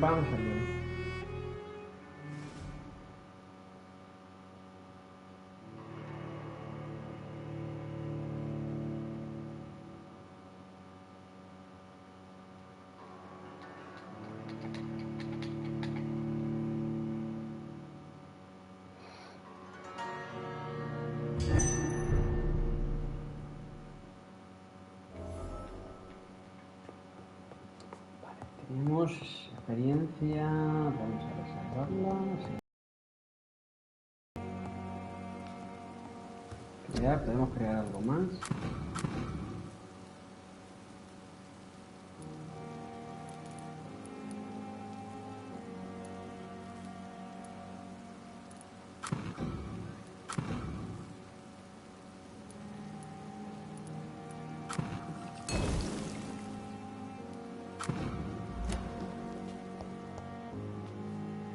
Vamos allá. Tenemos experiencia, vamos a reservarla. Sí. Podemos crear algo más.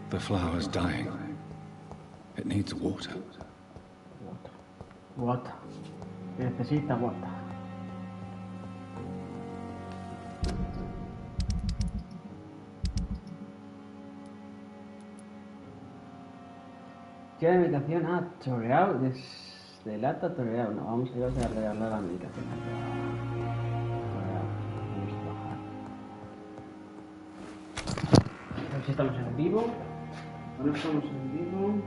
The flower's dying. It needs water. Water. Necesita water. ¿Qué meditación? Ah, toreado. Desde lata toreado. No, vamos a ir a regalar la meditación. Vamos a bajar. A ver si estamos en vivo. No estamos en vivo.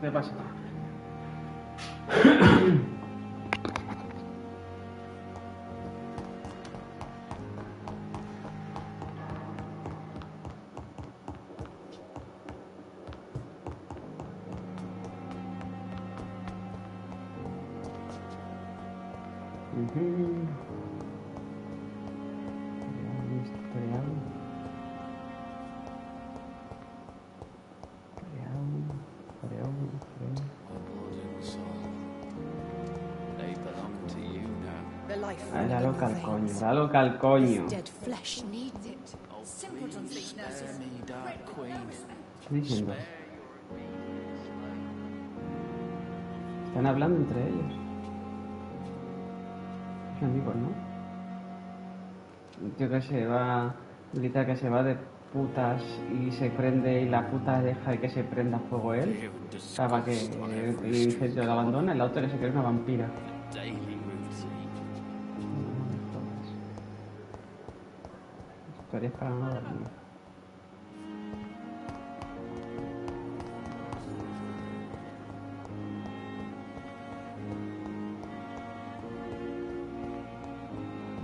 ¿Qué pasa? La loca al coño, la loca al coño. ¿Qué diciendo? Están hablando entre ellos. Son amigos, ¿no? Un tío que se va, grita que se va de putas y se prende y la puta deja que se prenda fuego él. O sea, para que el incendio lo abandona, el otro que se cree una vampira. Historias para no dormir.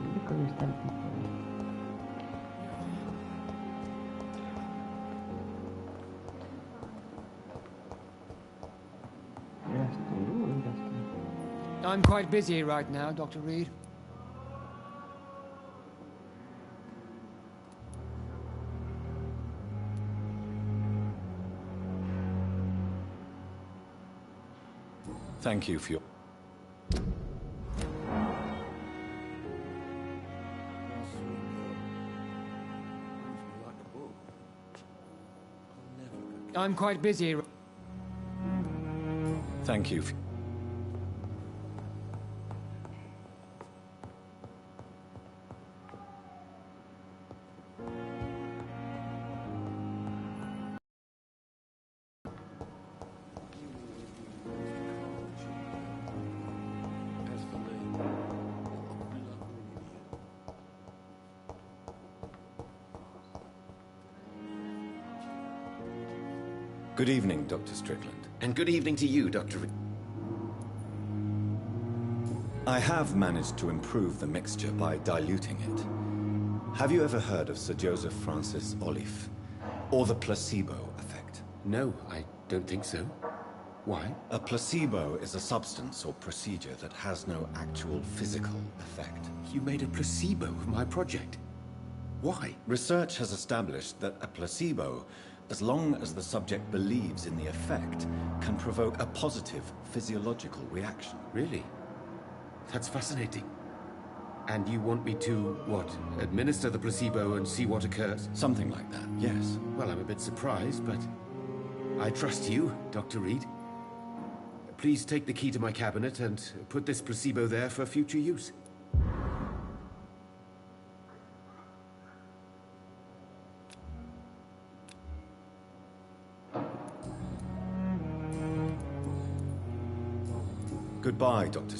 ¿Dónde coño está el tipo? Eras tú, ¿no? Eras tú. I'm quite busy right now, Dr. Reed. Thank you for your... I'm quite busy. Thank you for... Good evening, Dr. Strickland. And good evening to you, Dr. I have managed to improve the mixture by diluting it. Have you ever heard of Sir Joseph Francis Olive? Or the placebo effect? No, I don't think so. Why? A placebo is a substance or procedure that has no actual physical effect. You made a placebo of my project. Why? Research has established that a placebo, as long as the subject believes in the effect, can provoke a positive physiological reaction. Really? That's fascinating. And you want me to, what, administer the placebo and see what occurs? Something like that, yes. Well, I'm a bit surprised, but I trust you, Dr. Reed. Please take the key to my cabinet and put this placebo there for future use. Goodbye, Dr.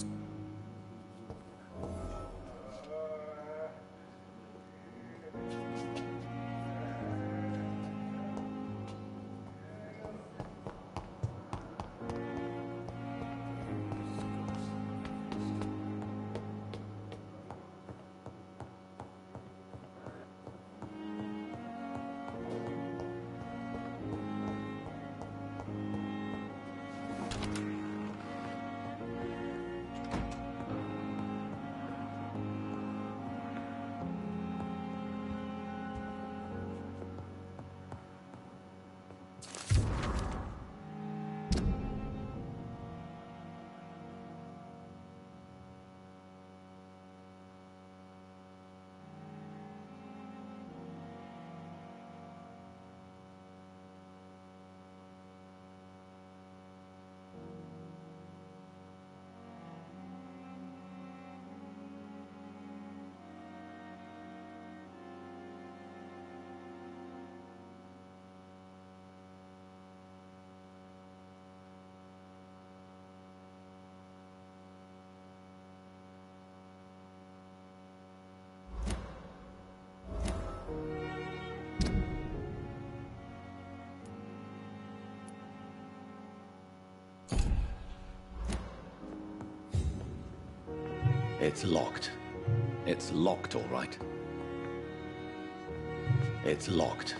It's locked. It's locked, all right. It's locked.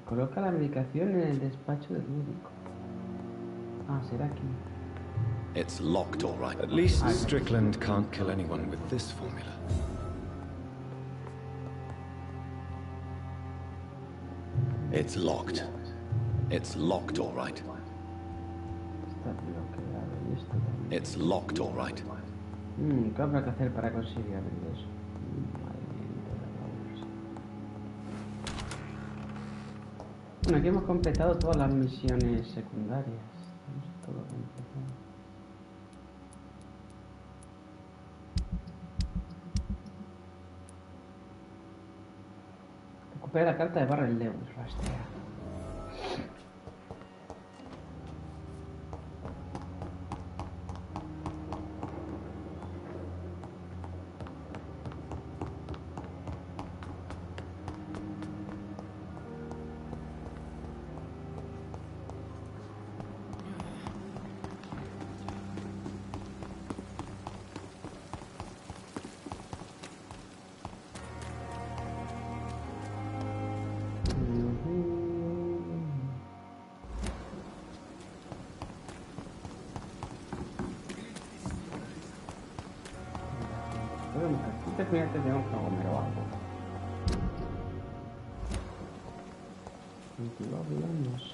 Coloca la medicación en el despacho del médico. Ah, será aquí. It's locked, all right. At least Strickland can't kill anyone with this formula. It's locked. It's locked, all right. Está bloqueado y esto también. It's locked, all right. ¿Qué habrá que hacer para conseguir abrir eso? Madre mía, bueno, aquí hemos completado todas las misiones secundarias. Tenemos todo completado. Recupera la carta de Barrel Lewis, rastrea. Fíjate, tenemos que comer o algo. 22 años.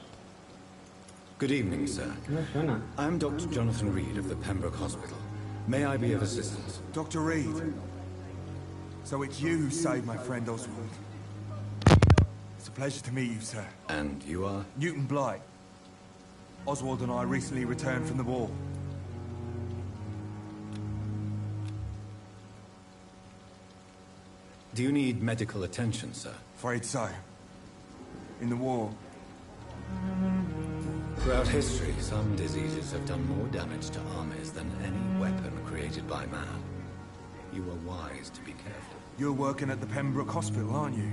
Good evening, sir. No suena. I'm Dr. Jonathan Reed of the Pembroke Hospital. May I be of assistance? Dr. Reed. So it's you who saved my friend Oswald. It's a pleasure to meet you, sir. And you are? Newton Blight. Oswald and I recently returned from the war. Do you need medical attention, sir? Afraid so. In the war. Throughout history, some diseases have done more damage to armies than any weapon created by man. You are wise to be careful. You're working at the Pembroke Hospital, aren't you?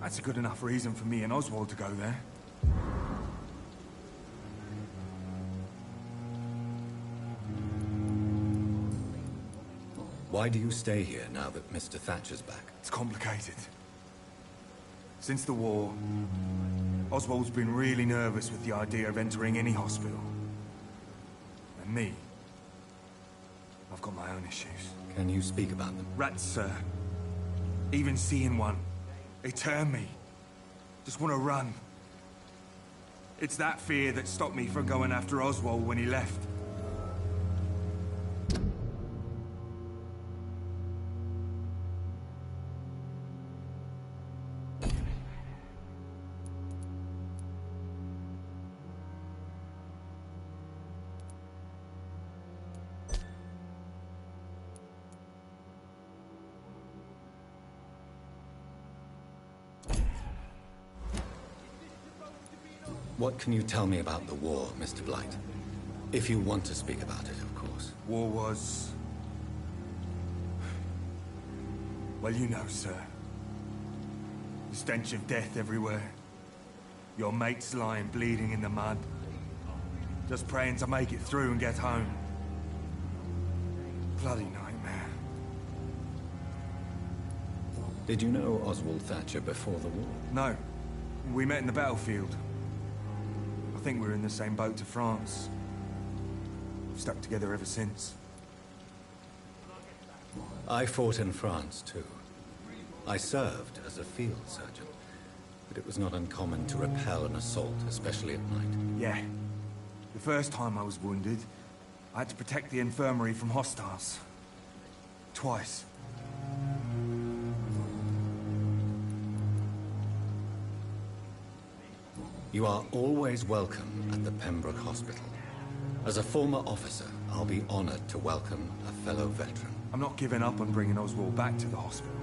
That's a good enough reason for me and Oswald to go there. Why do you stay here now that Mr. Thatcher's back? It's complicated. Since the war, Oswald's been really nervous with the idea of entering any hospital. And me, I've got my own issues. Can you speak about them? Rats, sir. Even seeing one, they turn me. Just want to run. It's that fear that stopped me from going after Oswald when he left. What can you tell me about the war, Mr. Blight? If you want to speak about it, of course. War was... well, you know, sir. The stench of death everywhere. Your mates lying bleeding in the mud. Just praying to make it through and get home. Bloody nightmare. Did you know Oswald Thatcher before the war? No. We met in the battlefield. I think we're in the same boat to France. We've stuck together ever since. I fought in France, too. I served as a field surgeon, but it was not uncommon to repel an assault, especially at night. Yeah. The first time I was wounded, I had to protect the infirmary from hostiles. Twice. You are always welcome at the Pembroke Hospital. As a former officer, I'll be honored to welcome a fellow veteran. I'm not giving up on bringing Oswald back to the hospital.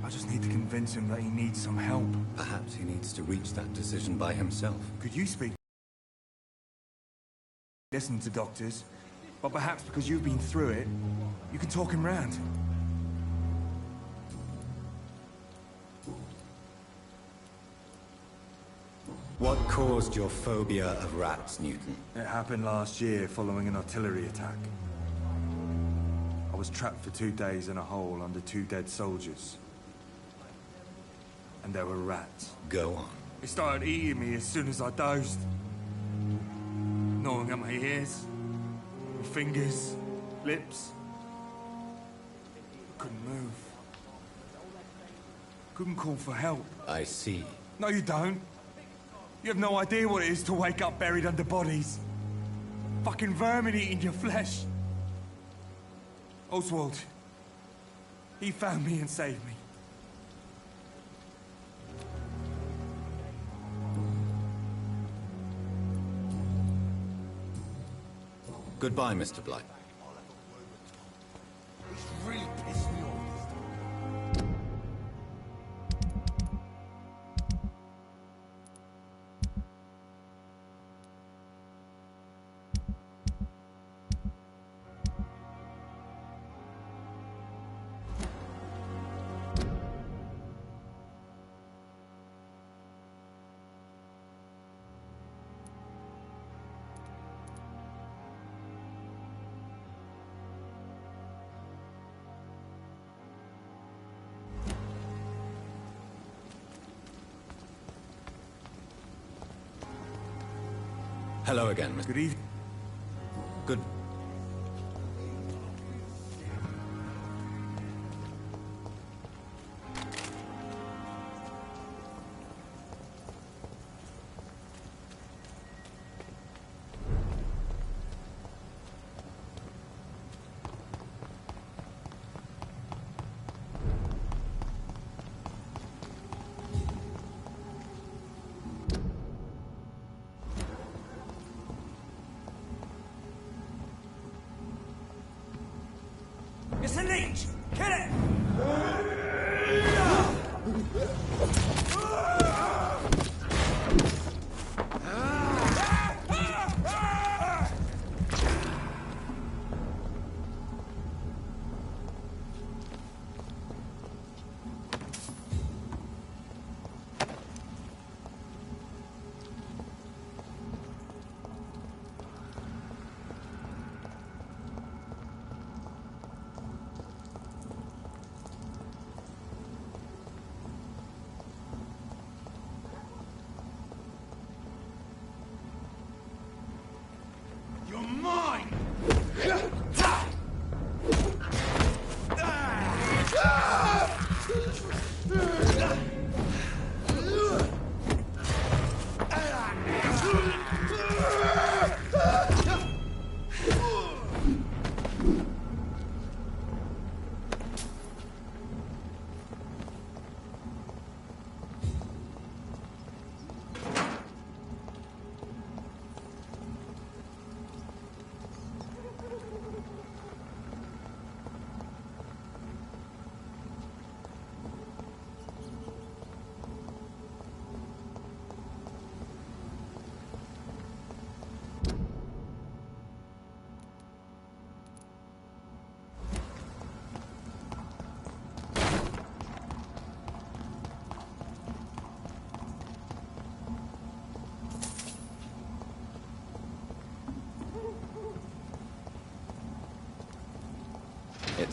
I just need to convince him that he needs some help. Perhaps he needs to reach that decision by himself. Could you speak? Listen to doctors, but perhaps because you've been through it, you can talk him round. What caused your phobia of rats, Newton? It happened last year following an artillery attack. I was trapped for 2 days in a hole under 2 dead soldiers. And there were rats. Go on. They started eating me as soon as I dozed. Gnawing at my ears, my fingers, lips. I couldn't move. Couldn't call for help. I see. No, you don't. You have no idea what it is to wake up buried under bodies. Fucking vermin eating your flesh. Oswald. He found me and saved me. Goodbye, Mr. Blight. It's really pissed me off. Hello again, Mr. Good evening. Good. It's a leech! Kill it!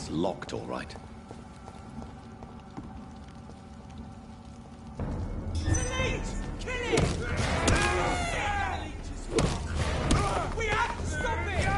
It's locked, all right. We have to stop it!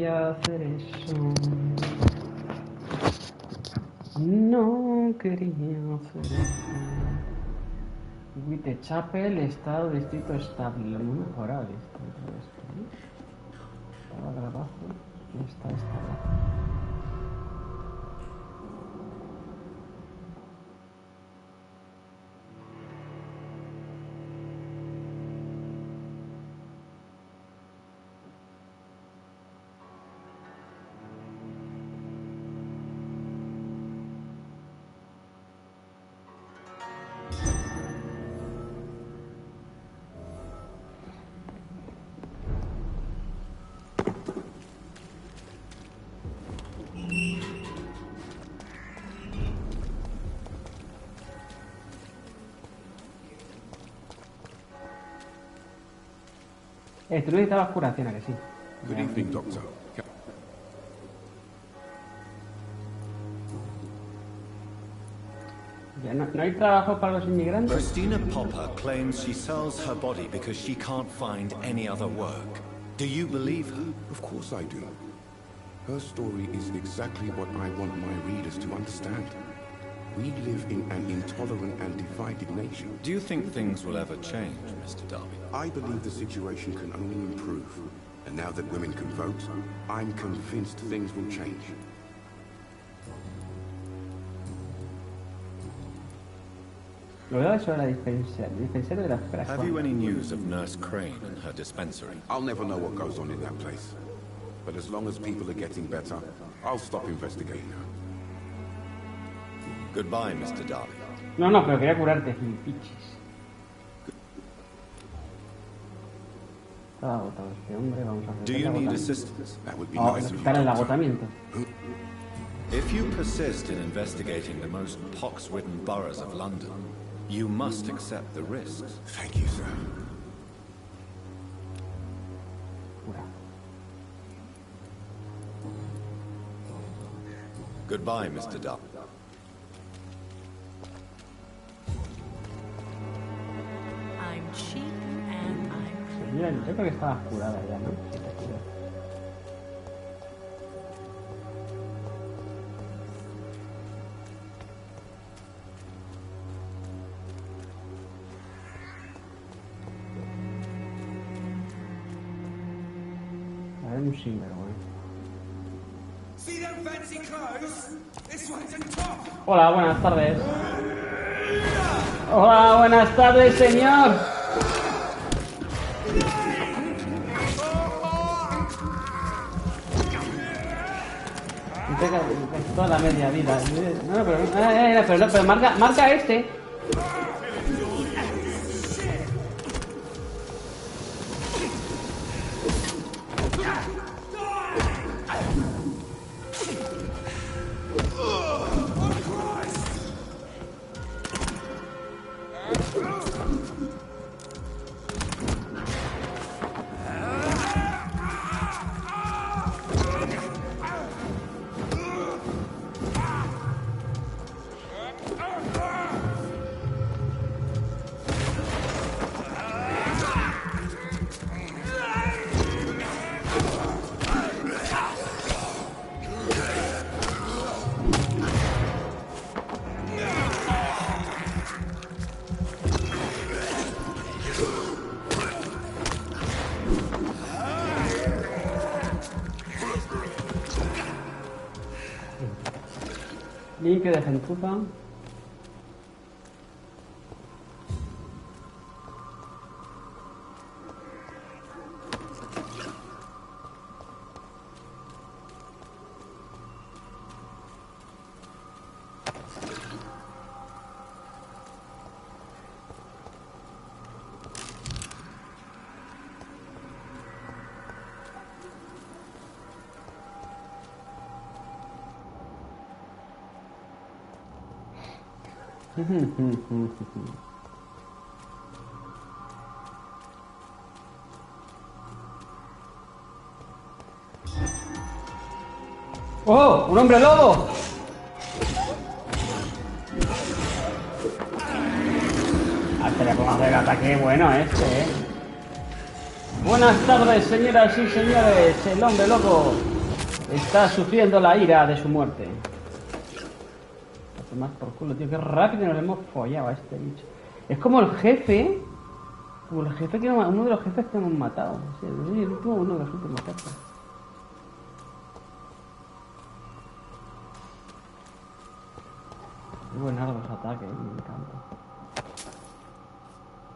quería hacer eso. No quería hacer eso. Whitechapel, estado, distrito estable. Muy mejorado esto. Estaba abajo. Está abajo. Tú necesitabas curación, ¿a que sí? Good evening, Doctor. ¿No hay trabajo para los inmigrantes? Christina Popper claims she sells her body because she can't find any other work. Do you believe her? Of course I do. Her story is exactly what I want my readers to understand. We live in an intolerant and divided nation. Do you think things will ever change, Mr. Darby? I believe the situation can only improve. And now that women can vote, I'm convinced things will change. Luego sobre la dispensario de las esperas. Have you any news of Nurse Crane and her dispensary? I'll never know what goes on in that place. But as long as people are getting better, I'll stop investigating her. Goodbye, Mr. Darby. No, pero quería curarte, gilipichis. Está agotado este hombre, vamos a hacer. Do you need assistance? That would be nice of you, Quitar el Doctor. agotamiento. If you persist in investigating the most pox-ridden boroughs of London, you must accept the risks. Thank you, sir. Cura. Goodbye, Mr. Darby. I'm cheap and I'm... Mira, yo creo que estaba curada ya, ¿no? Sí, está curada. A ver, un sinvergüenza. See them fancy clothes? This one's in top. Hola, buenas tardes. Hola, buenas tardes, señor. Me pega toda la media vida. No, pero marca este. Limpio de gentuza. ¡Oh! ¡Un hombre lobo! Hasta le pongo a hacer el ataque bueno este, Buenas tardes, señoras y señores. El hombre lobo está sufriendo la ira de su muerte. A tomar por culo, tío. Qué rápido nos hemos follado a este bicho. Es como el jefe. Como el jefe que uno de los jefes que hemos matado. Sí, el último, uno de los últimos jefes. Qué buenardos ataques, me encanta.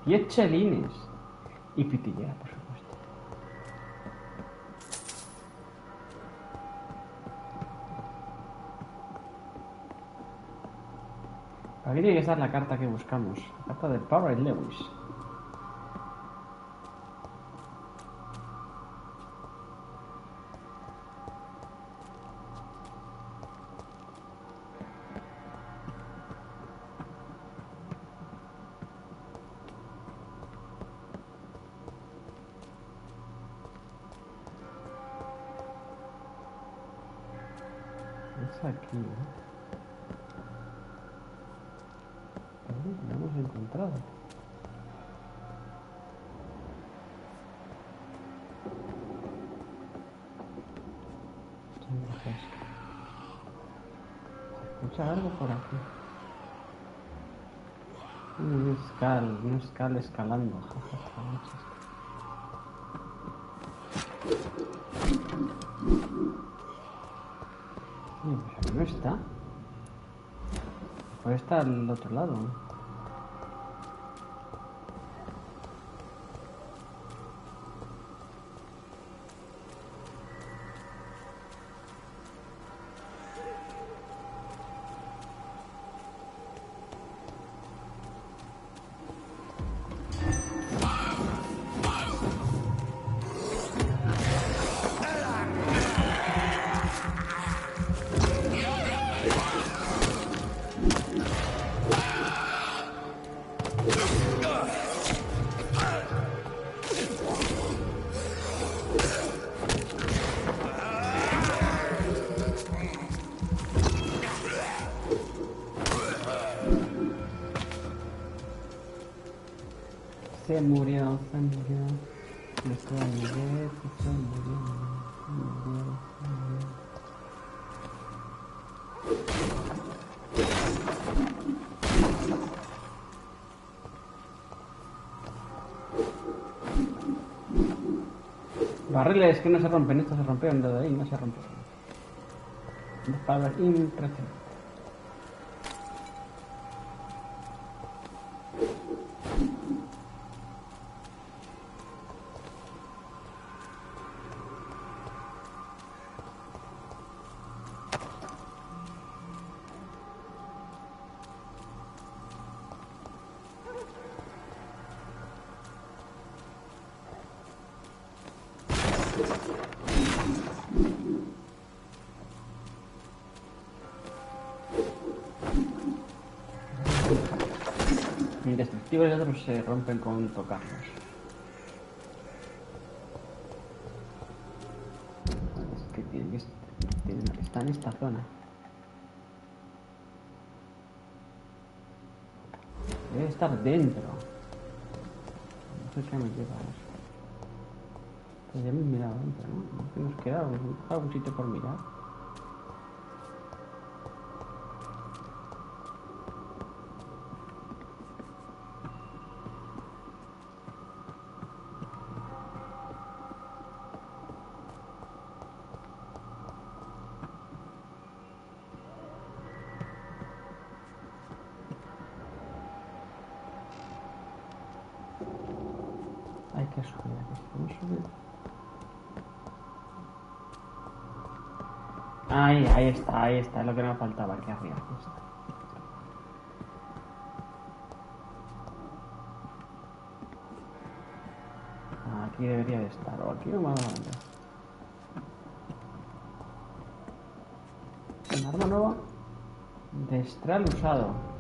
10 chelines. Y pitillera, por supuesto. Aquí tiene que estar la carta que buscamos. La carta de Power Lewis. Es aquí, ¿no? lado. ¿Se escucha algo por aquí? Un escal escalando. Pero no está. Pues está al otro lado. Se murió. Barriles que no se rompen, esto se rompieron, lo de ahí no se rompieron. Palabras impresionantes. Indestructibles y otros se rompen con tocarlos. Es que está en esta zona. Debe estar dentro. No sé qué me lleva a eso. Pues ya hemos mirado dentro, ¿no? ¿No que nos queda algún sitio por mirar? Hay que subir aquí. ¿Cómo subir? Ahí está, es lo que me faltaba aquí arriba. Aquí está. Aquí debería de estar, o aquí o más adelante. Un arma nueva. Destral usado.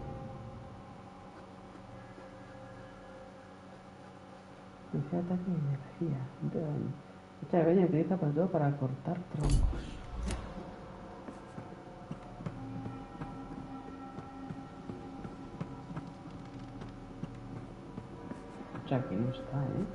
Ese ataque de energía. Esta pequeña utiliza para todo para cortar troncos. O sea, aquí no está, ¿eh?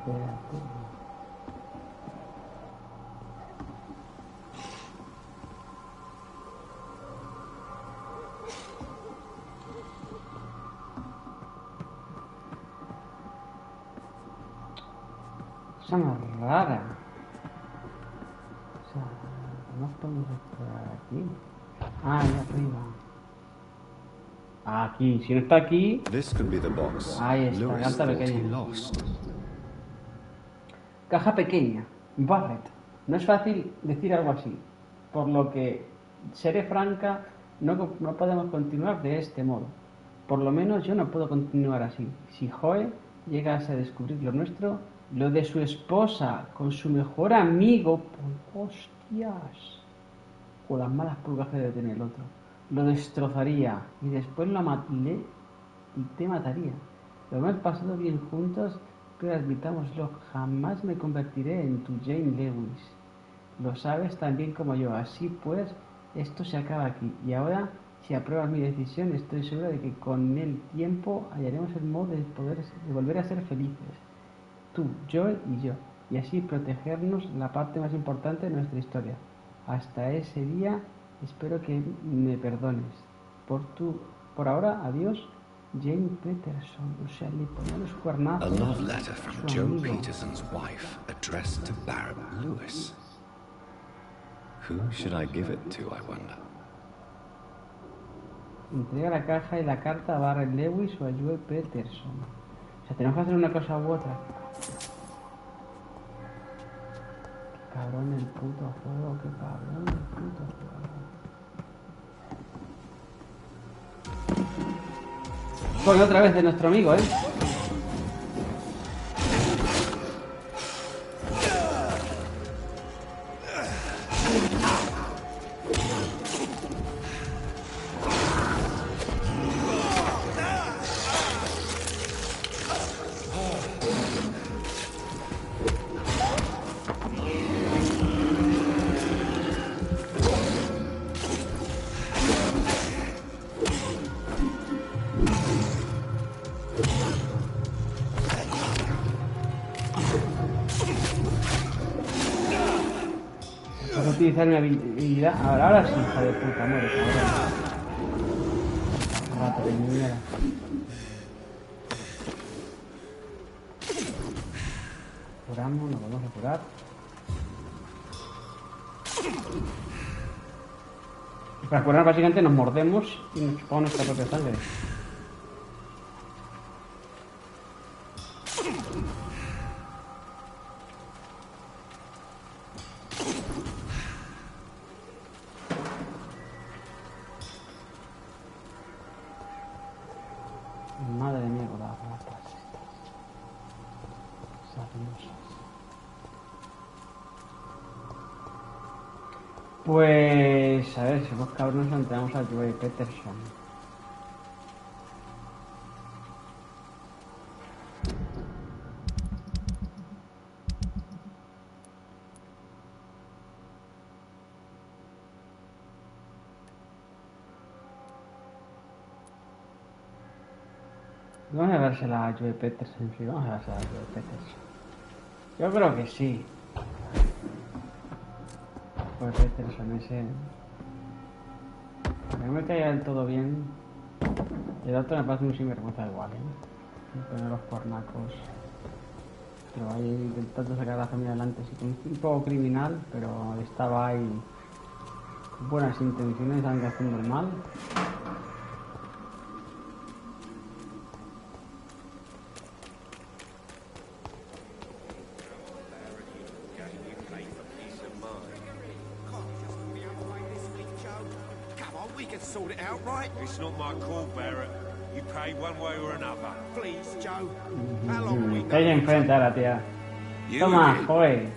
Espérate. Cosa más rara. O sea, no podemos explorar aquí. Ah, ahí arriba. Aquí, si no está aquí. This could be the box. Ahí está, Lewis carta thought he pequeña. lost. Caja pequeña. Barret. No es fácil decir algo así. Por lo que, seré franca, no podemos continuar de este modo. Por lo menos yo no puedo continuar así. Si Joe llegase a descubrir lo nuestro, lo de su esposa con su mejor amigo, hostias, o las malas pulgas que debe tener el otro, lo destrozaría y después y te mataría. Lo hemos pasado bien juntos, pero admitámoslo, jamás me convertiré en tu Jane Lewis. Lo sabes tan bien como yo. Así pues, esto se acaba aquí. Y ahora, si apruebas mi decisión, estoy segura de que con el tiempo hallaremos el modo de volver a ser felices. Tú, Joel y yo. Y así protegernos la parte más importante de nuestra historia. Hasta ese día, espero que me perdones. Por ahora, adiós, Jane Peterson. O sea, le ponía los A cuernazos love letter a from su Joe amigo. Peterson's wife, addressed to Barrett Lewis. Who should I give it to, I wonder? Entrega la caja y la carta a Barrett Lewis o a Joe Peterson. O sea, tenemos que hacer una cosa u otra. Qué cabrón el puto juego, qué cabrón el puto juego. Coño, otra vez de nuestro amigo, ¿eh? Puedo utilizar mi habilidad. Ahora sí, hija de puta, muere, cabrón. Rato de mierda. Curamos, nos vamos a curar. Para curar básicamente nos mordemos y nos chupamos nuestra propia sangre. Madre mía, con las ratas estas. Sabiosas. Pues, a ver, si somos cabrones, entramos a Joey Peterson. Vamos a dársela a Joey Peterson, sí, vamos a dársela a Joey Peterson. Yo creo que sí. Joey Peterson, ese... Para que no me caiga del todo bien. El otro me parece un sinvergüenza igual, ¿eh? Me pone los cuernacos. Pero ahí intentando sacar a la familia adelante, sí, un poco criminal, pero estaba ahí con buenas intenciones, aunque haciendo el mal. Sort it out, right? It's not my call, Barrett. You pay one way or another. Please, Joe. How long are we Está ahí enfrente ahora, tía. Toma, joder.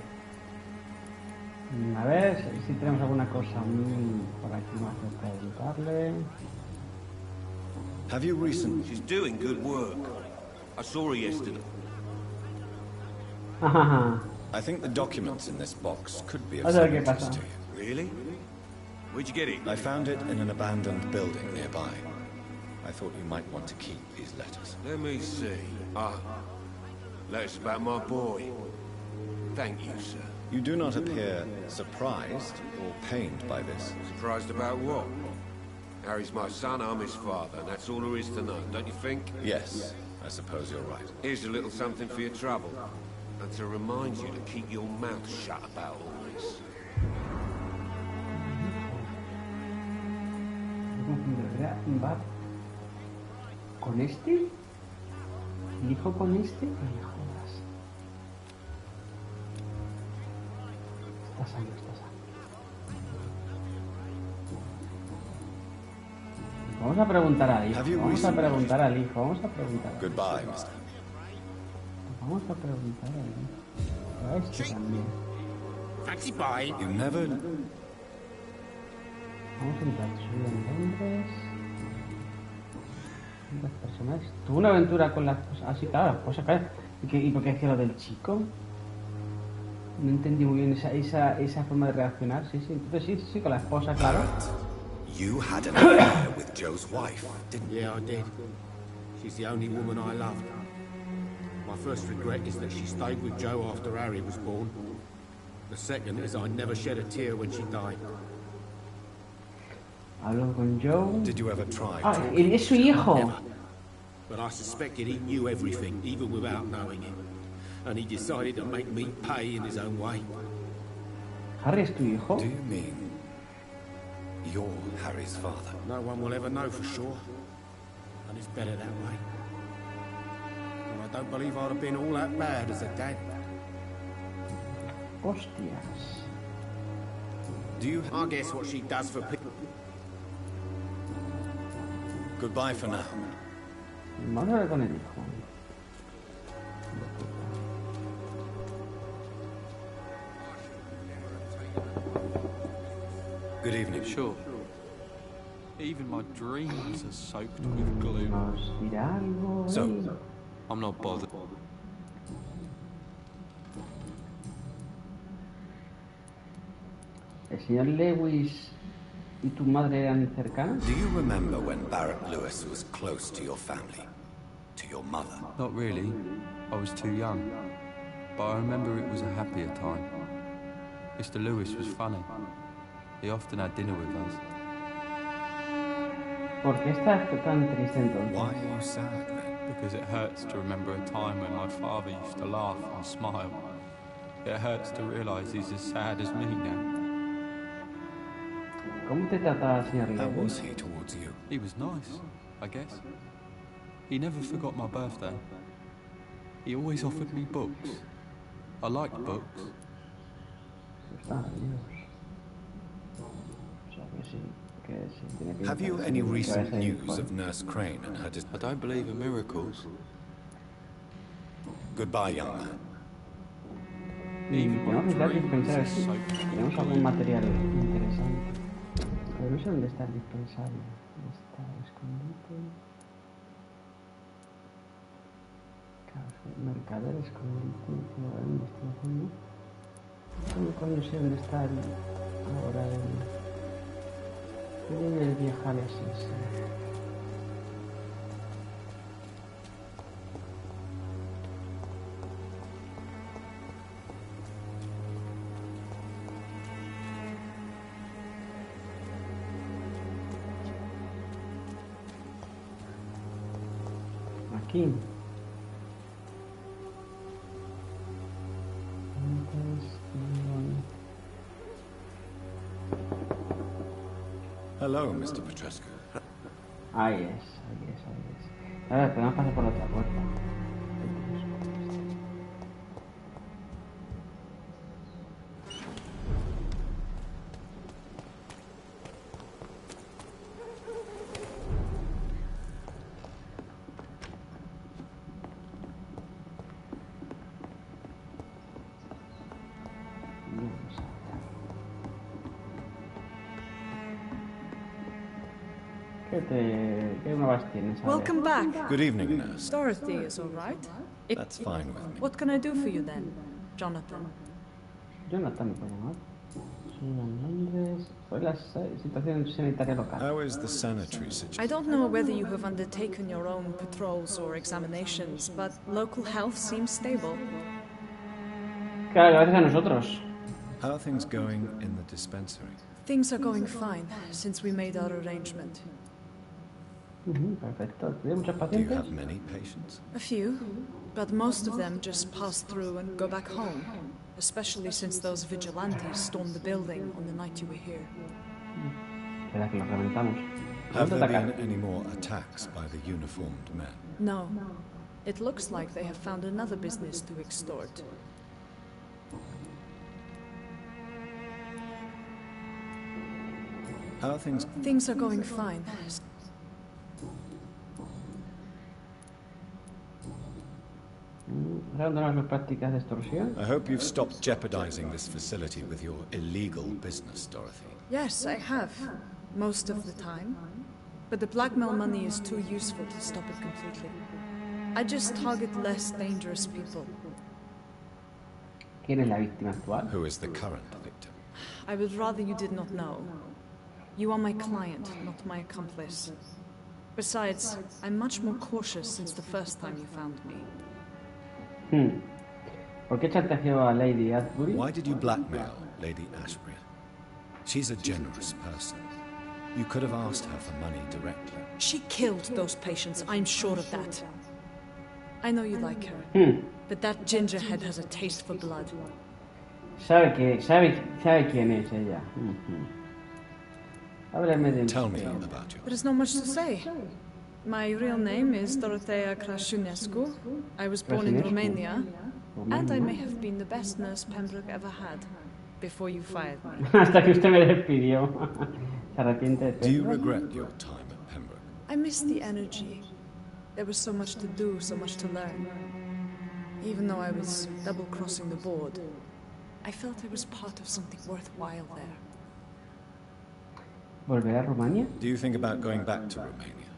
A ver si tenemos alguna cosa por aquí más cerca de evitarle. Have you recently... She's doing good work. I saw her yesterday. I think the documents in this box could be of Vamos a ver some qué interest pasa. to you. Really? Where'd you get it? I found it in an abandoned building nearby. I thought you might want to keep these letters. Let me see. Letters about my boy. Thank you, sir. You do not appear surprised or pained by this. Surprised about what? Harry's my son, I'm his father, and that's all there is to know, don't you think? Yes, I suppose you're right. Here's a little something for your trouble. And to remind you to keep your mouth shut about all this. ¿Va con este? ¿El hijo con este? No me jodas. Está sano, está sano. Vamos a preguntar al hijo. Vamos a preguntar al hijo. Vamos a preguntar. Goodbye, mister. Vamos a preguntar al hijo. A este también. Fancy bye. You never... Vamos a entrar. Soy en Londres. Las personas. Tuvo una aventura con las cosas. Ah, sí, claro, las cosas, claro. ¿Y por qué decía lo del chico? No entendí muy bien esa forma de reaccionar. Sí, entonces sí, con la esposa, claro. You had an affair with Joe's wife, didn't you? Yeah, I did. She's the only woman I loved. My first regret is that she stayed with Joe after Harry was born. The second is I never shed a tear when she died. Hablo con Joe. Did you ever try? Ah, él es su hijo. Never. But I suspected he knew everything, even without knowing it. And he decided to make me pay in his own way. ¿Harry es tu hijo? Do you mean you're Harry's father? No one will ever know for sure. And it's better that way. And I don't believe I'd have been all that bad as a dad. Hostias. Do you... I guess what she does for people... Goodbye for now. Vamos a ver con el hijo. Good evening. Sure. Even my dreams are soaked with gloom. Nos dirá algo. So, I'm not bothered. ¿El señor Lewis y tu madre eran cercanas? do you remember when Barrett Lewis was close to your family? To your mother? Not really. I was too young. But I remember it was a happier time. Mr. Lewis was funny. He often had dinner with us. ¿Por qué estás tan triste entonces? Why are you sad then? Because it hurts to remember a time when my father used to laugh and smile. It hurts to realise he's as sad as me now. ¿Cómo te trataba el señor How Lewis? was he towards you? He was nice, I guess. He never forgot my birthday. He always offered me books. I liked books. Está, Dios. O sea que sí, tiene que... Have you any recent news of Nurse Crane and her I don't believe in miracles. Goodbye, young man. Even my Tenemos que dar dreams dispensar are así. soaked Tenemos with algún gloom. material interesante. Pero no sé dónde está el dispensario. ¿Dónde está el escondite? Mercader, escondite, investigación, ¿no? ¿Cómo coño sé dónde está ahora el viajar así? Sí. Aquí. Hello, Mr. Petrescu. Ahí es. A ver, podemos pasar por la otra puerta. ¿Qué nuevas tienes? A ver. Welcome back. Good evening, nurse. Dorothy is all right. That's fine with me. What can I do for you then, Jonathan? Jonathan, me puede llamar. Soy en Londres. Fue la situación sanitaria local. How is the sanitary I situation? don't know whether you have undertaken your own patrols or examinations, but local health seems stable. Claro, gracias a nosotros. How are things going in the dispensary? Things are going fine since we made our arrangement. Perfecto. ¿Tiene muchos Do you pacientes? have many patients? A few, but most of them just pass through and go back home, especially since those vigilantes stormed the building on the night you were here. Espera que los reventamos. Have ¿Dónde there been atacan? any more attacks by the uniformed men? No, it looks like they have found another business to extort. How are things... Things are going fine Abandonar sus prácticas de extorsión. I hope you've stopped jeopardizing this facility with your illegal business, Dorothy. Yes, I have. Most of the time. But the blackmail money is too useful to stop it completely. I just target less dangerous people. ¿Quién es la víctima actual? Who is the current victim? I would rather you did not know. You are my client, not my accomplice. Besides, I'm much more cautious since the first time you found me. ¿Por qué chantajeó a Lady Ashbury? Why did you blackmail Lady Ashbury? She's a generous person. You could have asked her for money directly. She killed those patients, I'm sure of that. I know you like her, but that gingerhead has a taste for blood. Sabe quién es ella. Háblame de Tell me about you. There's not much to say. My real name is Dorothea Crashunescu. I was born in Romania, and I may have been the best nurse Pembroke ever had, before you fired me. Hasta que usted me despidió. Se arrepiente de Do you regret your time at Pembroke? I miss the energy. There was so much to do, so much to learn. Even though I was double-crossing the board, I felt I was part of something worthwhile there. ¿Volver a Rumania? Do you think about going back to Romania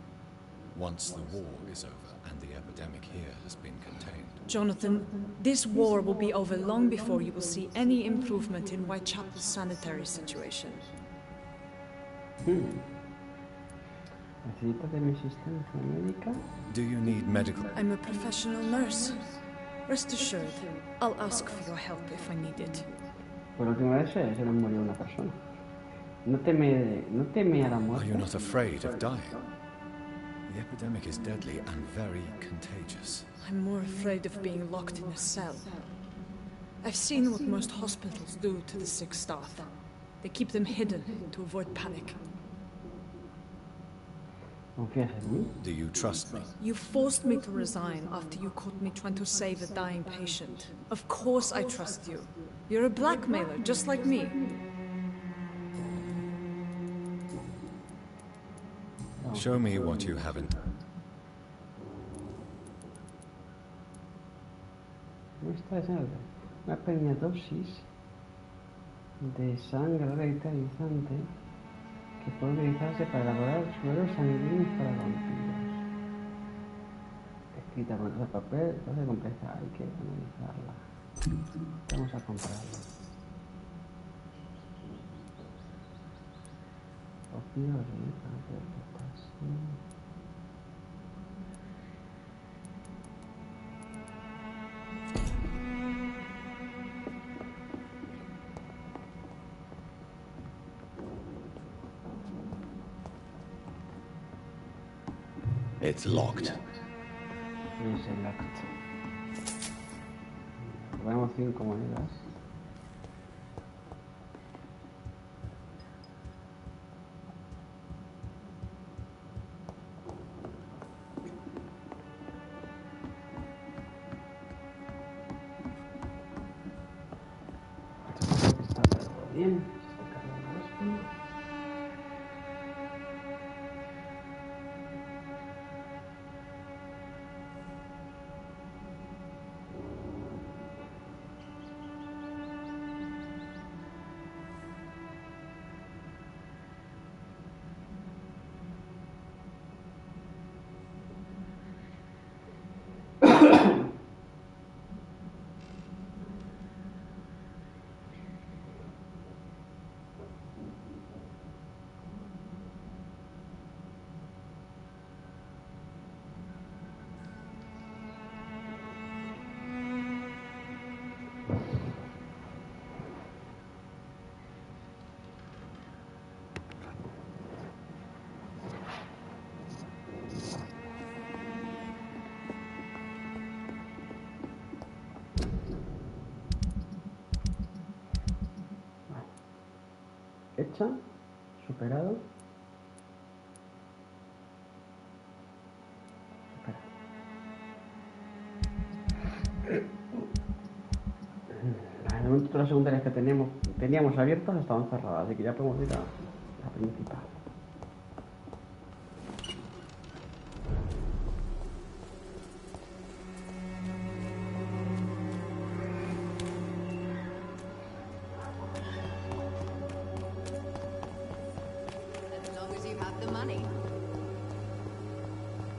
once the war is over and the epidemic here has been contained? Jonathan, this war will be over long before you will see any improvement in Whitechapel's sanitary situation. ¿Necesitas de mi asistencia médica? Do you need medical? I'm a professional nurse. Rest assured, I'll ask for your help if I need it. Por última vez se nos murió una persona. No teme a la muerte. Are you not afraid of dying? The epidemic is deadly and very contagious. I'm more afraid of being locked in a cell. I've seen what most hospitals do to the sick staff. They keep them hidden to avoid panic. ¿Confías en mí? Do you trust me? You forced me to resign after you caught me trying to save a dying patient. Of course I trust you. You're a blackmailer, just like me. Show me what you haven't. Muestra de sangre. Una pequeña dosis de sangre revitalizante que puede utilizarse para elaborar sueros sanguíneos para vampiros. Escrita con otro papel, entonces completa, hay que analizarla. Vamos a comprarla. Opciones, It's locked. Es el acto. Ponemos 5 monedas. Está todo bien. Está cargando esto. Hecha, superado. De momento todas las secundarias que teníamos abiertas estaban cerradas, así que ya podemos ir a la principal.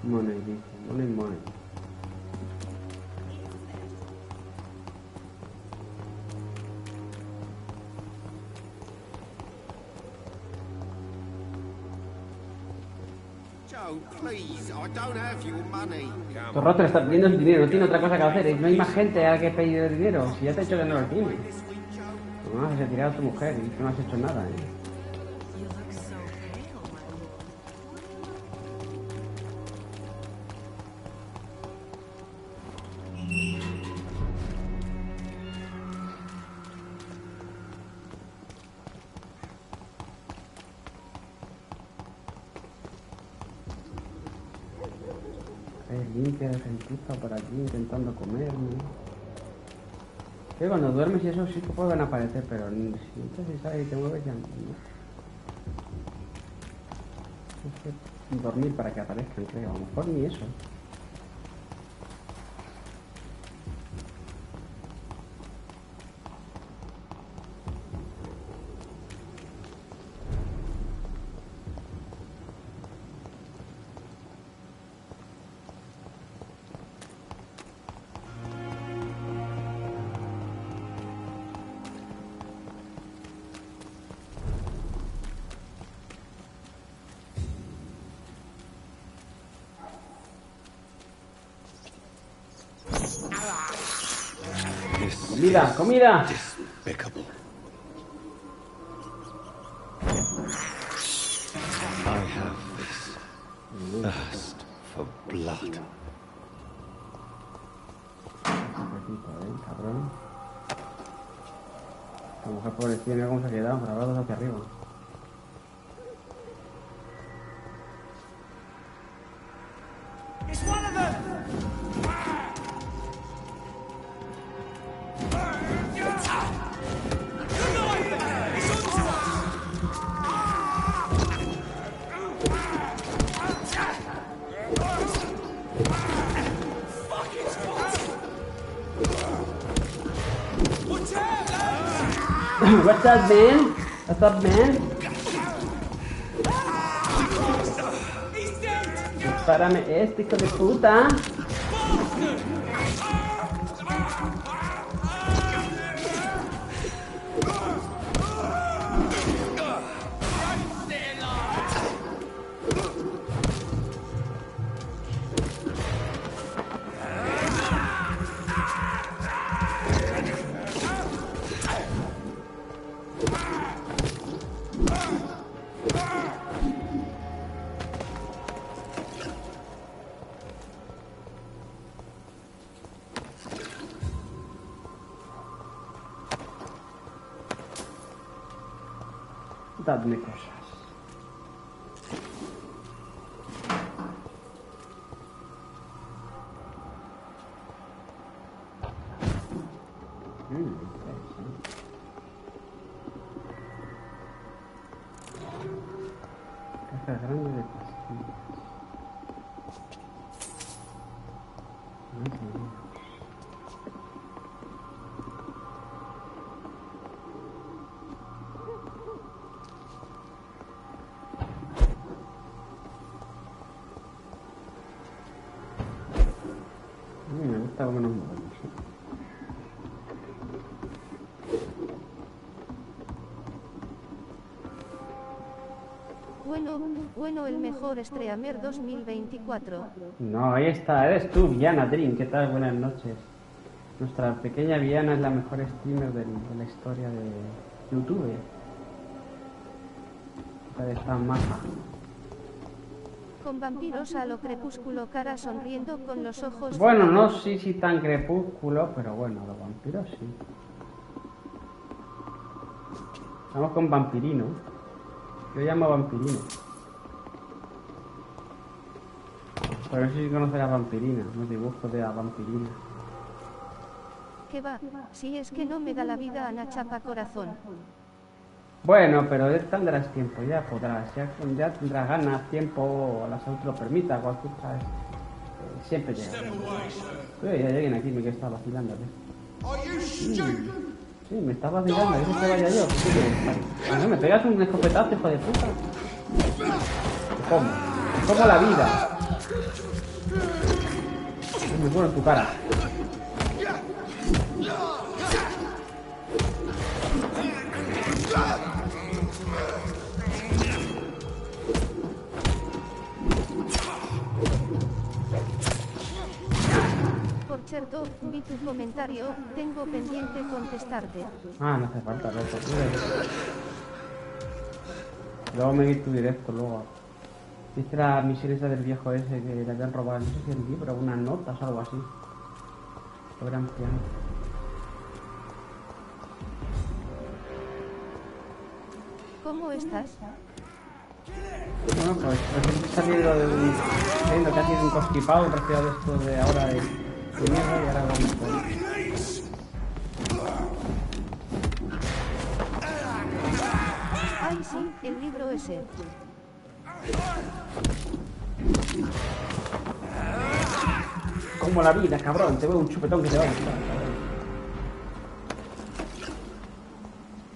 Money, dice. Money, money. Joe, please, I don't have your money. Tu rostro está pidiendo el dinero, no tiene otra cosa que hacer. No hay más gente a la que pedir el dinero. Si ya te he dicho que no lo tiene. No has retirado a tu mujer y tú no has hecho nada, Limpia de gentuza por aquí intentando comerme. Que cuando duermes y eso sí que pueden aparecer, pero si entonces sales y te mueves ya no. Es que dormir para que aparezcan, creo. A lo mejor ni eso. ¡Comida! ¡Comida! Despicable. I have this thirst for blood. Cabrón. La mujer pobrecilla, mira cómo se ha quedado, grabados hacia arriba. What's up, man? What's up, man? Dispárame este hijo de puta. Dadme cosas. Interesante. Caja grande de pastillas. Me gusta cómo nos movemos. Bueno, el mejor Streamer 2024. No, ahí está, eres tú, Viana Dream. ¿Qué tal? Buenas noches. Nuestra pequeña Viana es la mejor streamer de la historia de YouTube. Está maja. Con vampiros a lo crepúsculo, cara sonriendo con los ojos... Bueno, no sé si tan crepúsculo, pero bueno, los vampiros sí. Vamos con vampirino. Yo llamo vampirino. Pero no sé si conoce la vampirina, los dibujos de la vampirina. ¿Qué va? Si es que no me da la vida a Nachapa corazón. Bueno, pero ya tendrás tiempo, ya podrás, ya tendrás ganas, tiempo, la salud te lo permita, cualquier cosa. Siempre llega. Uy, hay alguien aquí que está vacilando. Sí, me está vacilando, dice que vaya yo. No, me pegas un escopetazo, hijo de puta. ¿Cómo? ¿Cómo la vida? Me pone en tu cara. Por cierto, vi tu comentario, tengo pendiente contestarte. Ah, no hace falta, loco. Luego me vi tu directo, luego. Viste la misión esa del viejo ese que le habían robado, no sé si el libro, unas notas o algo así. Lo gran piano. ¿Cómo estás? Bueno, pues he salido de un... Siendo casi de un constipado, un resfriado de esto de ahora de mierda y ahora vamos por... Ay sí, el libro ese. Como la vida, cabrón, te veo un chupetón que te va a gustar, cabrón.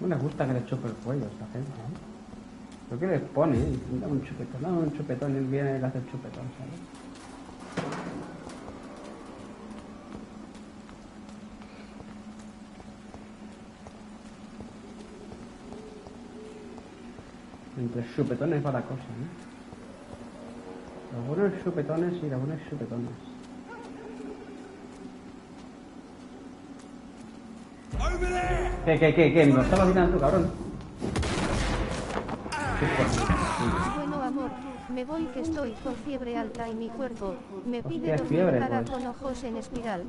No les gusta que les chupe el cuello a esta gente, ¿eh? ¿Pero qué les pone? Dame un chupetón, y él viene y le hace el chupetón, ¿sabes? Entre chupetones va la cosa, ¿no? Los buenos chupetones y los buenos chupetones. ¿Qué? ¿Me lo estabas gritando tú, cabrón? Bueno, amor, me voy que estoy con fiebre alta y mi cuerpo me pide dormir fiebre, cara pues. con ojos en espiral.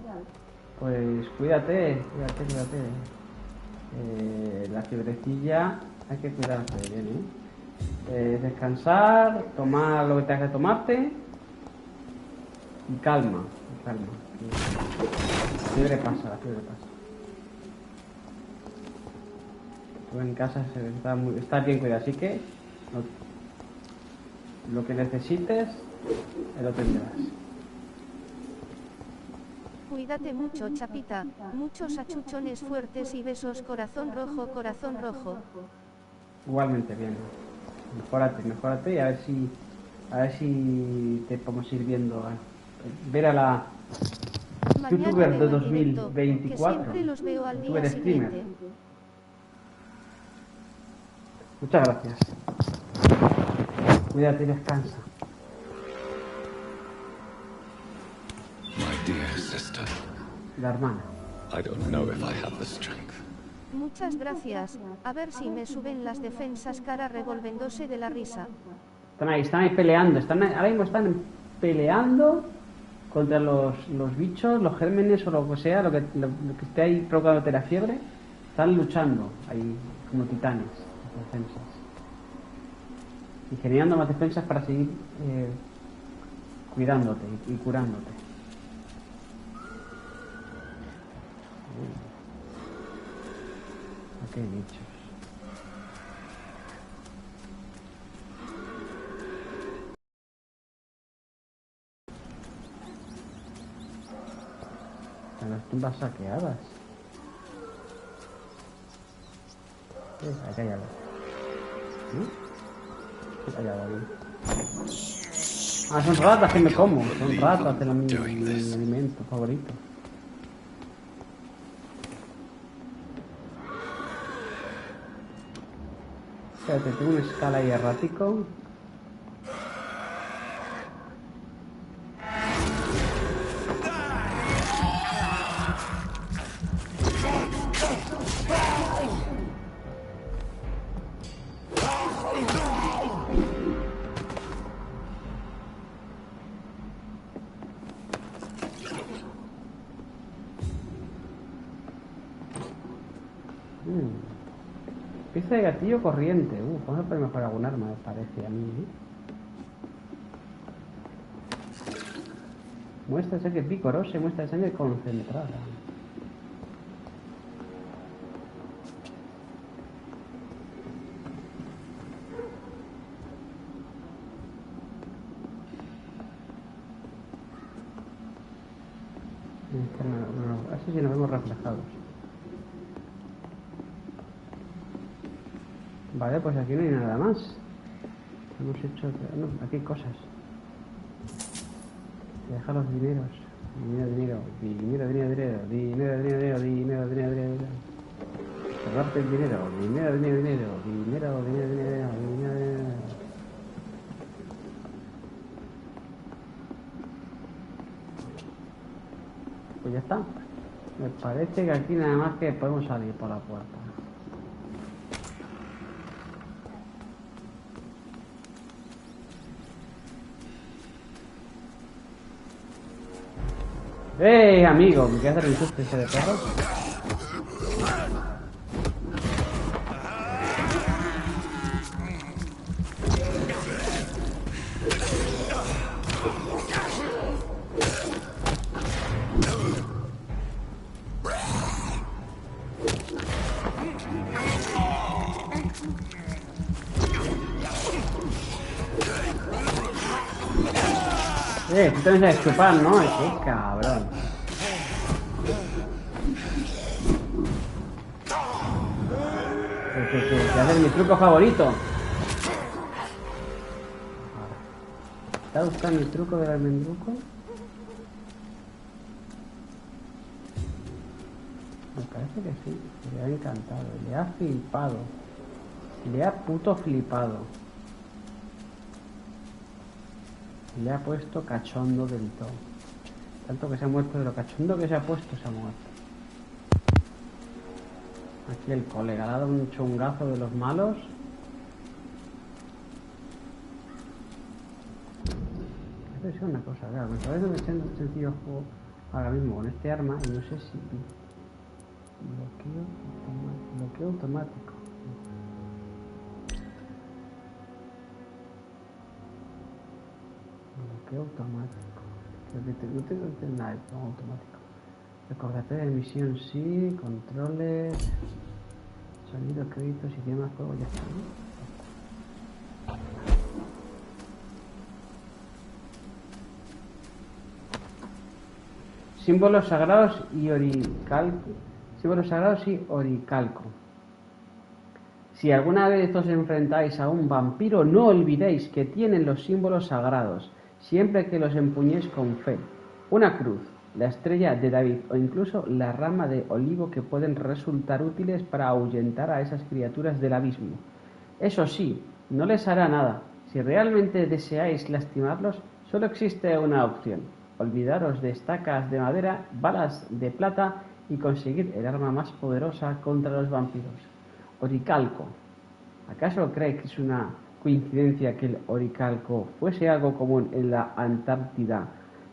Pues cuídate. La fiebrecilla hay que cuidarse bien, ¿eh? Descansar, tomar lo que tengas que tomarte y calma. La fiebre pasa. Tú en casa está bien cuidado, así que lo que necesites lo tendrás. Cuídate mucho, chapita, muchos achuchones fuertes y besos, corazón rojo, corazón rojo. Igualmente bien. Mejórate y a ver si te podemos ir viendo. Ver a la youtuber de 2024. Los veo al Youtuber día streamer. siguiente. Muchas gracias. Cuídate y descansa. My dear sister. La hermana. I don't know if I have the strength. Muchas gracias. A ver si me suben las defensas, cara revolviéndose de la risa. Están ahí peleando. Ahora mismo están peleando contra los bichos, los gérmenes o lo que sea, lo que esté ahí provocándote la fiebre. Están luchando ahí como titanes, las defensas. Y generando más defensas para seguir cuidándote y curándote. Ok, bichos. Están las tumbas saqueadas. Acá hay algo. ¿Sí? Hay algo bien. Ah, son ratas que me como. Son ratas de mi alimento favorito. Espérate, tengo una escala ahí errático. Pieza de gatillo corriente. Vamos a poner mejor algún arma, me parece a mí, ¿eh? Muestra de sangre picorosa y muestra de sangre concentrada. No, así sí nos vemos reflejados. Vale, pues aquí no hay nada más. Hemos hecho... No, aquí hay cosas. Deja los dineros. Dinero. Cerrarte el dinero. Dinero. Pues ya está. Me parece que aquí nada más que podemos salir por la puerta. ¡Ey, amigo! ¿Me quieres hacer un susto ese de perro? Tú también sabes chupar, ¿no? ¡Qué cabrón! ¿Qué hacer mi truco favorito? ¿Está buscando el truco del almendruco? Me parece que sí. Le ha encantado. Le ha flipado. Le ha puto flipado. Le ha puesto cachondo del todo. Tanto que se ha muerto de lo cachondo que se ha puesto, se ha muerto. Aquí el colega le ha dado un chungazo de los malos. Voy a decir una cosa, claro, me parece que estoy en sencillo juego ahora mismo con este arma y no sé si bloqueo automático. Bloqueo automático. No tengo nada de automático. Recordatorio de misión sí, controles, sonido, créditos, idioma, juego, ya está, ¿no? Símbolos sagrados y oricalco. Símbolos sagrados y oricalco. Si alguna vez os enfrentáis a un vampiro, no olvidéis que tienen los símbolos sagrados, siempre que los empuñéis con fe. Una cruz, la estrella de David o incluso la rama de olivo que pueden resultar útiles para ahuyentar a esas criaturas del abismo. Eso sí, no les hará nada. Si realmente deseáis lastimarlos, solo existe una opción. Olvidaros de estacas de madera, balas de plata y conseguir el arma más poderosa contra los vampiros. Oricalco. ¿Acaso cree que es una coincidencia que el oricalco fuese algo común en la Antártida,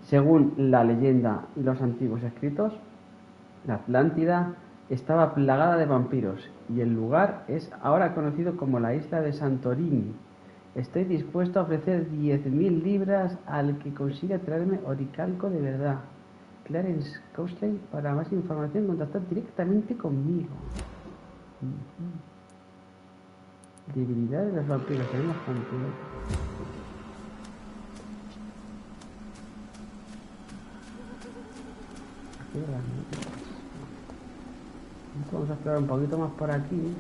según la leyenda y los antiguos escritos? La Atlántida estaba plagada de vampiros y el lugar es ahora conocido como la isla de Santorini. Estoy dispuesto a ofrecer 10.000 libras al que consiga traerme oricalco de verdad. Clarence Cosley, para más información contactar directamente conmigo. Debilidad de los vampiros, tenemos completo. Vamos a explorar un poquito más por aquí.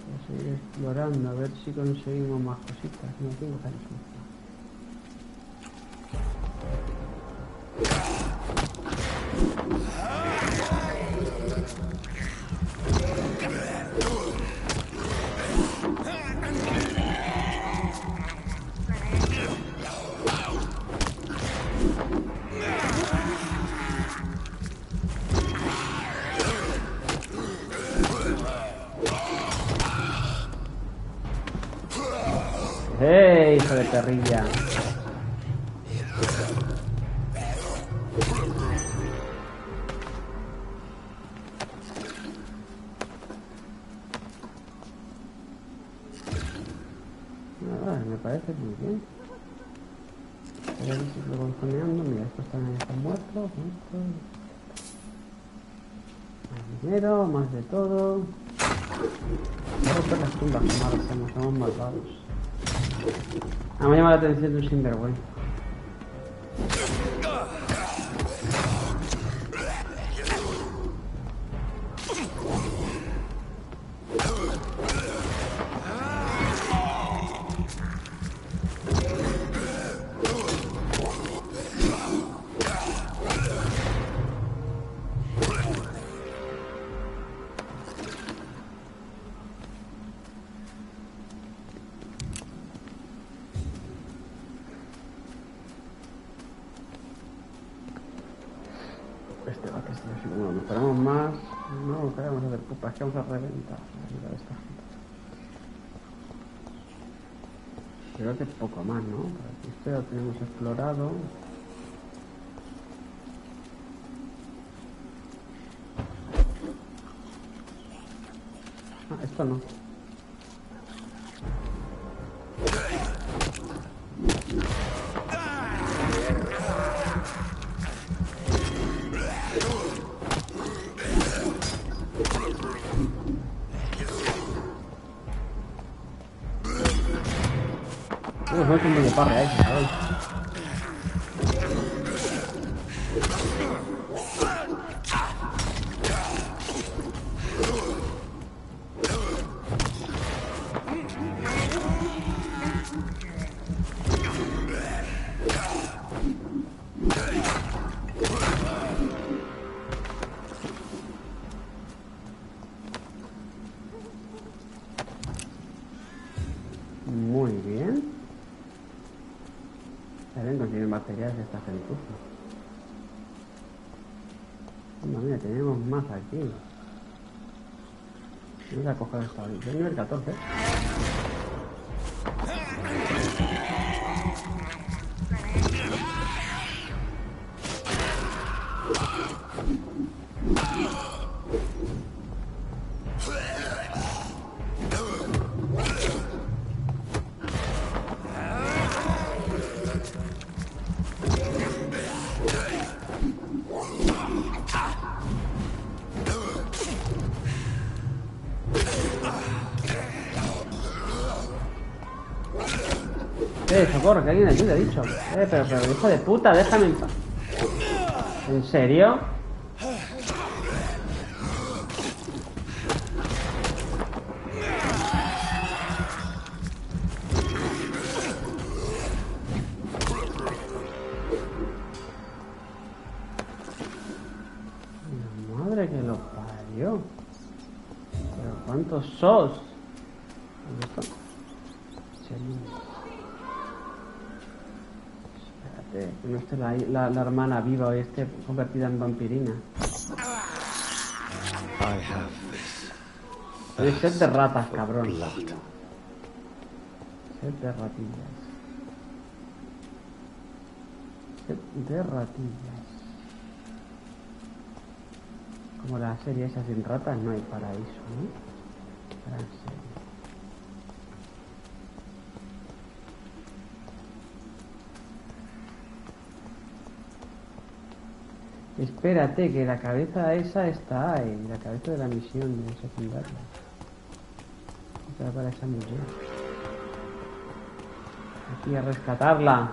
Voy a seguir explorando a ver si conseguimos más cositas. No tengo tan suerte. ¡Hey, hijo de perrilla! Me parece muy bien. A ver si lo voy planeando. Mira, estos también están muertos. Más dinero, más de todo. Voy a romper las tumbas, malos somos malvados. Me llama la atención de un sinvergüenza. Este va que sí, así como nos esperamos más. No, que vamos a hacer pupas, que vamos a reventar. Mira esta gente. Creo que poco más, ¿no? Por aquí este lo tenemos explorado. Ah, esto no. No es un medio parre ahí, ¿sabes? Muy bien. Deben conseguir materiales de esta gentuza. Mira, tenemos más aquí. Vamos a coger esta ahorita. Nivel 14. Socorro, que alguien ayude, he dicho. Pero hijo de puta, déjame en paz. ¿En serio? La madre que lo parió. Pero ¿cuántos sos? ¿Dónde está? Que no esté la hermana viva y esté convertida en vampirina. Hay sed de ratas, cabrón. Sed de ratillas. Sed de ratillas. Como la serie esa sin ratas, no hay paraíso, ¿no? Gran serie. Espérate, que la cabeza esa está ahí, la cabeza de la misión de secundaria. Para esa mujer. Aquí a rescatarla.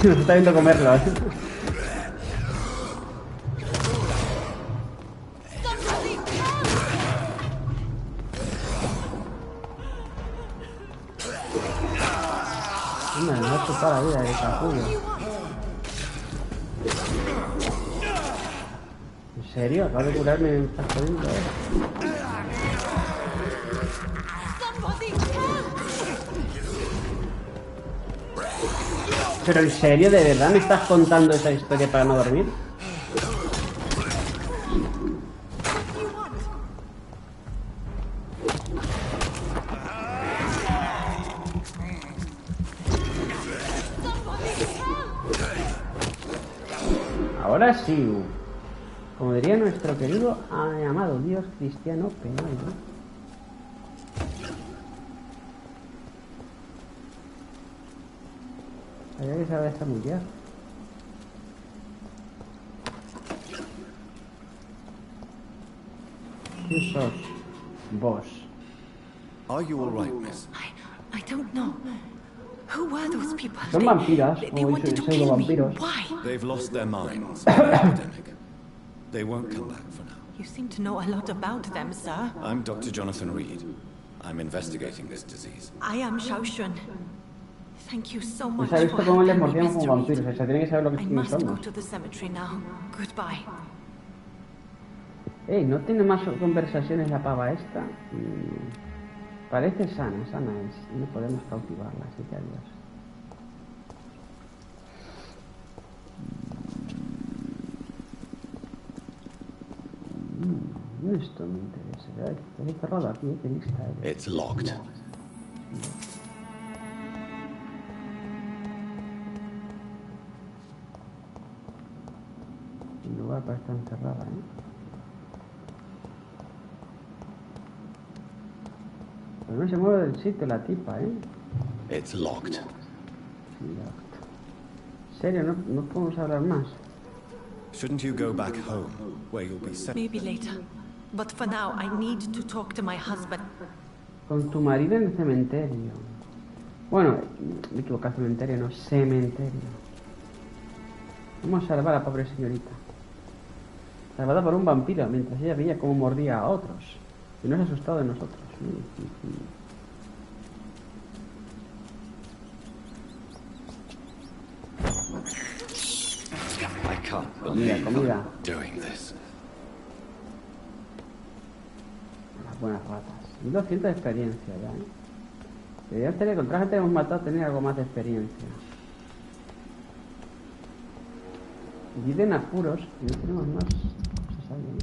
Nos está viendo comerlo, ¿eh? Me ha chupado la vida de capullo. ¿En serio? Acabo de curarme y me estás jodiendo, ¿Pero en serio? ¿De verdad me estás contando esa historia para no dormir? Ahora sí. Como diría nuestro querido amado Dios cristiano penal, ¿no? Había que saber esta mujer. ¿Quién sos? Vos. Are you all right, miss? I don't know. Who were those people? Son vampiras, they o wanted to pseudo kill me. vampiros. Why? They've lost their minds in the epidemic. They won't come back for now. You seem to know a lot about them, sir. I'm Dr. Jonathan Reed. I'm investigating this disease. I am Xiaoxun. Thank you so No much se ha visto for cómo les helping me, mordíamos como Mr. vampiros, o sea, se tiene que saber lo que I quiénes must go somos. to the cemetery now. Goodbye. Ey, ¿no tiene más conversaciones la pava esta? Parece sana es. No podemos cautivarla, así que adiós. Esto me interesa. Está cerrado aquí, qué lista es. It's locked. El lugar para estar encerrada, Pero no se mueve del sitio la tipa, It's locked. ¿En serio? ¿No podemos hablar más? Shouldn't you go back home, where you'll be set? Maybe later. But for now, I need to talk to my husband. Con tu marido en el cementerio. Bueno, me equivoqué, cementerio, no, cementerio. Vamos a salvar a la pobre señorita. Salvada por un vampiro, mientras ella veía cómo mordía a otros. Y no se ha asustado de nosotros. I can't believe Comida. I'm doing this. Las buenas ratas. 1200 de experiencia ya, Deberíamos tener, contra la gente que hemos matado, tener algo más de experiencia. Vida en apuros. Y no tenemos más cosas ahí,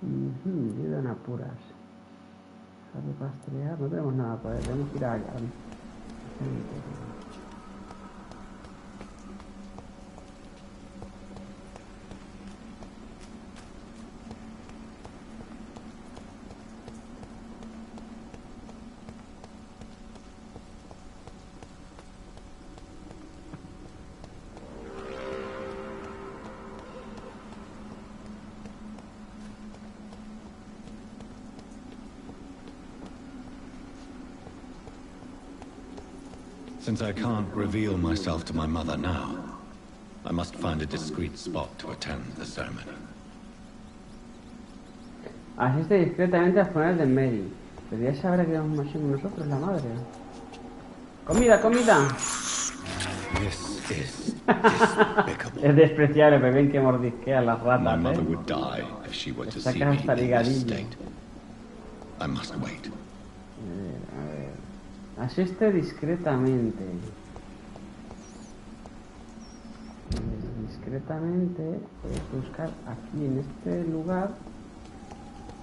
Vida en apuras. Dejar de rastrear. No tenemos nada para ver. Tenemos que ir al cementerio. Since I can't reveal myself to my mother now, I must find a discreet spot to attend the ceremony. Asiste discretamente al funeral de Mary. Pero ya sabrá que vamos a ser nosotros, la madre. ¡Comida, comida! This is despicable. Es despreciable, pero ven que mordisquea a las ratas, My mother would die if she were to see me in this state. I must wait. A ver. Asiste discretamente. Discretamente puedes buscar aquí en este lugar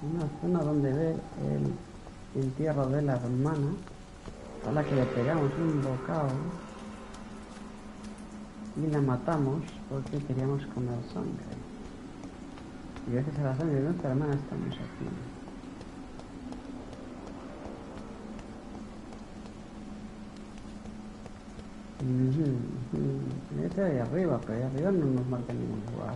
una zona donde ver el entierro de la hermana, a la que le pegamos un bocado y la matamos porque queríamos comer sangre. Y gracias a la sangre de nuestra hermana estamos aquí. Este de ahí arriba, pero ahí arriba no nos marca ningún lugar.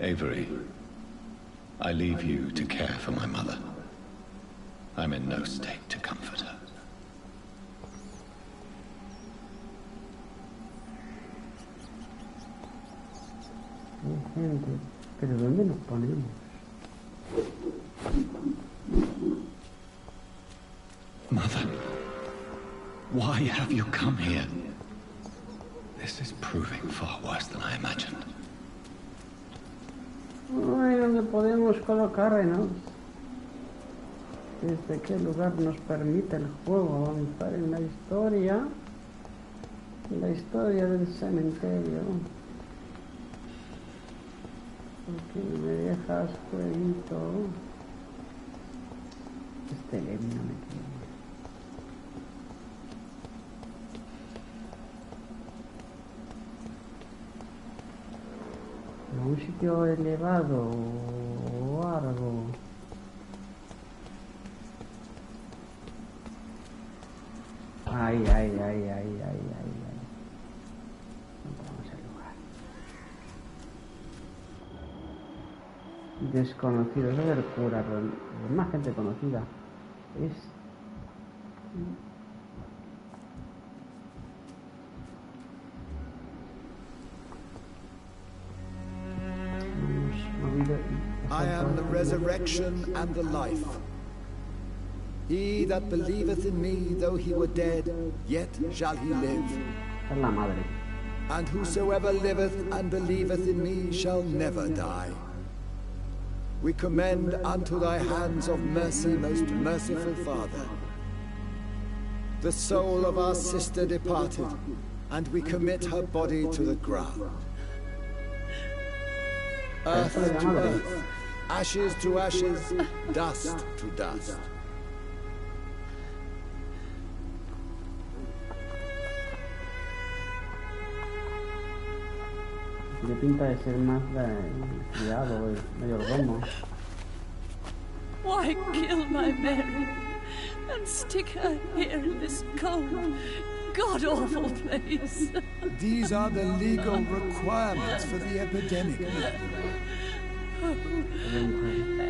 Avery, I leave you to care for my mother. I'm in no state to comfort her. Gente, pero ¿dónde nos ponemos? Mother, why have you come here? This is proving far worse than I imagined. Ay, ¿dónde podemos colocarnos? ¿Desde qué lugar nos permite el juego avanzar en la historia? En la historia del cementerio. ¿Por qué no me dejas, jueguito? Este Levi no me quiere. A un sitio elevado o algo. Ay. Encontramos el lugar. Desconocido, eso es el cura, pero es más gente conocida. Es... I am the resurrection and the life. He that believeth in me, though he were dead, yet shall he live. Es la madre. And whosoever liveth and believeth in me shall never die. We commend unto thy hands of mercy, most merciful Father, the soul of our sister departed, and we commit her body to the ground. Earth to earth, ashes to ashes, dust to dust. Tiene pinta de ser más criado, mayordomo. Why kill my Mary and stick her here in this cold, god-awful place? These are the legal requirements for the epidemic.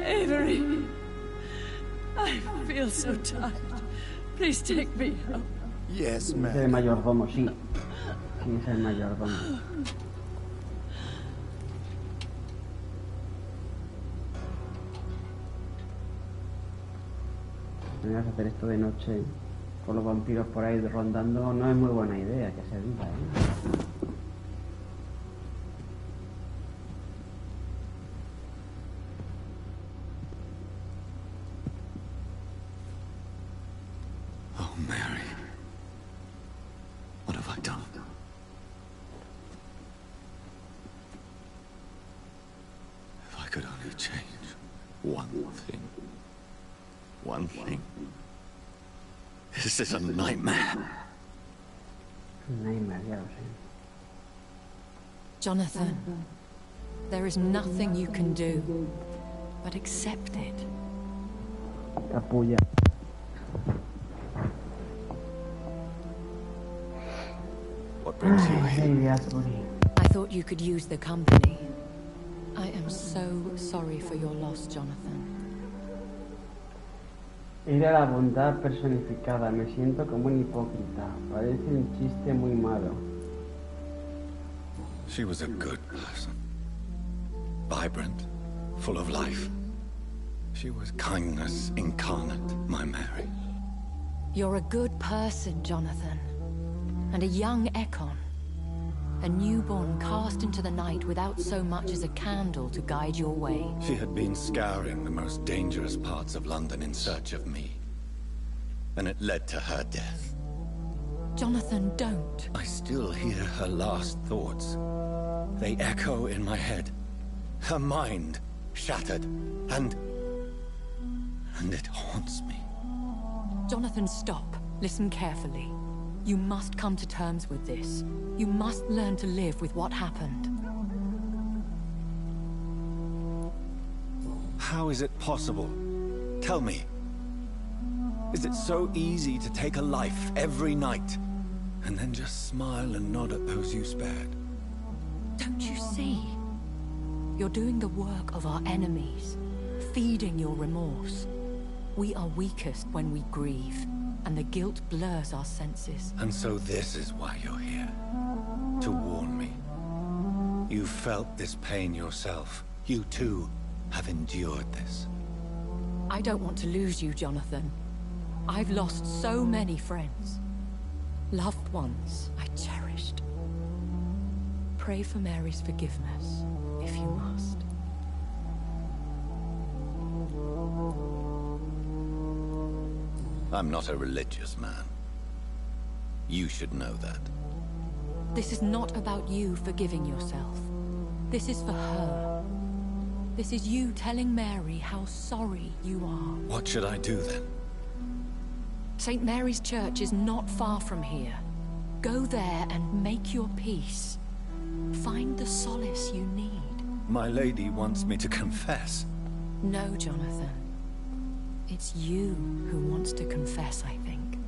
Avery, I feel so tired. Please take me home. Yes, ma'am. Es el mayordomo, sí. Sí, es el mayordomo. Tenías que hacer esto de noche con los vampiros por ahí rondando no es muy buena idea, que se diga, Oh, Mary. What have I done? If I could only change one thing. One thing. This is a nightmare. Nightmare, ya lo sé. Jonathan, there is nothing you can do but accept it. Capulla. What brings you here? I thought you could use the company. I am so sorry for your loss, Jonathan. Era la bondad personificada. Me siento como un hipócrita. Parece un chiste muy malo. She was a good person. Vibrant, full of life. She was kindness incarnate, my Mary. You're a good person, Jonathan. And a young Ekon. A newborn cast into the night without so much as a candle to guide your way. She had been scouring the most dangerous parts of London in search of me. And it led to her death. Jonathan, don't. I still hear her last thoughts. They echo in my head. Her mind shattered. And it haunts me. Jonathan, stop. Listen carefully. You must come to terms with this. You must learn to live with what happened. How is it possible? Tell me. Is it so easy to take a life every night, and then just smile and nod at those you spared? Don't you see? You're doing the work of our enemies, feeding your remorse. We are weakest when we grieve, and the guilt blurs our senses. And so this is why you're here. To warn me. You've felt this pain yourself. You too have endured this. I don't want to lose you, Jonathan. I've lost so many friends. Loved ones I cherished. Pray for Mary's forgiveness, if you must. I'm not a religious man. You should know that. This is not about you forgiving yourself. This is for her. This is you telling Mary how sorry you are. What should I do then? St. Mary's Church is not far from here. Go there and make your peace. Find the solace you need. My lady wants me to confess. No, Jonathan. It's you who wants to confess, I think.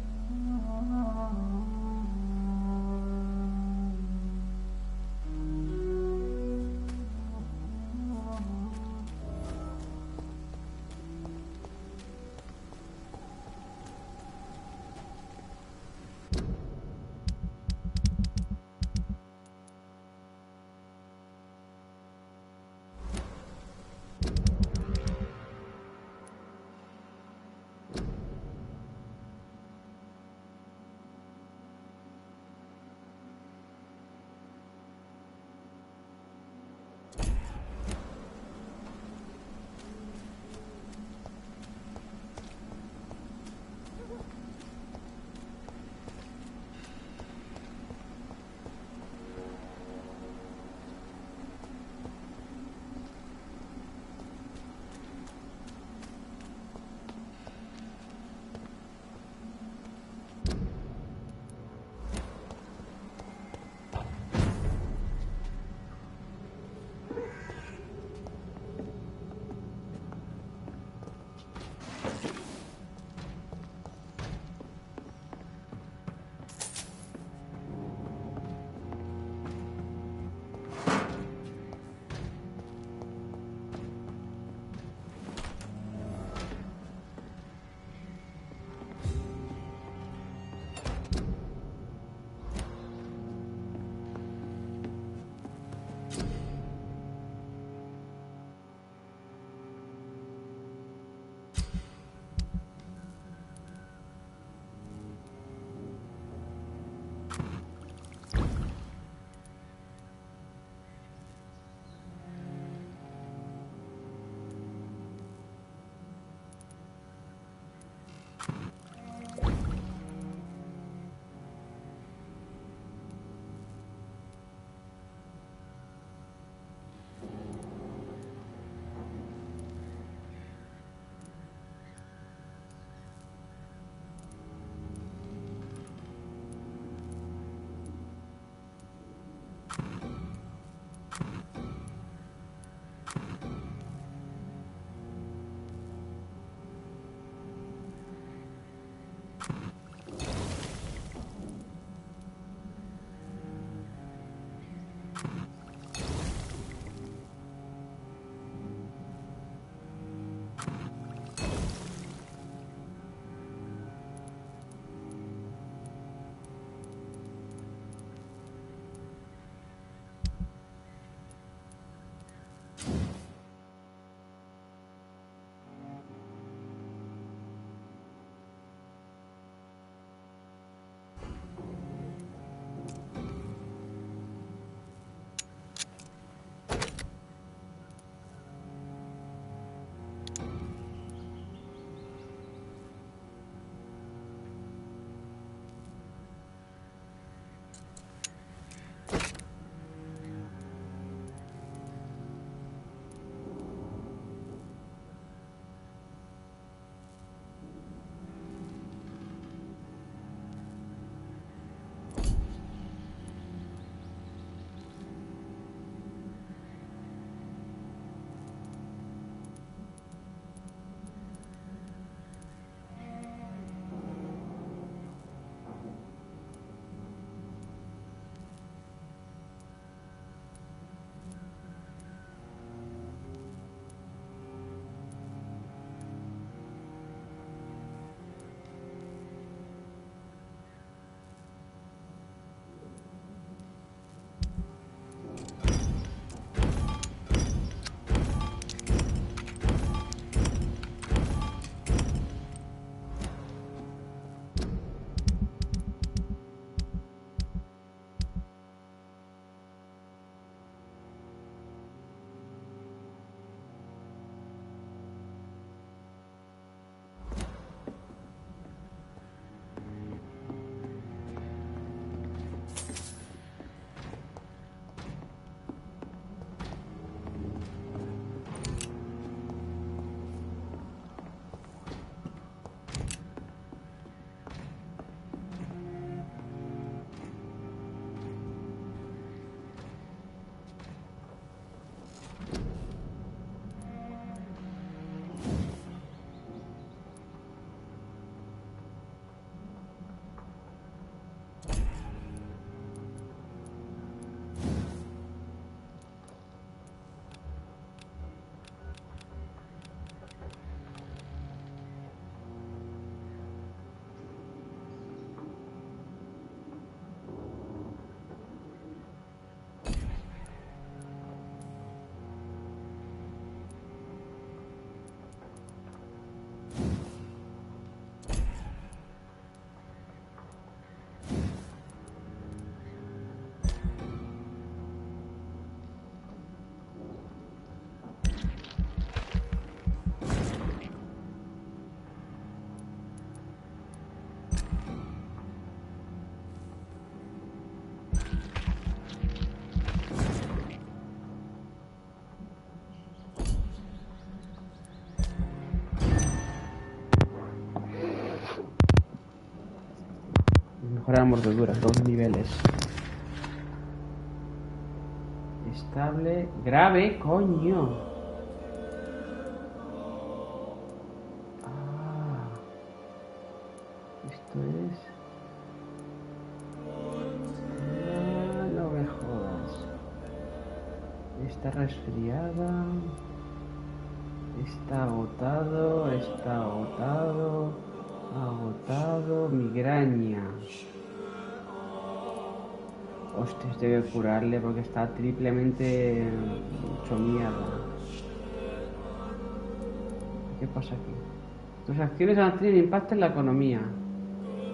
Mejora la mordedura, 2 niveles. Estable, grave, coño. Ah, esto es. Ah, no me jodas. Está resfriada. Está agotado, está agotado. Agotado, migraña. Hostia, tengo que curarle porque está triplemente hecho mierda. ¿Qué pasa aquí? Tus acciones van a tener impacto en la economía.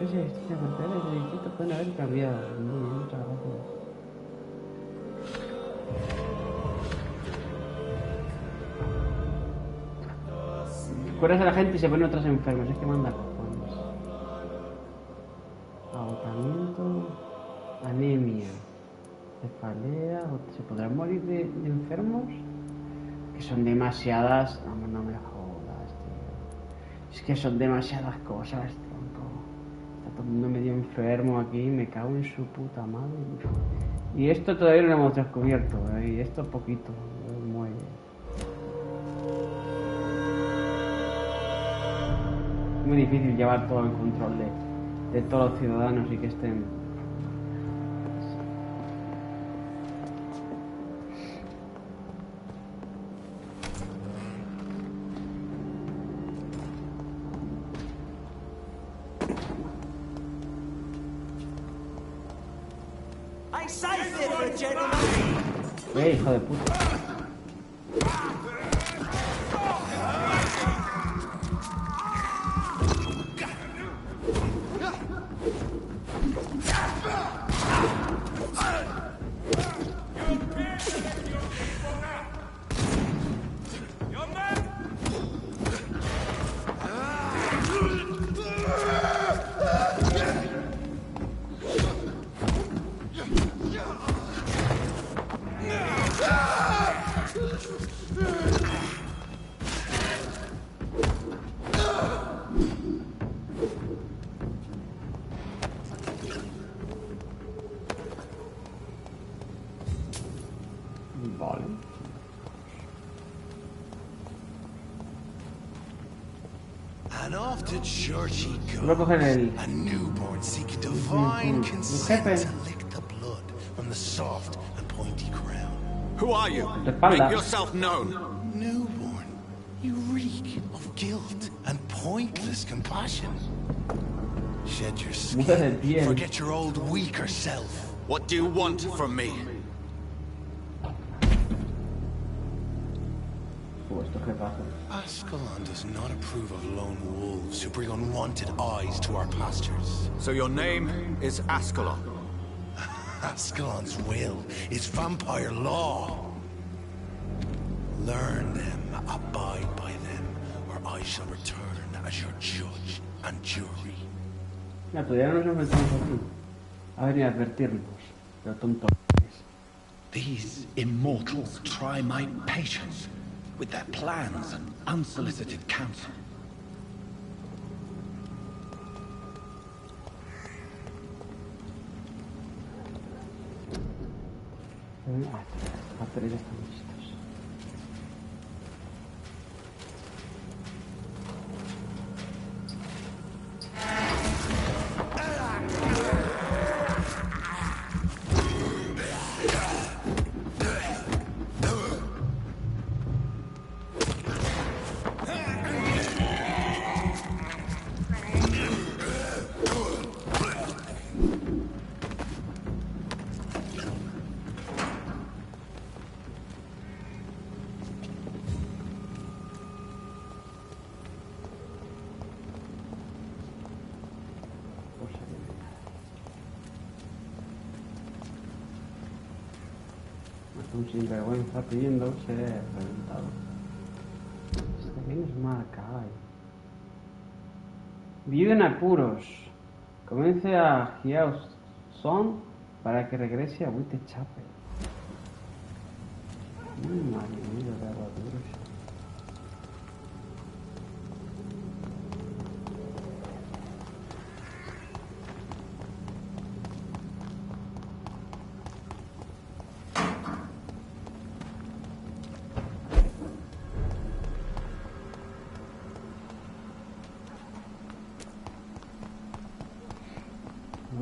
Esas distintas propiedades de distrito pueden haber cambiado. Muy bien, muchas gracias. Curas a la gente y se ponen otras enfermas. Es que manda cojones. Agotamiento. Anemia. Cefalea. ¿Se podrán morir de enfermos? Que son demasiadas. Vamos, no me jodas, tío. Es que son demasiadas cosas, tronco. Está todo el mundo medio enfermo aquí. Me cago en su puta madre. Y esto todavía no lo hemos descubierto. Y esto poquito. Muy bien. Muy difícil llevar todo el control de todos los ciudadanos y que estén. Hijo de puta. And off to church he Voy a coger goes, el a newborn seeking divine consent to lick the blood from the soft and pointy crown. Who are you? espalda. Make yourself known. Newborn, you reek of guilt and pointless compassion. Shed your skin, forget your old weaker self. What do you want from me? Ascalon does not approve of lone wolves who bring unwanted eyes to our pastures. So your name is Ascalon? Ascalon's will is vampire law. Learn them, abide by them, or I shall return as your judge and jury. Mira, todavía no nos enfrentamos aquí. A venir a advertirnos. Pero tonto. These immortals try my patience with their plans and unsolicited counsel. Aparte ya están listos. Un sinvergüenza pidiendo ser reventado. Este bien es marca, ay. Vive en apuros. Convence a Son para que regrese a Whitechapel. Madre mía, de armaduras.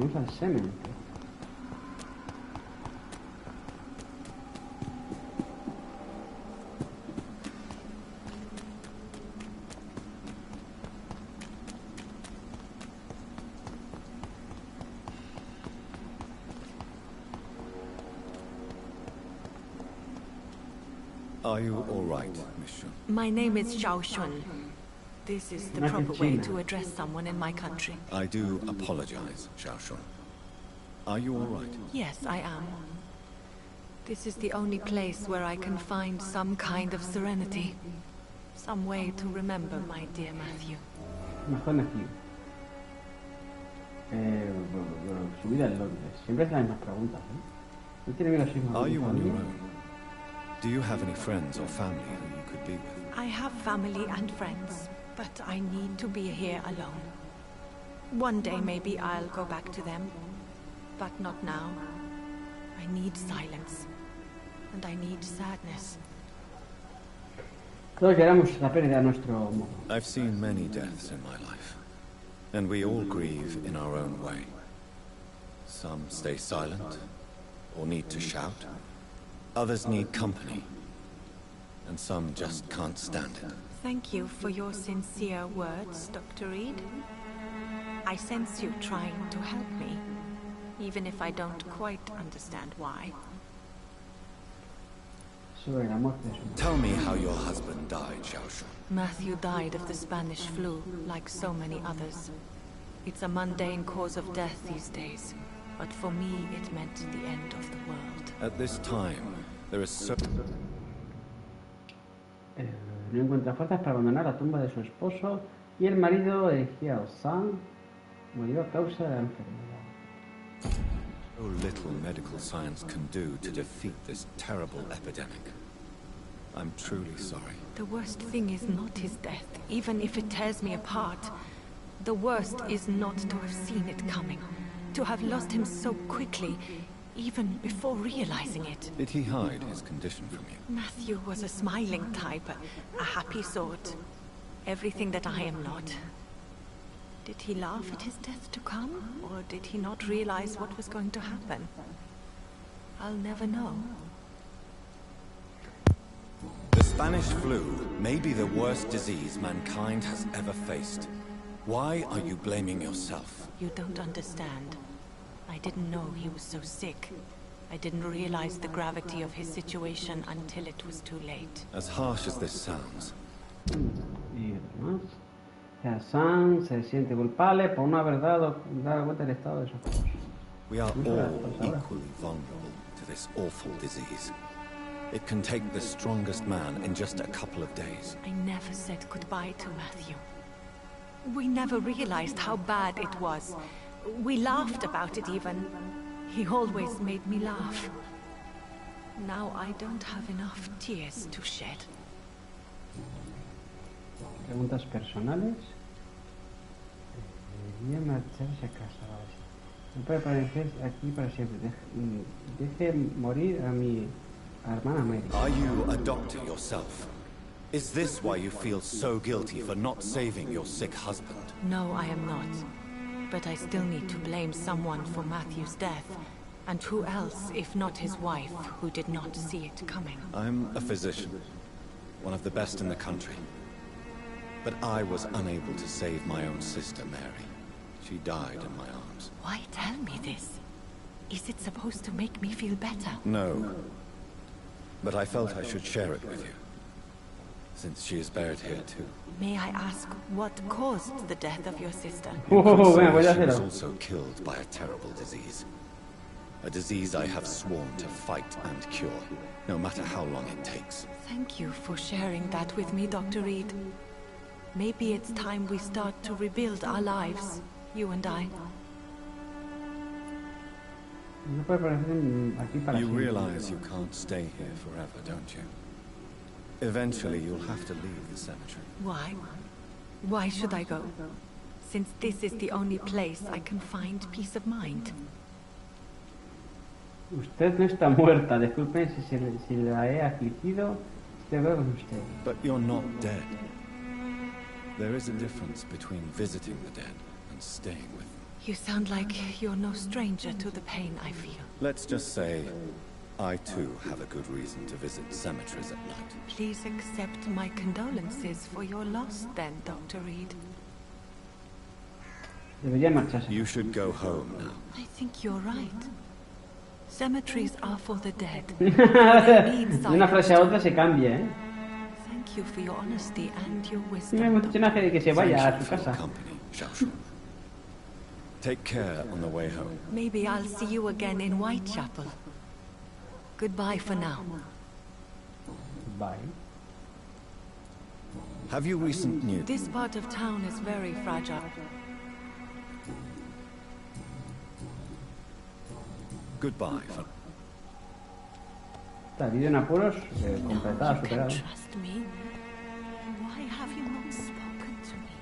Vamos al semen. Are you all right, Miss Shun? My name is Xiao Shun. This is the proper way to address someone in my country. I do apologize, Xiao Shun. Are you all right? Yes, I am. This is the only place where I can find some kind of serenity. Some way to remember my dear Matthew. Mejor Matthew. Su vida en Londres. Siempre es las mismas preguntas, ¿eh? ¿No tiene amigos mismos? Are you on your own? Do you have any friends or family who you could be with? I have family and friends, but I need to be here alone. One day maybe I'll go back to them, but not now. I need silence, and I need sadness. Todos lloramos la pérdida de nuestro modo. I've seen many deaths in my life, and we all grieve in our own way. Some stay silent, or need to shout. Others need company, and some just can't stand it. Thank you for your sincere words, Dr. Reed. I sense you trying to help me, even if I don't quite understand why. Tell me how your husband died, Xiao Shun. Matthew died of the Spanish flu, like so many others. It's a mundane cause of death these days, but for me it meant the end of the world. At this time, there is so... No encuentra fuerzas para abandonar la tumba de su esposo y el marido de Xiao San murió a causa de la enfermedad. So little medical science can do to defeat this terrible epidemic. I'm truly sorry. The worst thing is not his death, even if it tears me apart. The worst is not to have seen it coming, to have lost him so quickly, even before realizing it. Did he hide his condition from you? Matthew was a smiling type, a happy sort. Everything that I am not. Did he laugh at his death to come, or did he not realize what was going to happen? I'll never know. The Spanish flu may be the worst disease mankind has ever faced. Why are you blaming yourself? You don't understand. I didn't know he was so sick. I didn't realize the gravity of his situation until it was too late. As harsh as this sounds. San se siente culpable por no haber dado cuenta del estado de sus cosas. We are all equally vulnerable to this awful disease. It can take the strongest man in just a couple of days. I never said goodbye to Matthew. We never realized how bad it was. We laughed about it even. He always made me laugh. Now I don't have enough tears to shed. Preguntas personales. Debería marcharse a casa. No puede permanecer aquí para siempre. Deje morir a mi hermana Mary. Are you a doctor yourself? Is this why you feel so guilty for not saving your sick husband? No, I am not. But I still need to blame someone for Matthew's death. And who else, if not his wife, who did not see it coming? I'm a physician. One of the best in the country. But I was unable to save my own sister, Mary. She died in my arms. Why tell me this? Is it supposed to make me feel better? No. But I felt I should share it with you. Since she is buried here too. May I ask what caused the death of your sister? You could say she was also killed by a terrible disease. A disease I have sworn to fight and cure, no matter how long it takes. Thank you for sharing that with me, Dr. Reed. Maybe it's time we start to rebuild our lives, you and I. You realize you can't stay here forever, don't you? Eventually you'll have to leave the cemetery. Why? Why should I go? Since this is the only place I can find peace of mind. Usted no está muerta. Disculpe si la he afligido. Estoy con usted. But you're not dead. There is a difference between visiting the dead and staying with them. You sound like you're no stranger to the pain I feel. Let's just say, I too have a good reason to visit cemeteries at night. Please accept my condolences for your loss then, Dr. Reed. You should go home now. I think you're right. Cemeteries are for the dead. De una frase a otra se cambia, ¿eh? Thank you for your honesty and your Me wisdom. emociona que se vaya a su casa. Take care on the way home. Maybe I'll see you again in Whitechapel. Goodbye for now. Bye. Have you recent news? This part of town is very fragile. Goodbye. La vida en apuros completada, You can superada. trust me. Why have you not spoken to me?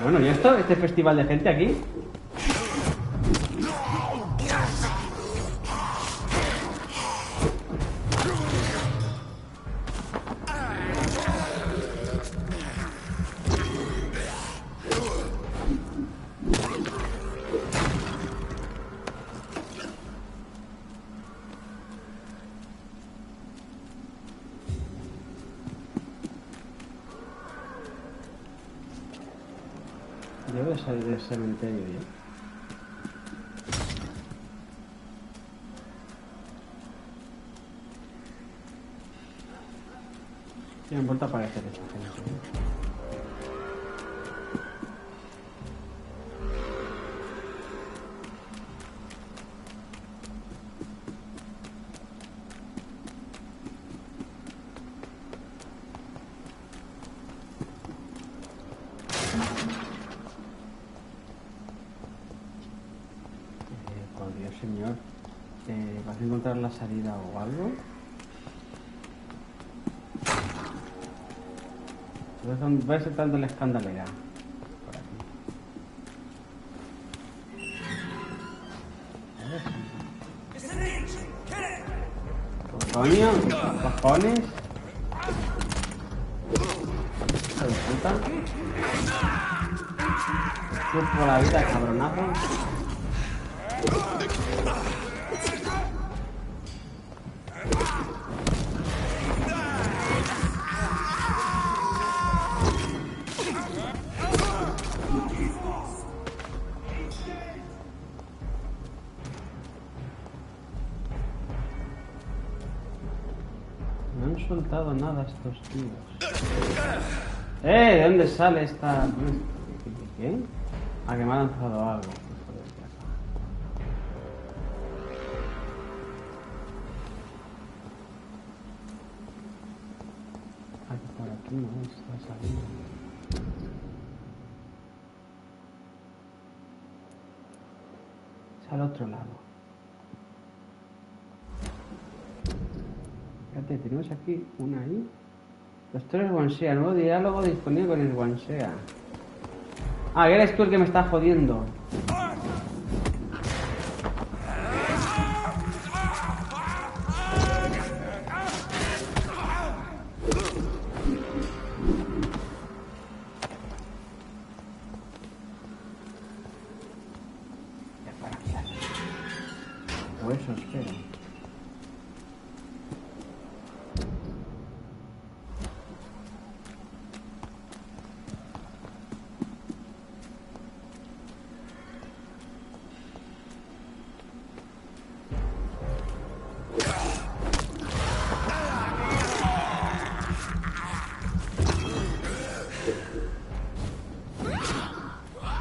Bueno, ¿y esto? ¿Este festival de gente aquí? Debo de salir del cementerio ya. Y han vuelto a aparecer esta gente. Por Dios, señor. ¿Vas a encontrar la salida o algo? Voy a saltando la escandalera. Por aquí. Coño, cojones. Hijo de puta. Chupo la vida, cabronazo. No han soltado nada estos tíos. ¿De dónde sale esta...? ¿Qué? Ah, que me ha lanzado algo. Aquí por aquí no está saliendo. Es al otro lado. Fíjate, tenemos aquí una ahí. Los tres Wansea, nuevo diálogo disponible con el Wansea. Ah, eres tú el que me está jodiendo. O eso espero.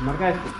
Marca este.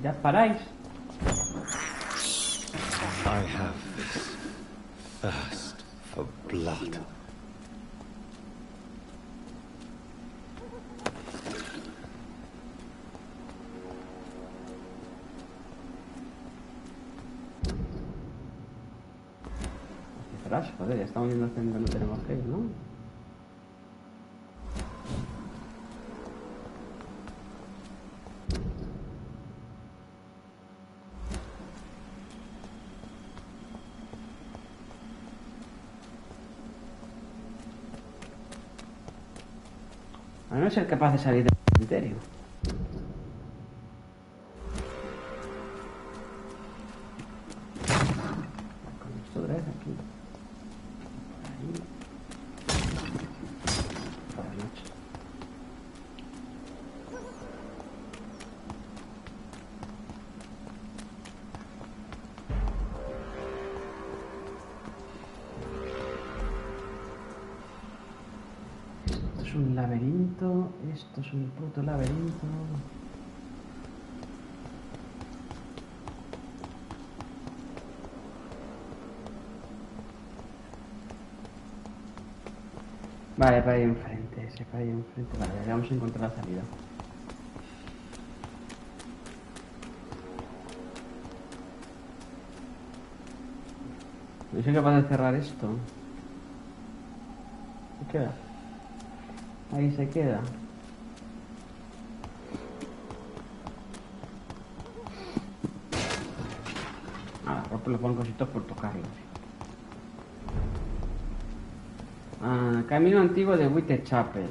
Ya paráis. I have this thirst for blood. Joder, ya estamos viendo hacia donde no tenemos que ir, ¿no? A no ser capaz de salir del cementerio. Con esto otra vez aquí. Por la noche. Esto es un laberinto. Esto es un puto laberinto. Vale, para ahí enfrente, ese para ahí enfrente. Vale, ya vamos a encontrar la salida. No soy capaz de cerrar esto. ¿Qué queda? Ahí se queda. Rompo los cositos por tocarlos. Camino antiguo de Whitechapel.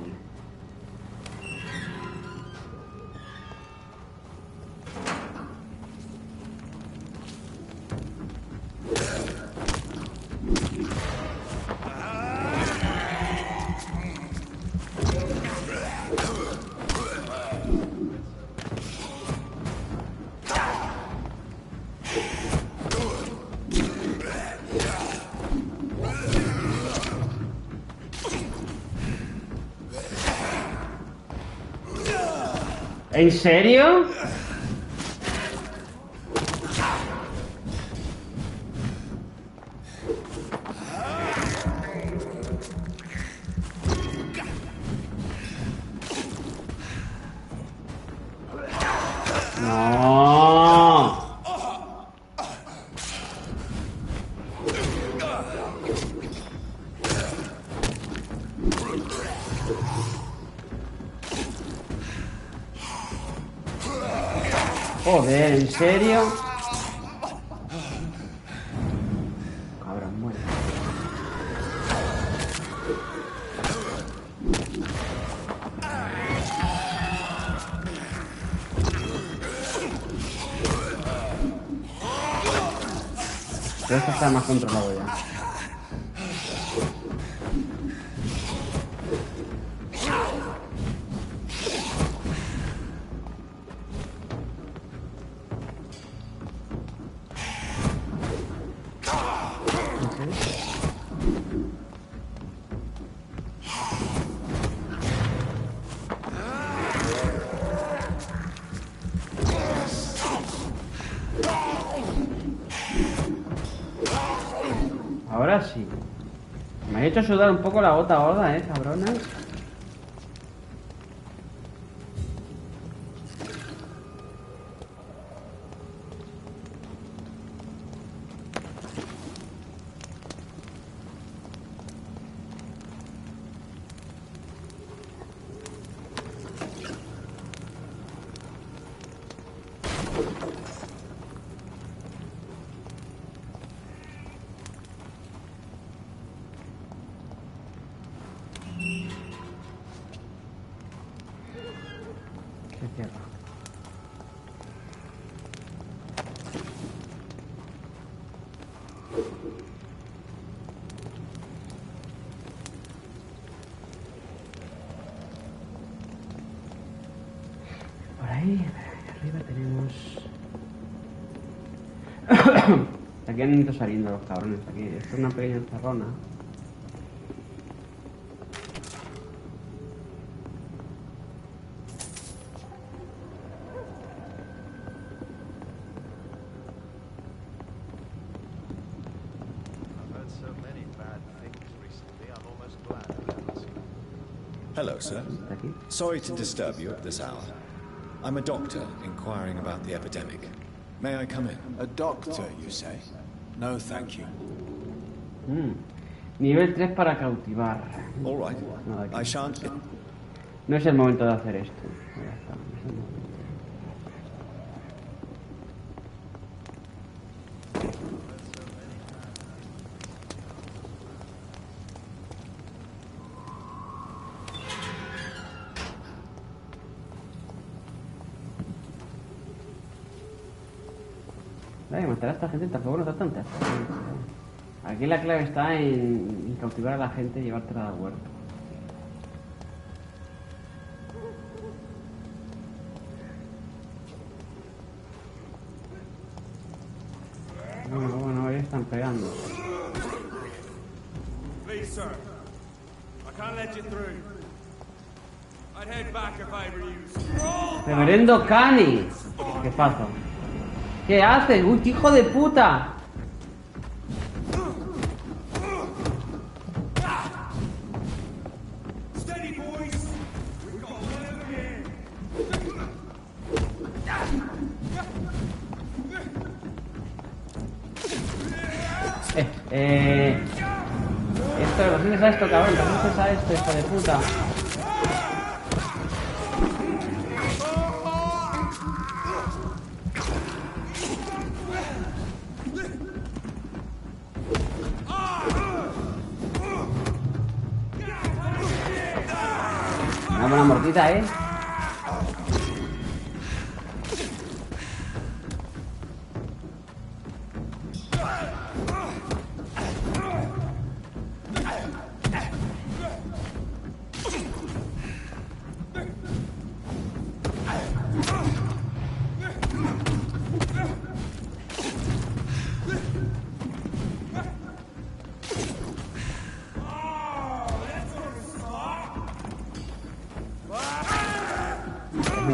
¿En serio? No. Joder, ¿en serio? Cabrón, muere. Pero esto está más controlado ya. Ahora sí. Me ha hecho sudar un poco la gota gorda, cabrona. Por ahí arriba tenemos... Aquí han ido saliendo los cabrones. Aquí. Esto es una pequeña encerrona. Hello, sir. Sorry to disturb you at this hour. I'm a doctor inquiring about the epidemic. May I come in? A doctor, you say? No, thank you. Nivel 3 para cautivar. All right. I shan't. No es el momento de hacer esto. Ya está. Matar a esta gente tampoco nos da tanta. Aquí la clave está en cautivar a la gente y llevártela al huerto. Bueno, ahí están pegando. Please, sir. I can't let you through. I'd head back if I were you. Reverendo Cani. ¿Qué pasa? ¿Qué haces? ¡Uy, qué hijo de puta! Esto, no tienes a esto, cabrón, no tienes a esto, hijo de puta. Una buena mordida,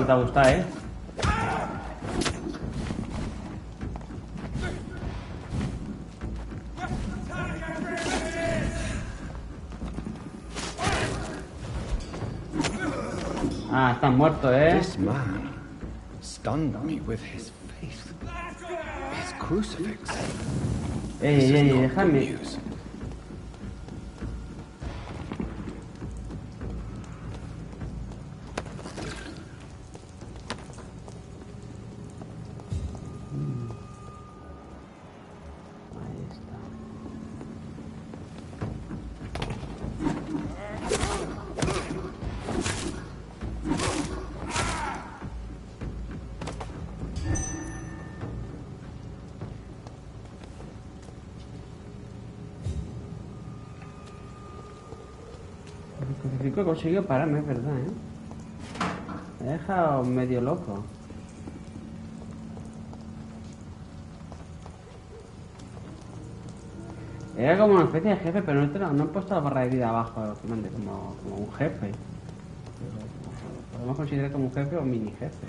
Te gusta, Ah, están muertos, This man stunned me with his faith. His crucifix. Déjame. He conseguido pararme, es verdad, Me ha dejado medio loco. Era como una especie de jefe, pero no he puesto la barra de vida abajo como un jefe. Podemos considerar como un jefe o mini jefe.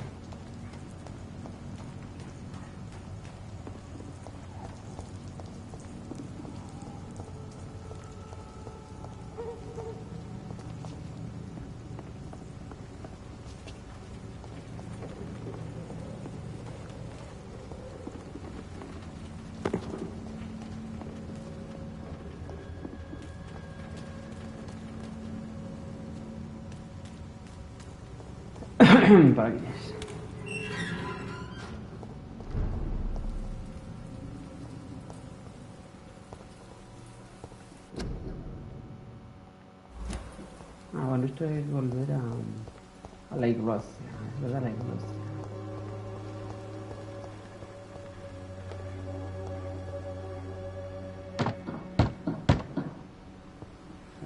Para aquí es. Bueno, esto es volver a la iglesia, es verdad, la iglesia.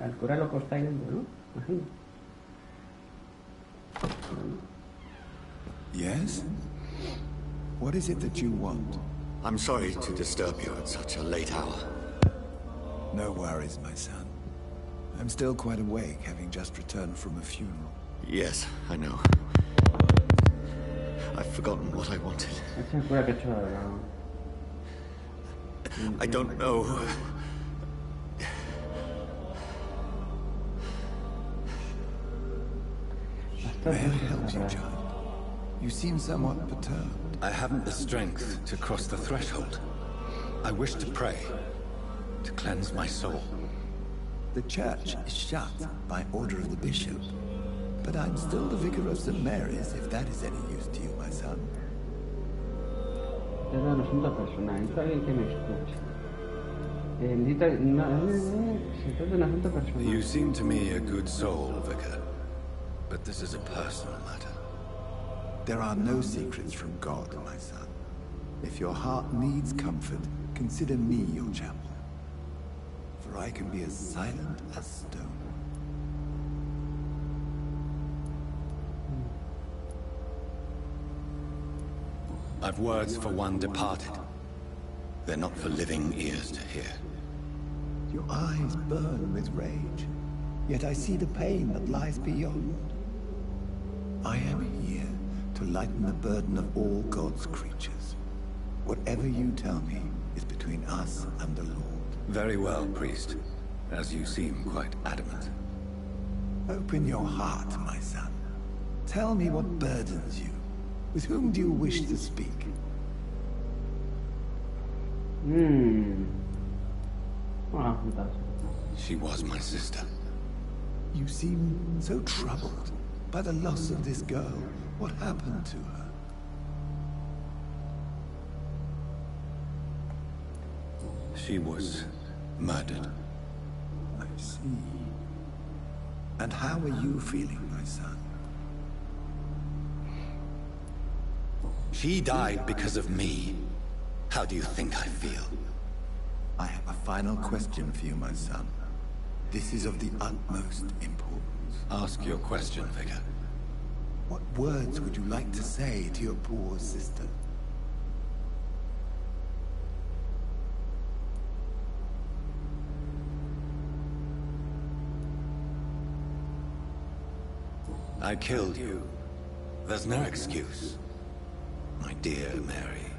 El cura loco está yendo, ¿no? Imagino. Yes? What is it that you want? I'm sorry to disturb you at such a late hour. No worries, my son. I'm still quite awake, having just returned from a funeral. Yes, I know. I've forgotten what I wanted. I don't know. May I help you, child? You seem somewhat perturbed. I haven't the strength to cross the threshold. I wish to pray, to cleanse my soul. The church is shut by order of the bishop. But I'm still the vicar of St. Mary's, if that is any use to you, my son. Este es un asunto personal. Necesito a alguien que me escuche. Se trata de un asunto personal. You seem to me a good soul, Vicar. But this is a personal matter. There are no secrets from God, my son. If your heart needs comfort, consider me your chaplain. For I can be as silent as stone. I've words for one departed. They're not for living ears to hear. Your eyes burn with rage, yet I see the pain that lies beyond. I am here to lighten the burden of all God's creatures. Whatever you tell me is between us and the Lord. Very well, priest. As you seem quite adamant. Open your heart, my son. Tell me what burdens you. With whom do you wish to speak? She was my sister. You seem so troubled by the loss of this girl. What happened to her? She was murdered. I see. And how are you feeling, my son? She died because of me. How do you think I feel? I have a final question for you, my son. This is of the utmost importance. Ask your question, Vicar. What words would you like to say to your poor sister? I killed you. There's no excuse. My dear Mary,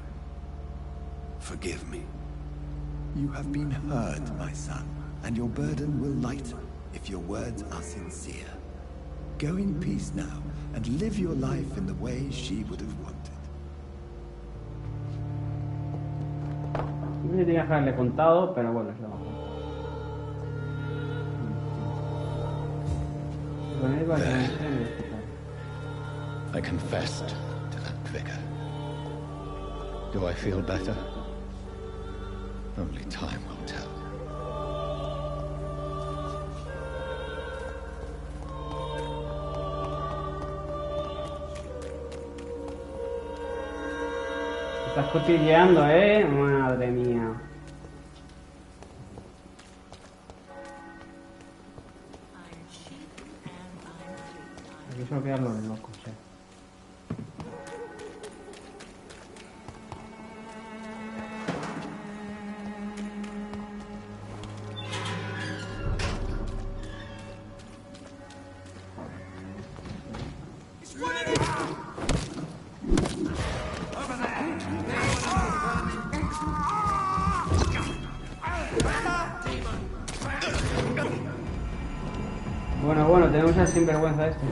forgive me. You have been heard, my son, and your burden will lighten if your words are sincere. Go in peace now, and live your life in the way she would have wanted. No sé si tenía que haberle contado, pero bueno, se lo hago. I confessed to that vicar. Do I feel better? Only time will tell. Estás cotilleando, madre mía. Aquí solo quedan los locos, Bueno, tenemos al sinvergüenza este.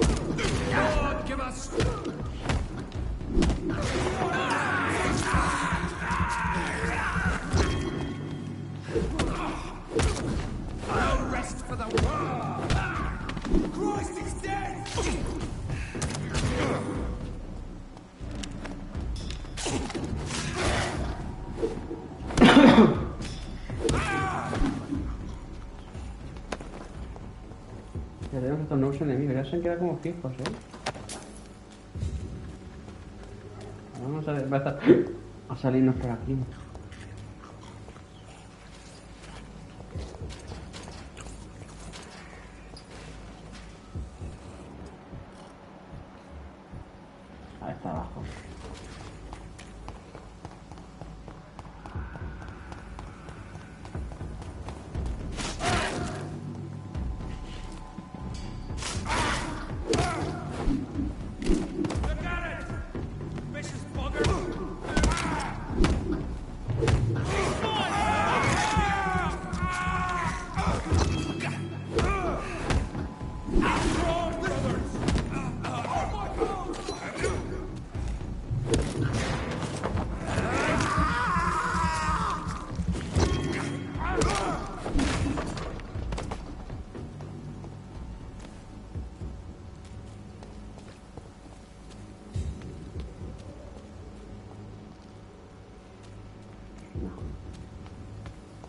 Ya tenemos estos nuevos enemigos, ya se han quedado como fijos, Vamos a ver, va a salirnos por aquí. Ahí está abajo.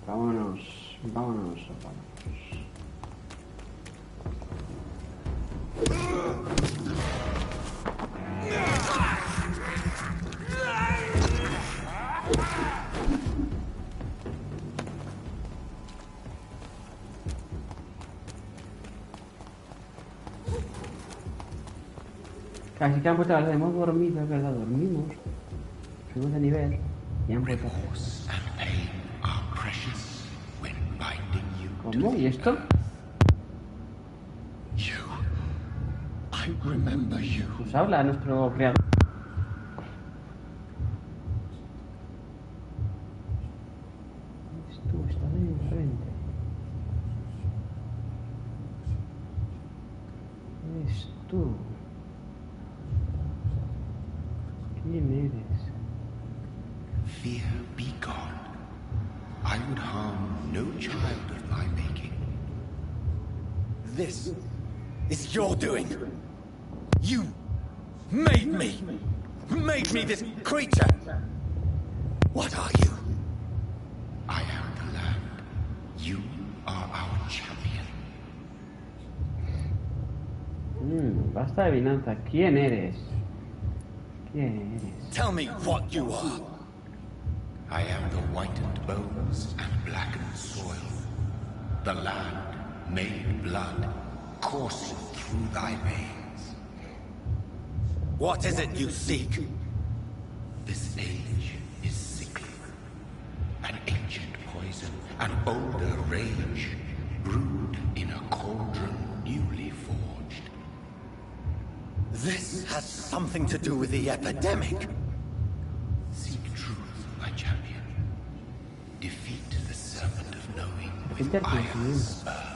Vámonos, vámonos, vámonos. Casi que han puesto, hemos dormido, es verdad, dormimos. Subimos de nivel y han puesto. ¿Cómo? ¿Y esto? Pues habla nuestro creador. Esto está de enfrente. Es tú. ¿Quién eres? Fear be gone. I would harm no child of my making. This is your doing. You made me. Made me this creature. What are you? I am the land. You are our champion. Basta de adivinanza. ¿Quién eres? ¿Quién eres? Tell me what you are. I am the whitened bones and blackened soil. The land made blood coursing through thy veins. What is it you seek? This age is sickly. An ancient poison, an older rage, brewed in a cauldron newly forged. This has something to do with the epidemic. Seek truth, my champion. Defeat the serpent of knowing with iron spur.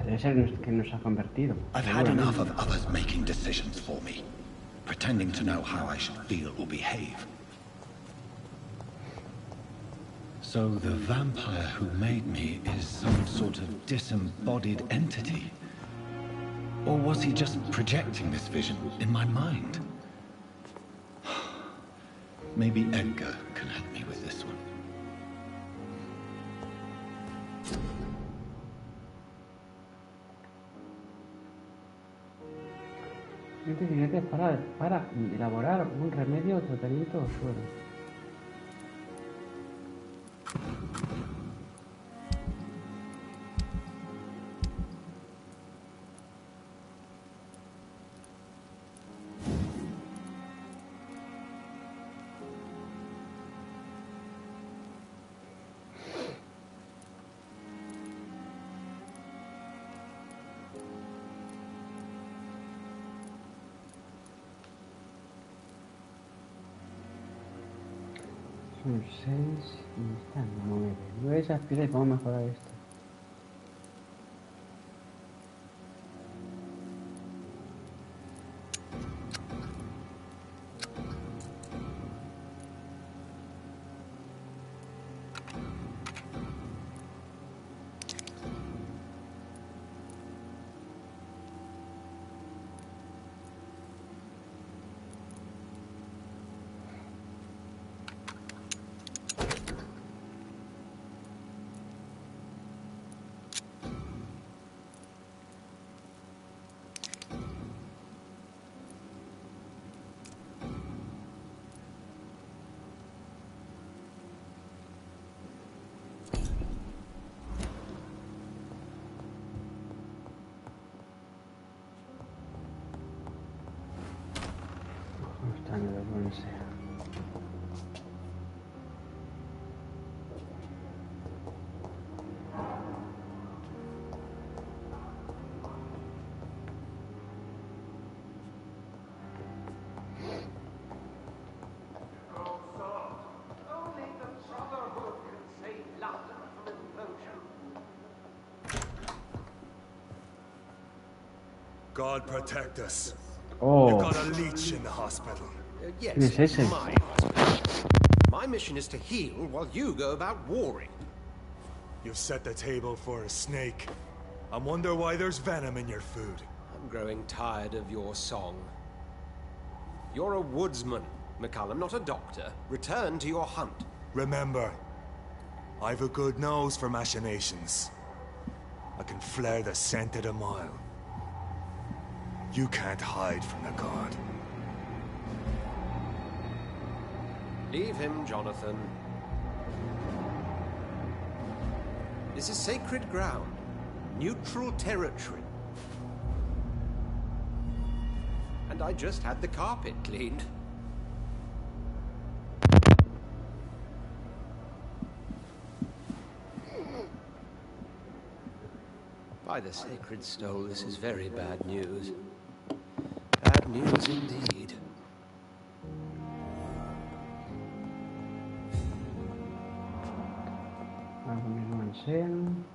Debe ser que nos ha convertido. I've had enough of others making decisions for me, pretending to know how I should feel or behave. So the vampire who made me is some sort of disembodied entity? Or was he just projecting this vision in my mind? Maybe Edgar can help me with this one. Ingredientes para elaborar un remedio o tratamiento o suero. Son 6 y están 9. 9 esas piezas y podemos mejorar esto. God protect us. Oh. You've got a leech in the hospital. Yes, my hospital. My mission is to heal while you go about warring. You've set the table for a snake. I wonder why there's venom in your food. I'm growing tired of your song. You're a woodsman, McCullum, not a doctor. Return to your hunt. Remember, I've a good nose for machinations. I can flare the scent at a mile. You can't hide from the god. Leave him, Jonathan. This is sacred ground. Neutral territory. And I just had the carpet cleaned. By the sacred stole, this is very bad news. Bad news indeed. Algo mismo en Sean.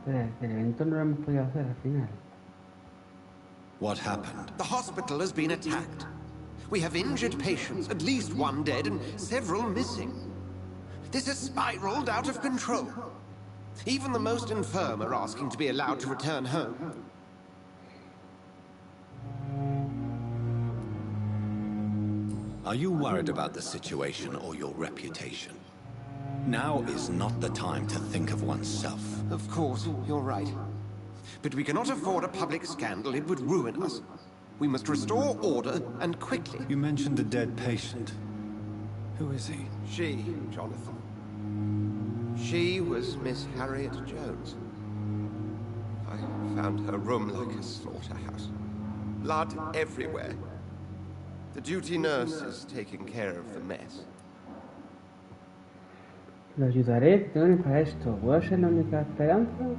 Espera, el evento no lo hemos podido hacer al final. What happened? The hospital has been attacked. We have injured patients, at least one dead and several missing. This has spiraled out of control. Even the most infirm are asking to be allowed to return home. Are you worried about the situation or your reputation? Now is not the time to think of oneself. Of course, you're right. But we cannot afford a public scandal. It would ruin us. We must restore order, and quickly. You mentioned a dead patient. Who is he? She, Jonathan. She was Miss Harriet Jones. I found her room like a slaughterhouse. Blood everywhere. The duty nurse is taking care of the mess. Lo ayudaré, tengo para esto. ¿Puedo ser la única esperanza?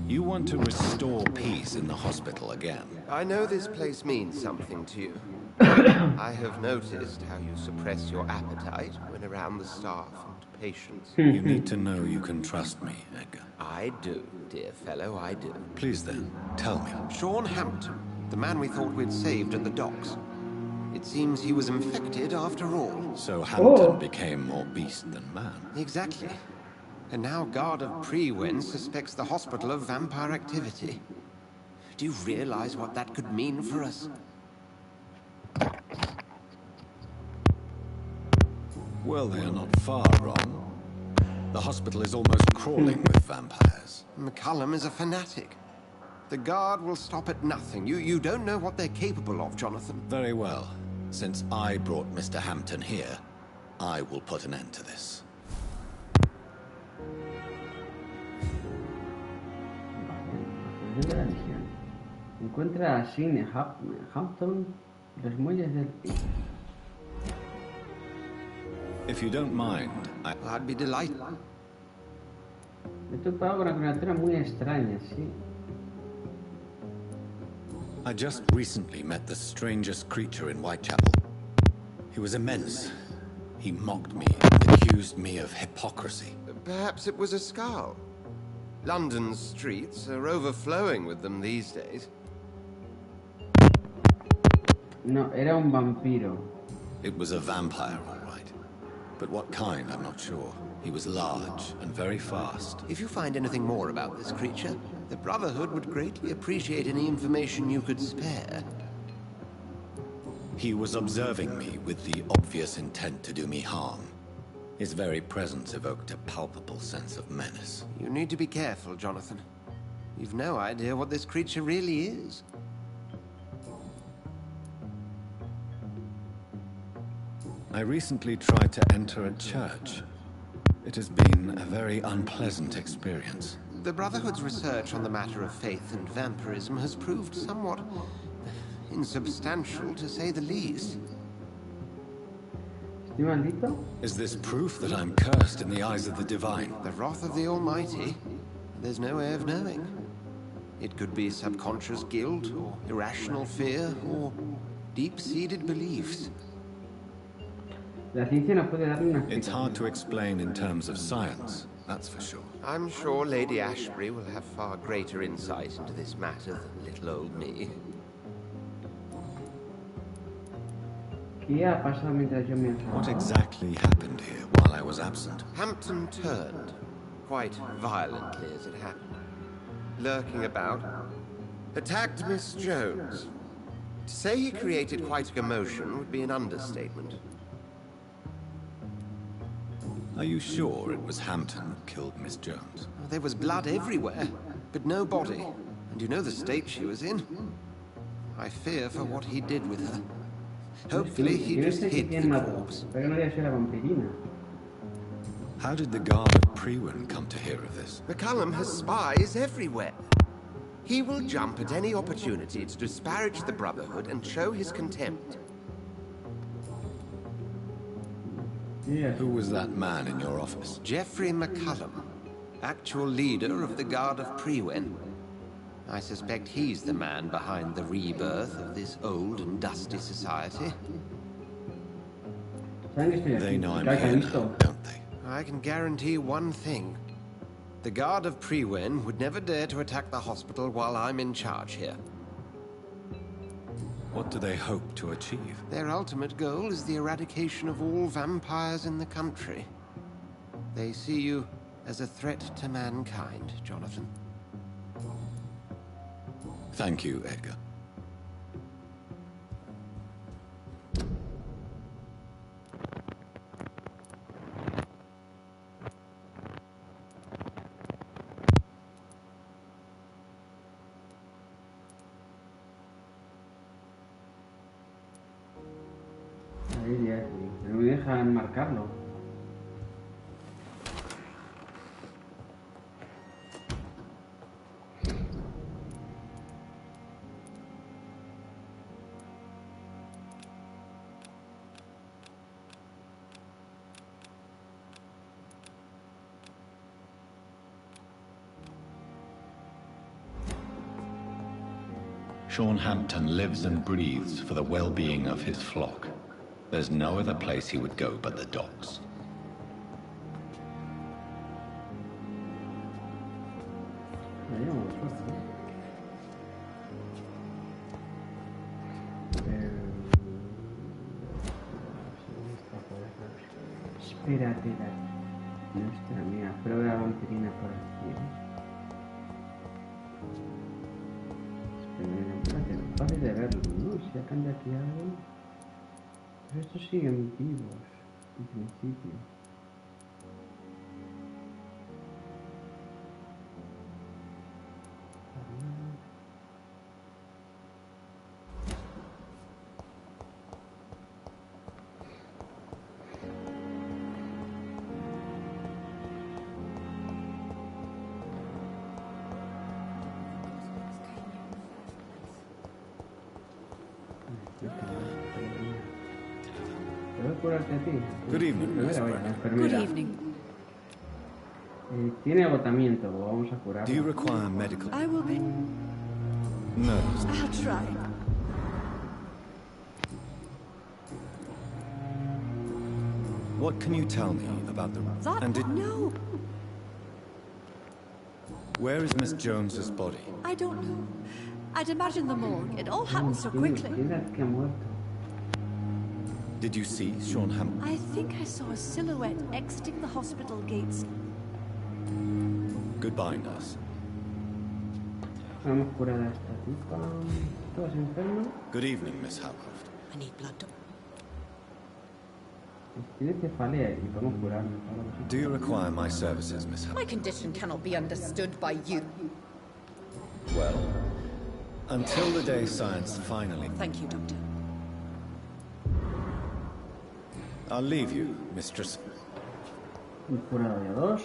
You want to restore peace in the hospital again. I know this place means something to you. I have noticed how you suppress your appetite when around the staff and patients. You need to know you can trust me, Edgar. I do, dear fellow, I do. Please then, tell me. Sean Hampton, the man we thought we'd saved at the docks. It seems he was infected after all. So Hampton became more beast than man. Exactly. And now Guard of Prewen suspects the hospital of vampire activity. Do you realize what that could mean for us? Well, they are not far wrong. The hospital is almost crawling with vampires. McCullum is a fanatic. The Guard will stop at nothing. You don't know what they're capable of, Jonathan. Very well. Since I brought Mr. Hampton here, I will put an end to this. Encuentra a Sidney Hampton los muelles del piso. If you don't mind, I'd be delighted. Me he topado con una criatura muy extraña, sí. I just recently met the strangest creature in Whitechapel. He was immense. He mocked me and accused me of hypocrisy. Perhaps it was a skull. London's streets are overflowing with them these days. No, era un vampiro. It was a vampire, all right. But what kind, I'm not sure. He was large and very fast. If you find anything more about this creature, the Brotherhood would greatly appreciate any information you could spare. He was observing me with the obvious intent to do me harm. His very presence evoked a palpable sense of menace. You need to be careful, Jonathan. You've no idea what this creature really is. I recently tried to enter a church. It has been a very unpleasant experience. The Brotherhood's research on the matter of faith and vampirism has proved somewhat insubstantial, to say the least. Is this proof that I'm cursed in the eyes of the divine? The wrath of the Almighty? There's no way of knowing. It could be subconscious guilt, or irrational fear, or deep-seated beliefs. It's hard to explain in terms of science, that's for sure. I'm sure Lady Ashbury will have far greater insight into this matter than little old me. What exactly happened here while I was absent? Hampton turned. quite violently as it happened. Lurking about. Attacked Miss Jones. To say he created quite a commotion would be an understatement. Are you sure it was Hampton who killed Miss Jones? There was blood everywhere, but no body. And you know the state she was in. I fear for what he did with her. Hopefully he just hid the corpse. How did the guard of Prewin come to hear of this? McCullum has spies everywhere. He will jump at any opportunity to disparage the Brotherhood and show his contempt. Who was that man in your office? Geoffrey McCullum, actual leader of the Guard of Prewin. I suspect he's the man behind the rebirth of this old and dusty society. They know I'm here now, don't they? I can guarantee one thing. The Guard of Prewin would never dare to attack the hospital while I'm in charge here. What do they hope to achieve? Their ultimate goal is the eradication of all vampires in the country. They see you as a threat to mankind, Jonathan. Thank you, Edgar. No me dejan marcarlo. Sean Hampton lives and breathes for the well-being of his flock. There's no other place he would go but the docks. Espérate, nuestra amiga, prueba la vampirina por aquí. Espérate, no pares de verlo, ¿no? Si ha cambiado aquí algo. Pero estos siguen vivos, en principio. Good evening, Miss Good evening. Tiene agotamiento, vamos a curarlo. Do you require medical? I will be. No. I'll try. What can you tell me about the... No, Where is Miss Jones's body? I don't know. I'd imagine the morgue. It all happened so quickly. Did you see Sean Hampton? I think I saw a silhouette exiting the hospital gates. Goodbye, nurse. Vamos a curar a esta tipa. ¿Todos enfermos? Good evening, Miss Howcroft. I need blood. Tiene cefalea y vamos a curarlo. Do you require my services, Miss Howcroft? My condition cannot be understood by you. Well, until the day science finally... Thank you, Doctor. I'll leave you, mistress. Un curado de 2.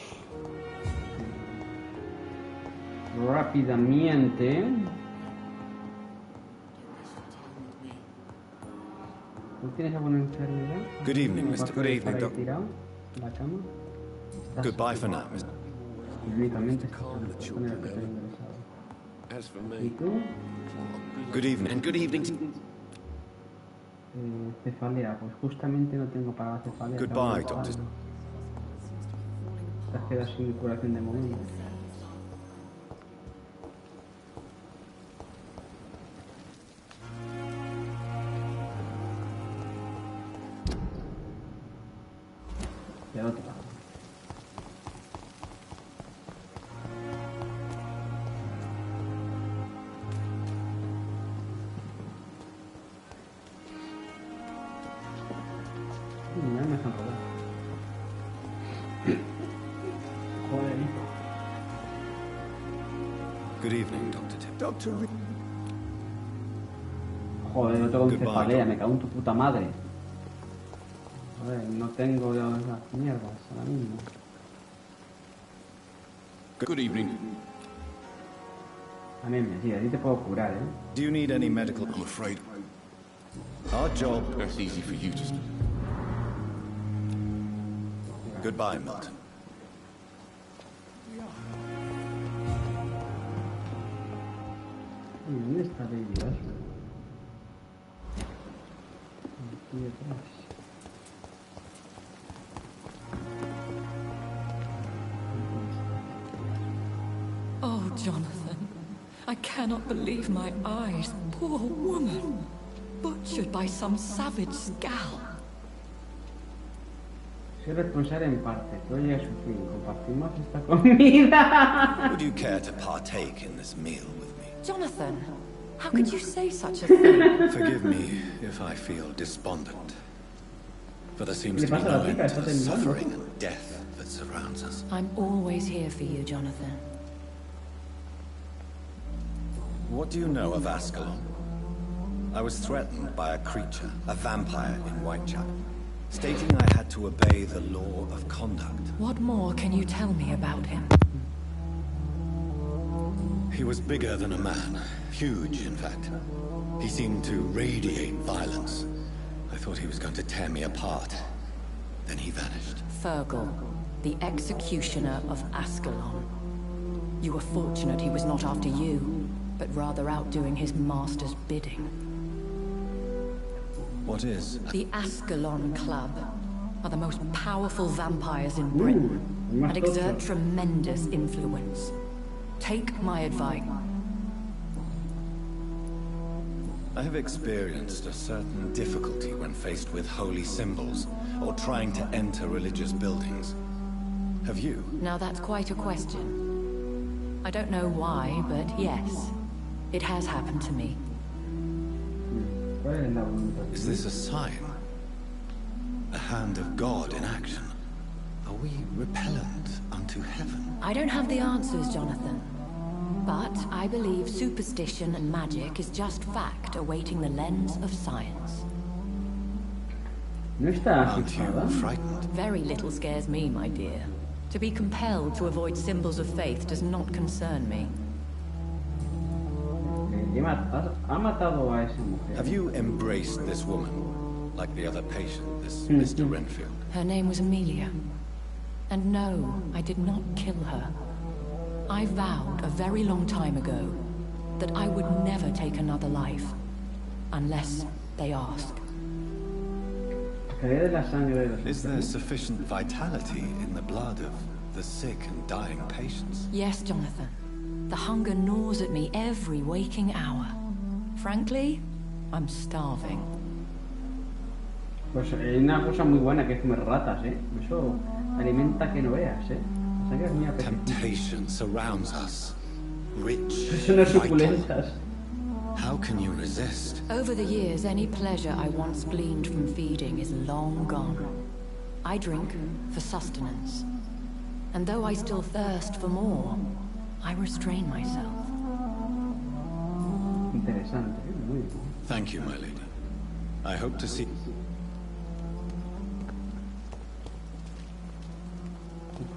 Rápidamente. ¿No tienes alguna enfermedad? Good evening, Mr. Good evening, Doctor. ¿En la cama? Goodbye for now, Mr. Únicamente As for ¿Y me, tú? Good evening. and good evening. Cefalea, pues justamente no tengo para la cefalea. Goodbye, Doctor. Te has quedado sin curación de momento. Y al otro lado. Ya me dejan robar. Joder, hijo. Good evening, Dr. Tim. Dr. Reed. Joder, no tengo encefalea, me cago en tu puta madre. Joder, no tengo ya esas mierdas ahora mismo. Good evening. Anemia, sí, así te puedo curar, ¿eh? Do you need any medical? I'm afraid. Our job. That's easy for you to. Goodbye, Milton. ¿Y dónde está Baby Ashford? Aquí detrás. Oh, Jonathan, I cannot believe my eyes. Poor woman, butchered by some savage scalp. Soy responsable en parte, pero llega a su fin. Compartimos esta comida. Would you care to partake in this meal with me? Jonathan, how could you say such a thing? Forgive me if I feel despondent, for there seems to be no end to the suffering and death that surrounds us. I'm always here for you, Jonathan. What do you know of Ascalon? I was threatened by a creature, a vampire in Whitechapel, stating I had to obey the law of conduct. What more can you tell me about him? He was bigger than a man. Huge, in fact. He seemed to radiate violence. I thought he was going to tear me apart. Then he vanished. Fergal, the executioner of Ascalon. You were fortunate he was not after you, but rather out doing his master's bidding. What is? The Ascalon Club are the most powerful vampires in Britain and exert tremendous influence. Take my advice. I have experienced a certain difficulty when faced with holy symbols or trying to enter religious buildings. Have you? Now that's quite a question. I don't know why, but yes, it has happened to me. Is this a sign? A hand of God in action? Are we repellent unto heaven? I don't have the answers, Jonathan. But I believe superstition and magic is just fact awaiting the lens of science. Aren't you frightened? Very little scares me, my dear. To be compelled to avoid symbols of faith does not concern me. Have you embraced this woman, like the other patient, this Mr. Renfield? Her name was Amelia. And no, I did not kill her. I vowed a very long time ago that I would never take another life, unless they ask. Is there sufficient vitality in the blood of the sick and dying patients? Yes, Jonathan. The hunger gnaws at me every waking hour. Frankly, I'm starving. Pues hay una cosa muy buena que es comer ratas, ¿eh? Eso alimenta que no veas, ¿eh? O sea que es muy apetecible. Temptation surrounds us. Rich, Son unas suculentas. How can you resist? Over the years, any pleasure I once gleaned from feeding is long gone. I drink for sustenance. And though I still thirst for more, I restrain myself. Interesante, muy bien. Thank you, my lady. I hope to see...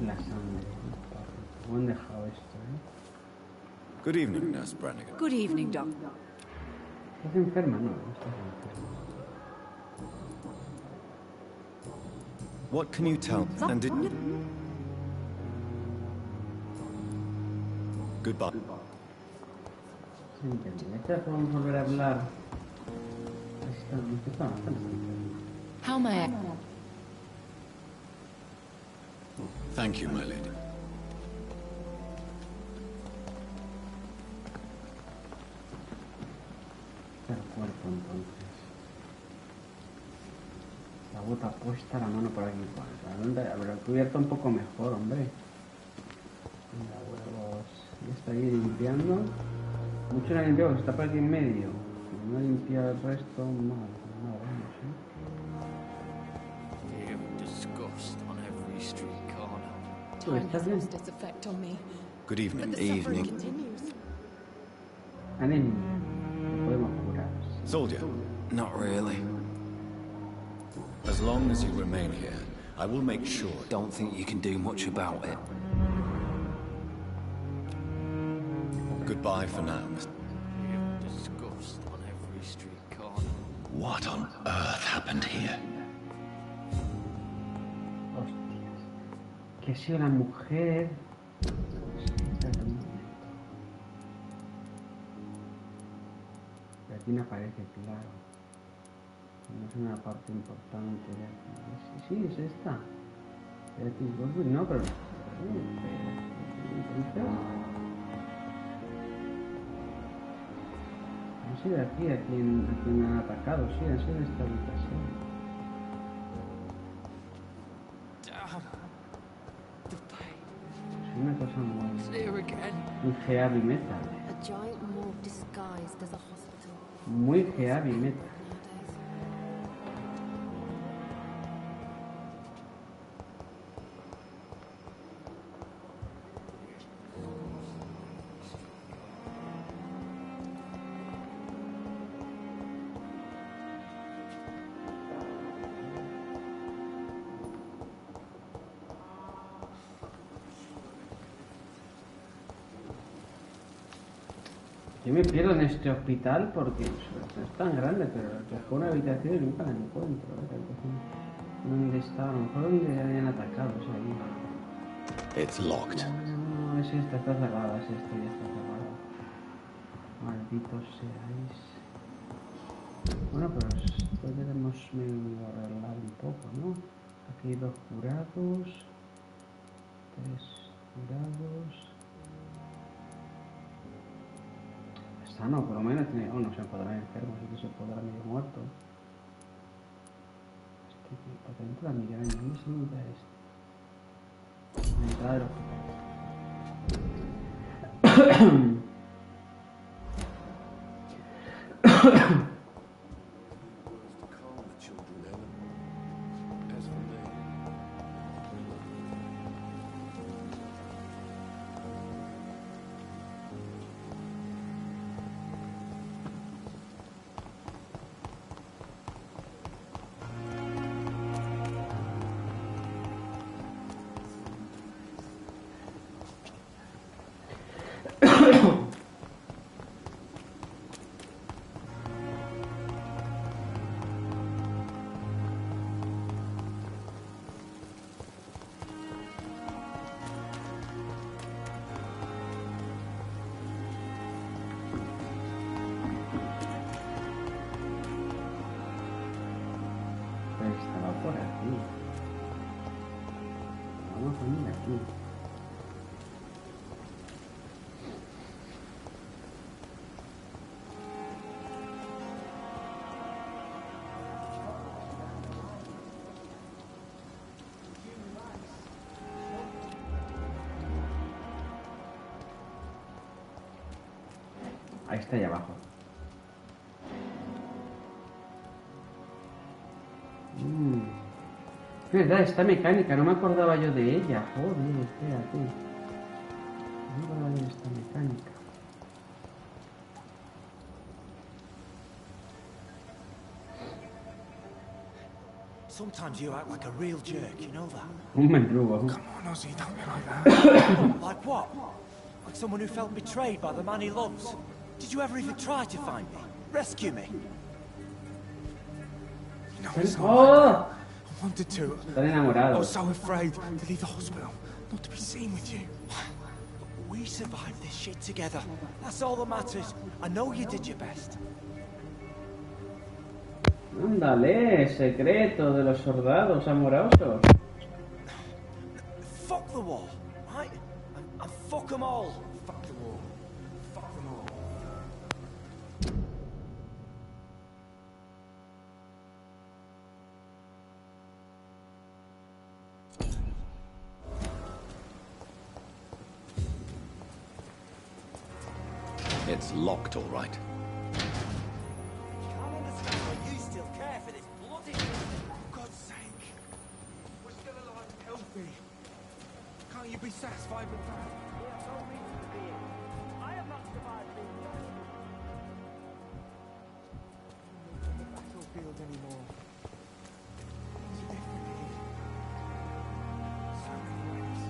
La sangre. ¿Cómo han dejado esto, eh? Good evening, Nurse Brannigan. Good evening, Doctor. ¿Estás enferma? No, no estás enferma. What can you tell? And did... Goodbye. Sí, ya podemos volver a hablar. How may I... Thank you, my lady. El cuerpo, entonces. La bota puesta, la mano por aquí. ¿A dónde? Habrá cubierto un poco mejor, hombre. Mira, huevos. Ya está ahí limpiando. Mucho no ha limpiado, está por aquí en medio. No ha limpiado el resto, mal. No, vamos, Time has lost its effect on me. Good evening. But the suffering continues. Anemia. Podemos curar. Soldier. Not really. As long as you remain here, I will make sure. Don't think you can do much about it. Goodbye for now, Mr. Disgust on every street corner. What on earth happened here? Que si una mujer. Y aquí no aparece, claro. No es una parte importante de aquí. Sí, es esta. No, pero. Han sido aquí a quien me han atacado, sí, han sido en esta habitación. Es una cosa muy heavy metal. Muy heavy metal. Yo me pierdo en este hospital porque es tan grande, pero busco una habitación y nunca la encuentro. ¿Dónde estaba? A lo mejor donde habían atacado, o sea, ahí. It's locked. No, es esta, está cerrada, es esta, ya está cerrada. Malditos seáis. Bueno, pero esto debemos medio arreglar un poco, ¿no? Aquí hay 2 curados, 3 curados. Sano, por lo menos tiene. Oh, no se podrá enfermo, sí que se podrá medio muerto. Por dentro la migraña, ¿dónde se mira esto? La entrada del hospital. Estaba por aquí. Vamos a venir aquí. Ahí está, ahí abajo. Es verdad, esta mecánica, no me acordaba yo de ella. Joder, espérate. No me acordaba yo de esta mecánica. Sometimes you act like a real jerk, you know that? Un mendrugo. Come on, Ozzy, don't be like that. Like what? Like someone who felt betrayed by the man he loves. Did you ever even try to find me? Rescue me? You know, it's not ¡Oh! like that. I wanted to. Están enamorados. I was so afraid to leave the hospital, not to be seen with you. We survived this shit together. That's all that matters. I know you did your best. Ándale, secreto de los soldados amorosos. Fuck the war, right? And fuck them all. Fuck the war. Fuck them all. It's locked, all right. Can't understand why you still care for this bloody... For God's sake. We're still alive. be satisfied with that. We have no reason to be here. I have not survived being The battlefield anymore. Things are different here. So many ways.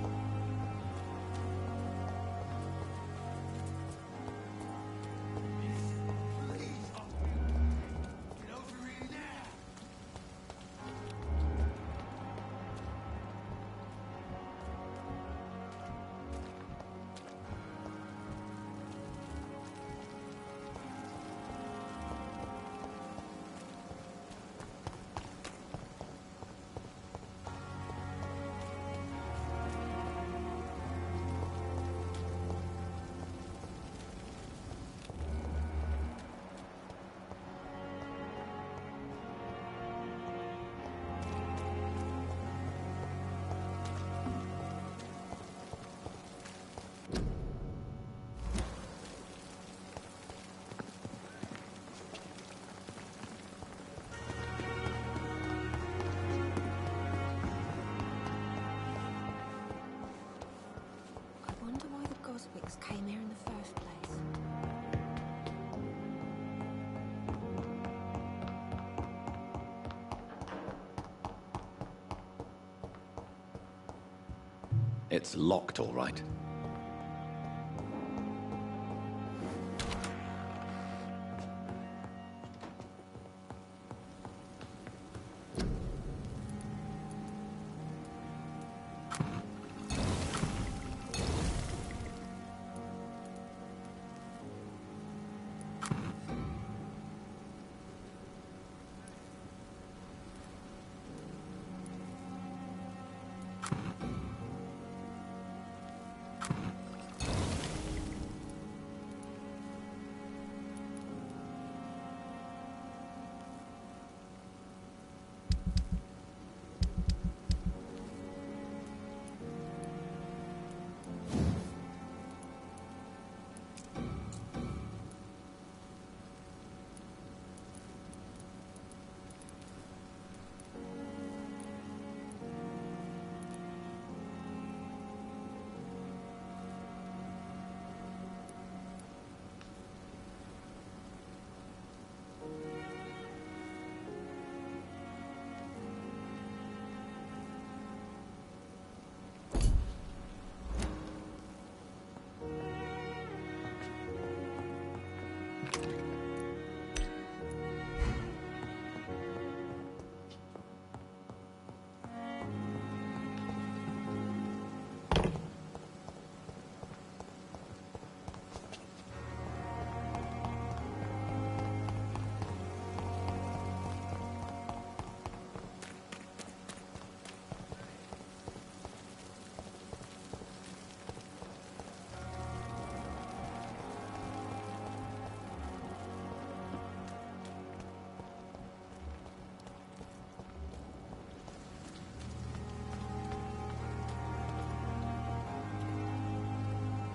Came here in the first place. It's locked, all right.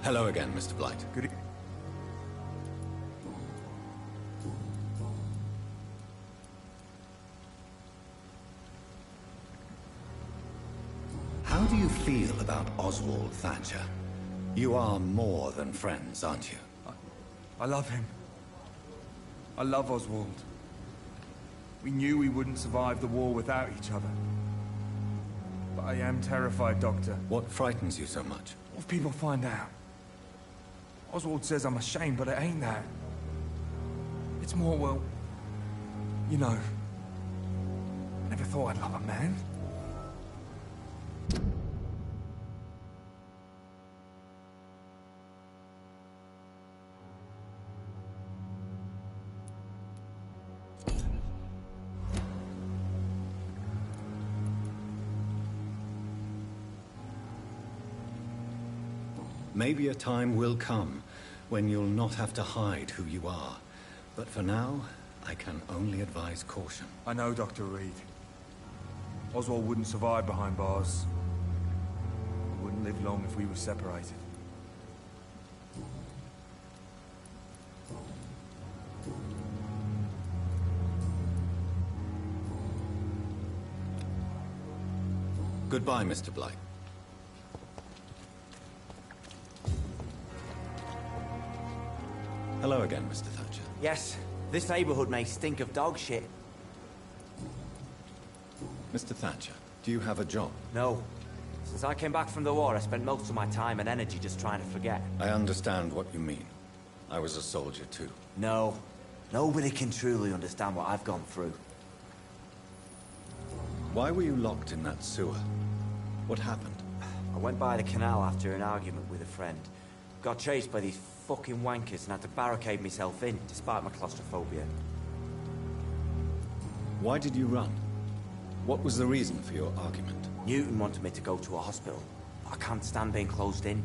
Hello again, Mr. Blight. Good How do you feel about Oswald Thatcher? You are more than friends, aren't you? I love him. I love Oswald. We knew we wouldn't survive the war without each other. But I am terrified, Doctor. What frightens you so much? What if people find out? Oswald says I'm ashamed, but it ain't that. It's more, well, you know, I never thought I'd love a man. Maybe a time will come when you'll not have to hide who you are. But for now, I can only advise caution. I know, Dr. Reed. Oswald wouldn't survive behind bars. He wouldn't live long if we were separated. Goodbye, Mr. Blight. Hello again, Mr. Thatcher. Yes, this neighborhood may stink of dog shit. Mr. Thatcher, do you have a job? No. Since I came back from the war, I spent most of my time and energy just trying to forget. I understand what you mean. I was a soldier too. No. Nobody can truly understand what I've gone through. Why were you locked in that sewer? What happened? I went by the canal after an argument with a friend. Got chased by these fucking wankers and had to barricade myself in, despite my claustrophobia. Why did you run? What was the reason for your argument? Newton wanted me to go to a hospital. I can't stand being closed in.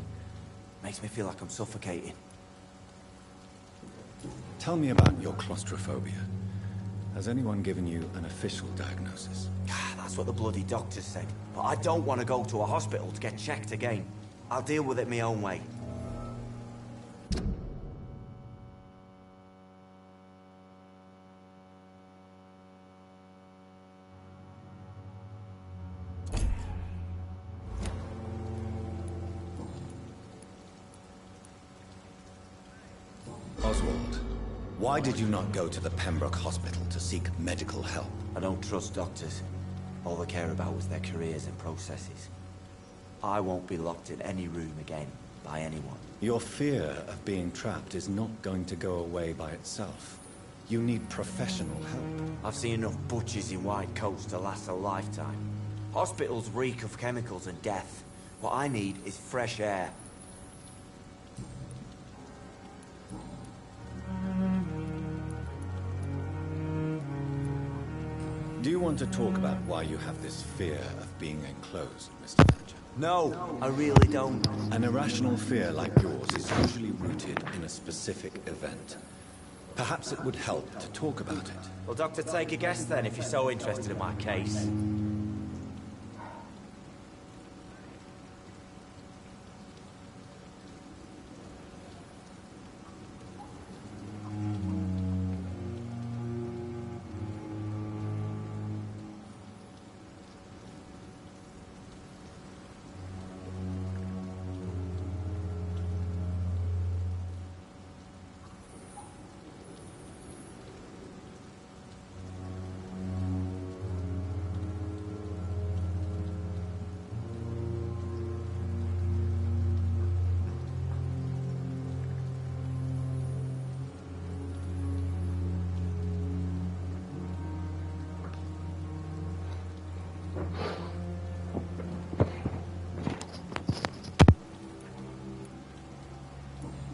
Makes me feel like I'm suffocating. Tell me about your claustrophobia. Has anyone given you an official diagnosis? That's what the bloody doctors said. But I don't want to go to a hospital to get checked again. I'll deal with it my own way. Oswald, why did you not go to the Pembroke Hospital to seek medical help? I don't trust doctors. All they care about was their careers and processes. I won't be locked in any room again, by anyone. Your fear of being trapped is not going to go away by itself. You need professional help. I've seen enough butchers in white coats to last a lifetime. Hospitals reek of chemicals and death. What I need is fresh air. Do you want to talk about why you have this fear of being enclosed, Mr. Thatcher? No, I really don't. An irrational fear like yours is usually rooted in a specific event. Perhaps it would help to talk about it. Well, Doctor, take a guess then, if you're so interested in my case.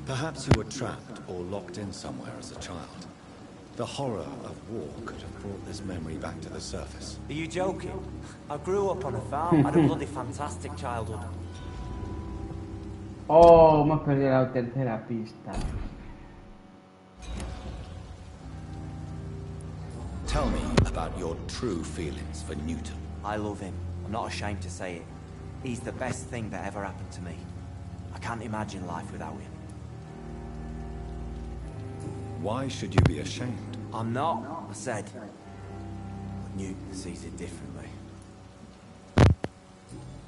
Perhaps you were trapped or locked in somewhere as a child. The horror of war could have brought this memory back to the surface. Are you joking? I grew up on a farm. I had a bloody fantastic childhood. Oh, hemos perdido la tercera pista. Tell me about your true feelings for Newton. I love him. I'm not ashamed to say it. He's the best thing that ever happened to me. I can't imagine life without him. Why should you be ashamed? I'm not, I said. But Newton sees it differently.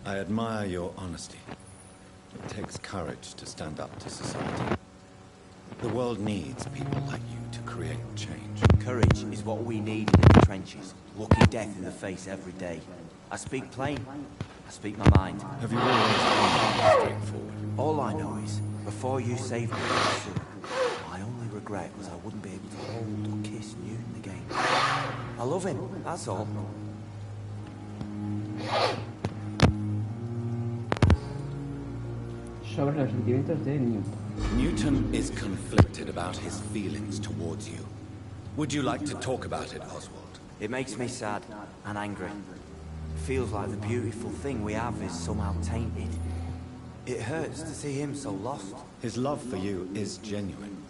I admire your honesty. It takes courage to stand up to society. The world needs people like you to create change. Courage is what we need in the trenches, looking death in the face every day. I speak plain. I speak my mind. Have you always been straightforward? All I know is, before you saved me from the sewer, my only regret was I wouldn't be able to hold or kiss Newton again. I love him, that's all. Sobre los sentimientos de Newton. Newton is conflicted about his feelings towards you. Would you like to talk about it, Oswald? It makes me sad and angry. It feels like the beautiful thing we have is somehow tainted. It hurts to see him so lost. His love for you is genuine.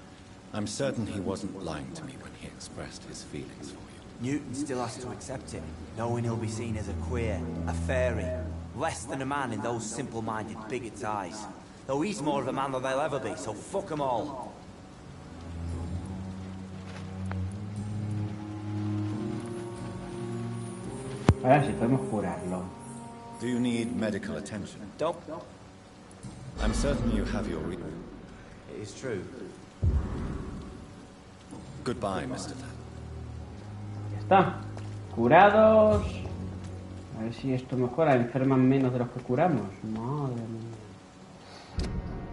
I'm certain he wasn't lying to me when he expressed his feelings for you. Newton still has to accept it, knowing he'll be seen as a queer, a fairy, less than a man in those simple-minded bigots' eyes. Though he's more of a man than they'll ever be, so fuck them all. Ahora sí podemos curarlo. Do you need medical attention? Don't. I'm certain you have your reason. It is true. Goodbye, Mr. Thad. Ya está. Curados. A ver si esto mejora. Enferman menos de los que curamos. Madre mía.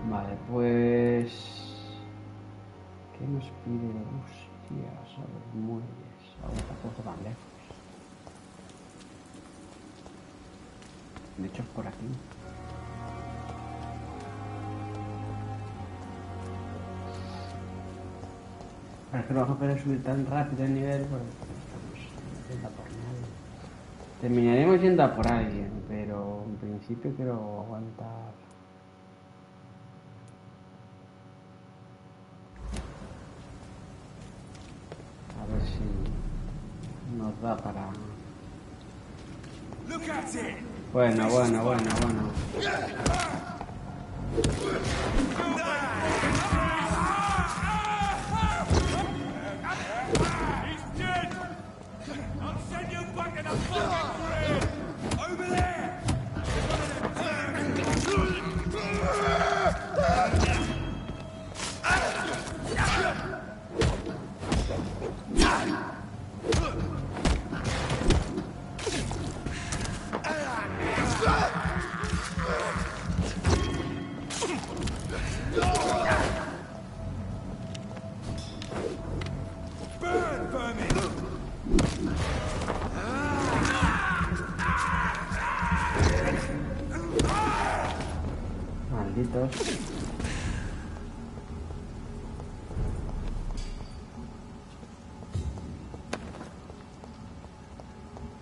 Vale, pues... ¿Qué nos pide? Hostias, a ver, muelles. Ahora tampoco tan lejos. De hecho, es por aquí. Pero es que no vamos a poder subir tan rápido el nivel porque estamos yendo a por nadie. Terminaremos yendo a por alguien, pero en principio quiero aguantar. A ver si nos da para... Bueno. Malditos.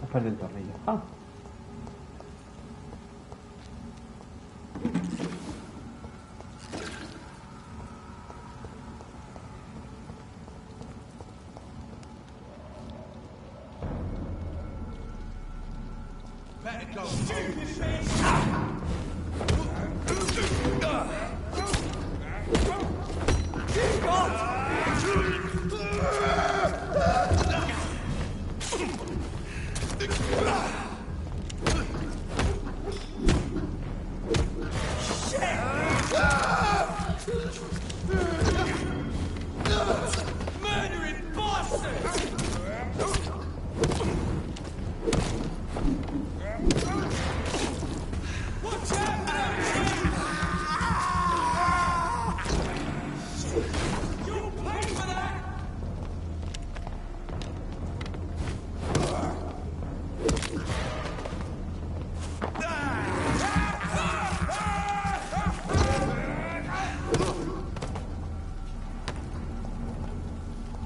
Después del tornillo. Ah.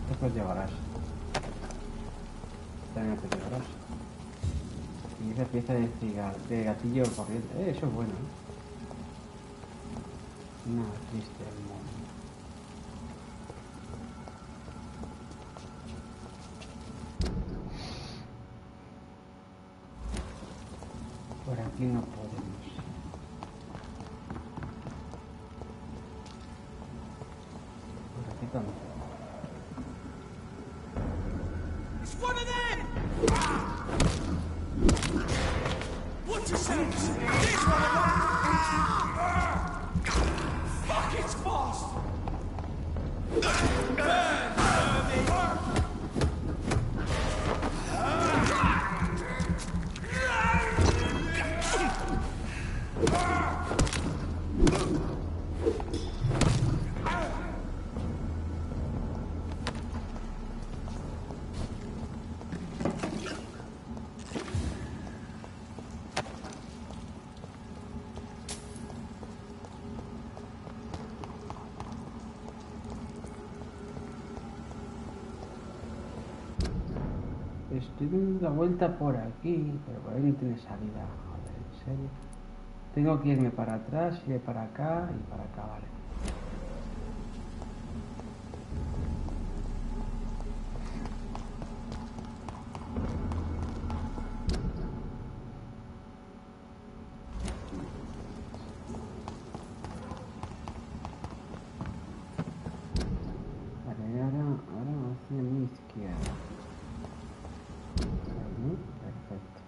Después llevarás. También te llevarás. Y esa pieza de gatillo corriente. Eso es bueno, ¿eh? No, triste el mundo. Por aquí no podemos. Por aquí tampoco. It's one of them! What you say? This one of them! Fuck, it's fast! Burn, Estoy dando la vuelta por aquí, pero por ahí no tiene salida. Joder, en serio. Tengo que irme para atrás, ir para acá y para acá, vale. Vale, ahora hacia mi izquierda. Perfecto.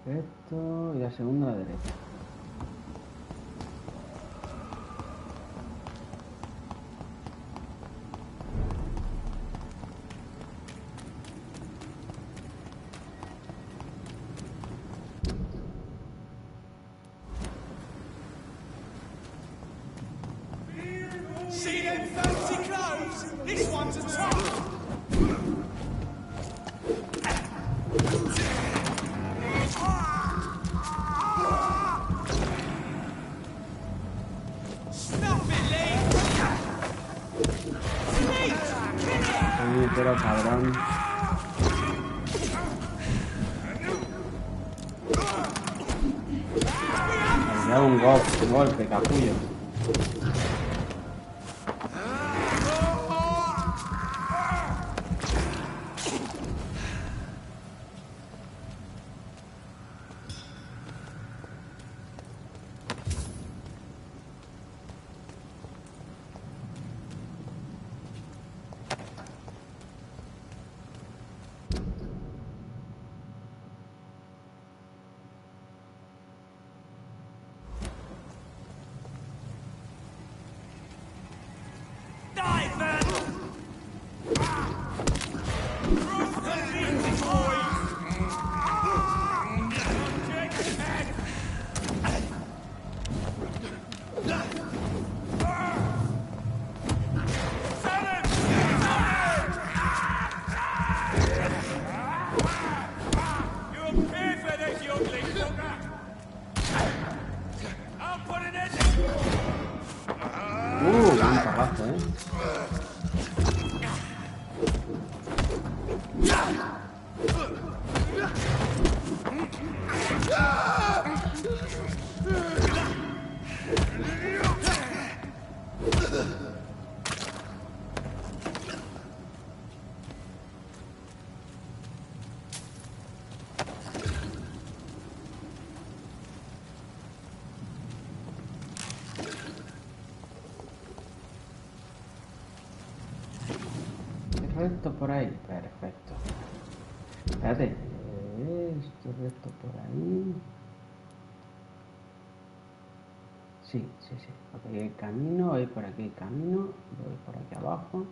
Esto y la segunda a la derecha. pero cabrón. Me da un golpe, capullo. Un parrazo, Recto por ahí, perfecto. Espérate, esto recto por ahí. Sí. Aquí hay camino, hay por aquí hay camino, voy por aquí abajo.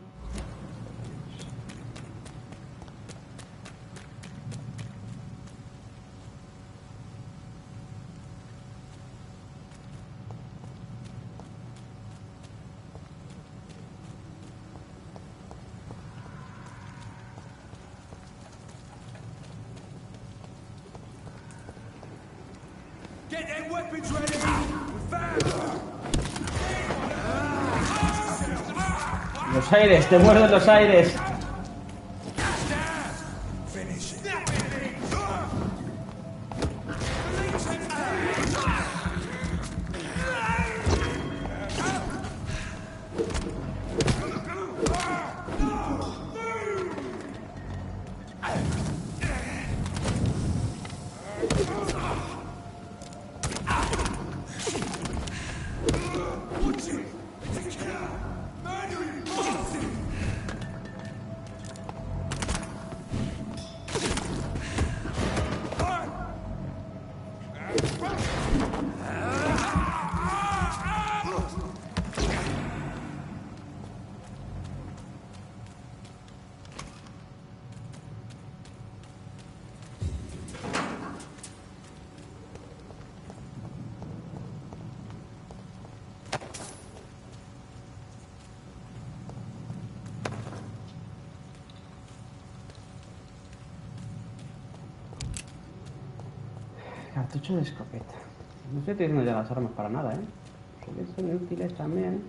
Get their weapons ready! Los aires, te muerden los aires. Cartucho de escopeta. No estoy utilizando ya las armas para nada, Porque son útiles también.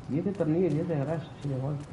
10 de tornillo y 10 de grasa, así de golpe.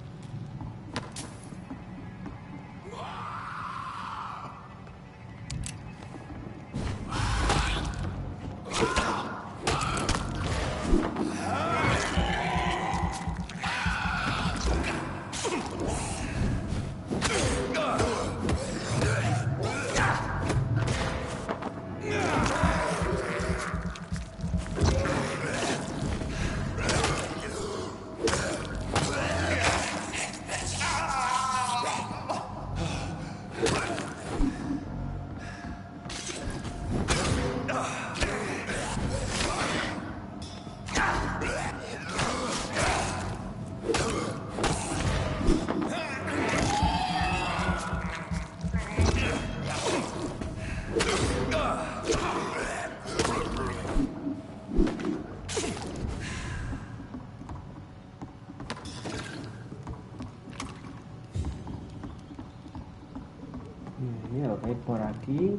Mira lo que hay por aquí.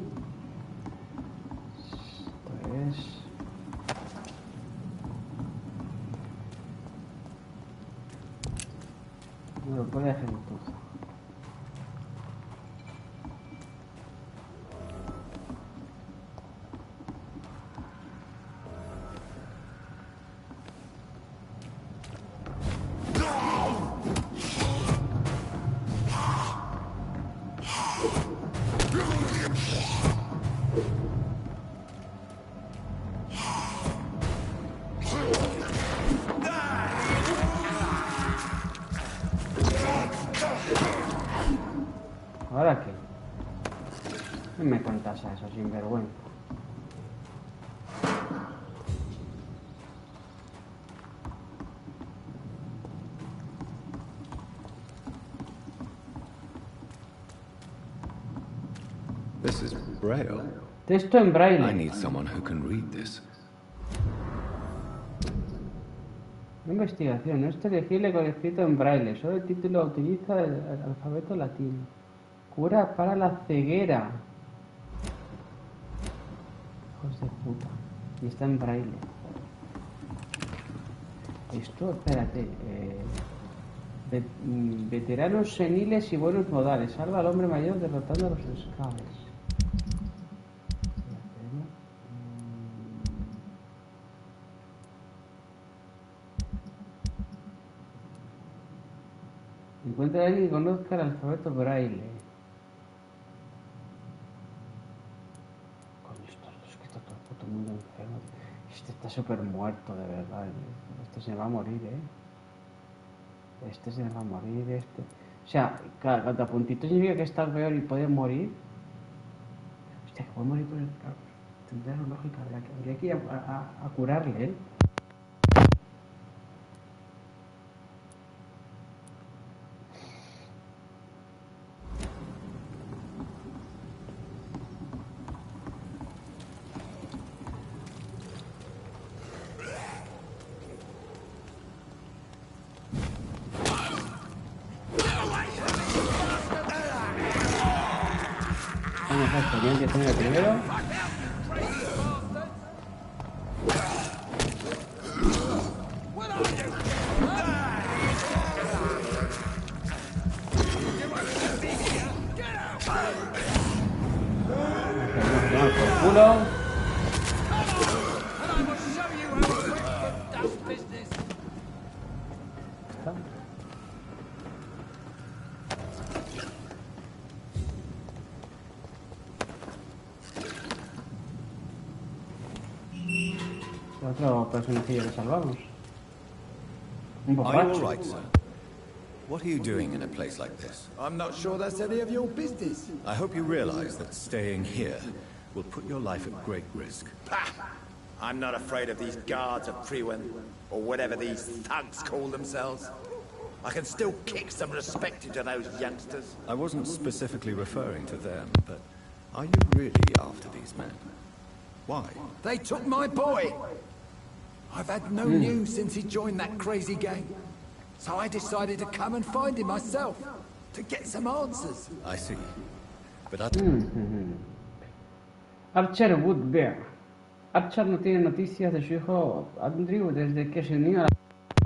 Esto es... No lo puede hacer tú. ¿Ahora qué? ¿Qué me cuentas a eso, sinvergüenza? This is Braille. Texto en braille. I need someone who can read this. Investigación. No es legible con escrito en braille. Solo el título utiliza el alfabeto latino. Cura para la ceguera. Hijos de puta. Y está en braille. Esto, espérate. Veteranos seniles y buenos modales. Salva al hombre mayor derrotando a los esclavos. Encuentra a alguien que conozca el alfabeto braille. Con esto es que está todo el puto mundo enfermo. Este está súper muerto, de verdad. Este se va a morir, Este se va a morir, este. O sea, cada puntito significa que está peor y puede morir. Hostia, que puede morir por el. Tendrá lógica. Habría que ir a curarle, Vamos a experiencia tener primero. Vamos por culo. Otro personajillo que salvamos. Un Are you borracho. all right, sir? What are you doing in a place like this? I'm not sure that's any of your business. I hope you realize that staying here will put your life at great risk. Pah! I'm not afraid of these guards of Priwen, or whatever these thugs call themselves. I can still kick some respect into those youngsters. I wasn't specifically referring to them, but are you really after these men? Why? They took my boy. I've had no news since he joined that crazy gang. So I decided to come and find him myself, to get some answers. I see. But Archer Woodbear. Archer no tiene noticias de su hijo Andrew desde que se unió a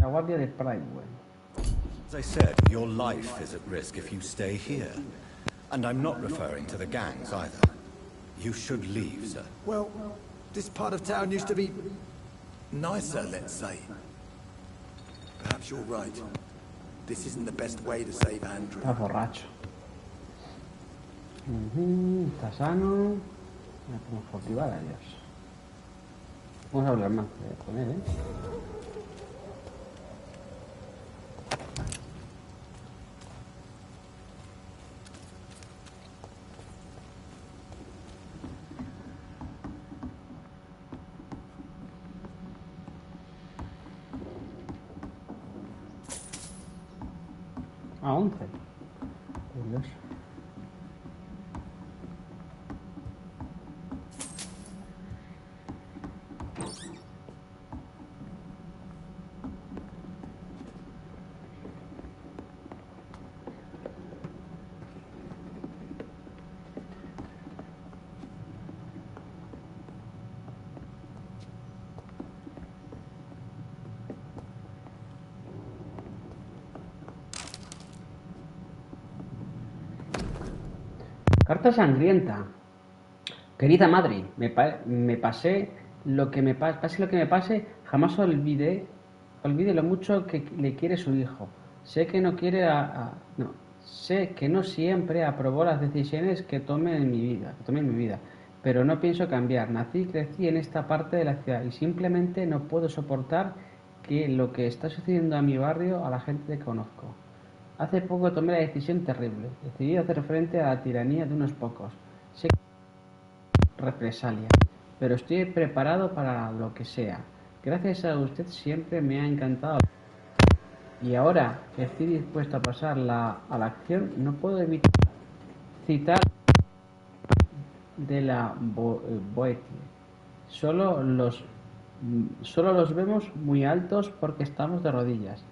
la guardia de Priwen. as I said, your life is at risk if you stay here. And I'm not referring to the gangs either. You should leave, sir. Well, this part of town used to be nicer, let's say. Perhaps you're right. This isn't the best way to save Andrew. Está borracho. Está sano. Podemos cultivar a Dios. Vamos a hablar más con él, A 11. Curioso. Carta sangrienta. Querida madre, me pase lo que me pase, jamás olvide lo mucho que le quiere su hijo. Sé que no quiere sé que no siempre aprobó las decisiones que tomé en mi vida, pero no pienso cambiar. Nací y crecí en esta parte de la ciudad y simplemente no puedo soportar que lo que está sucediendo a mi barrio, a la gente que conozco. Hace poco tomé la decisión terrible. Decidí hacer frente a la tiranía de unos pocos. Sé que represalia, pero estoy preparado para lo que sea. Gracias a usted siempre me ha encantado. Y ahora que estoy dispuesto a pasar a la acción, no puedo evitar citar de la Boetie. Solo los vemos muy altos porque estamos de rodillas.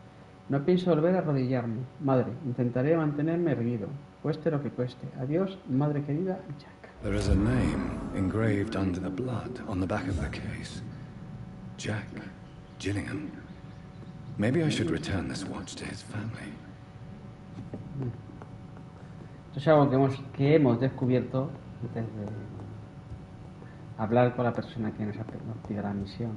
No pienso volver a arrodillarme. Madre, intentaré mantenerme erguido, cueste lo que cueste. Adiós, madre querida, Jack. There is a name engraved under the blood on the back of the case. Jack Gillingham. Maybe I should return this watch to his family. Esto es algo que hemos descubierto antes de hablar con la persona que nos pide la misión.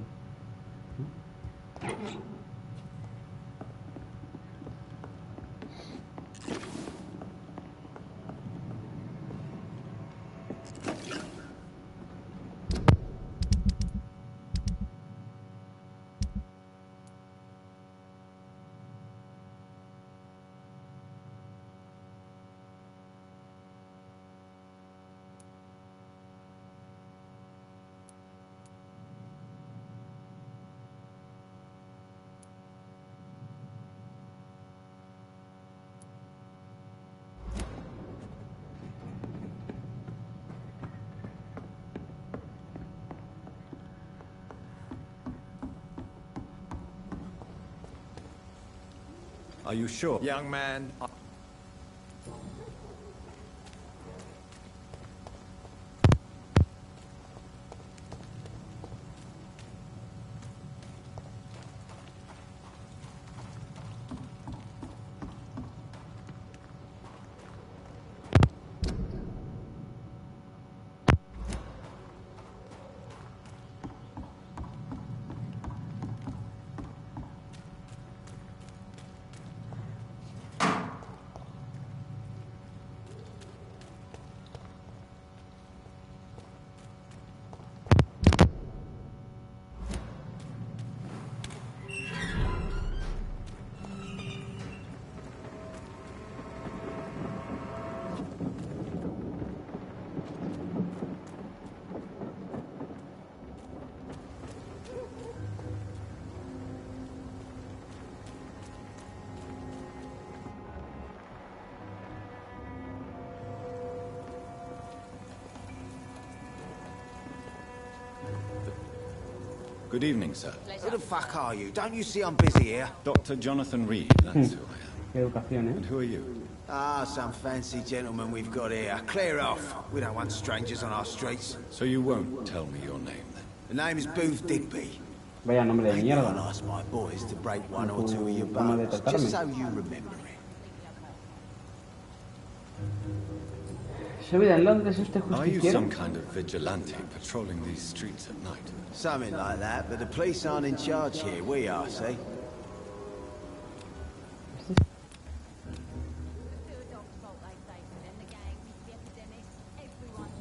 Are you sure? Young man, Good evening, sir. Who the fuck are you? Don't you see I'm busy here? Dr. Jonathan Reed, that's who I am. Educación, ¿eh? And who are you? Ah, some fancy gentleman we've got here. Clear off. We don't want strangers on our streets. So you won't tell me your name, then? The name is Booth Digby. Vaya nombre de mierda. I'll ask my boys to break one or two of your bones, just so you remember it. ¿Su vida en Londres es usted Are you justiciero? some kind of vigilante patrolling these streets at night? Something like that, but the police aren't in charge here. We are, see?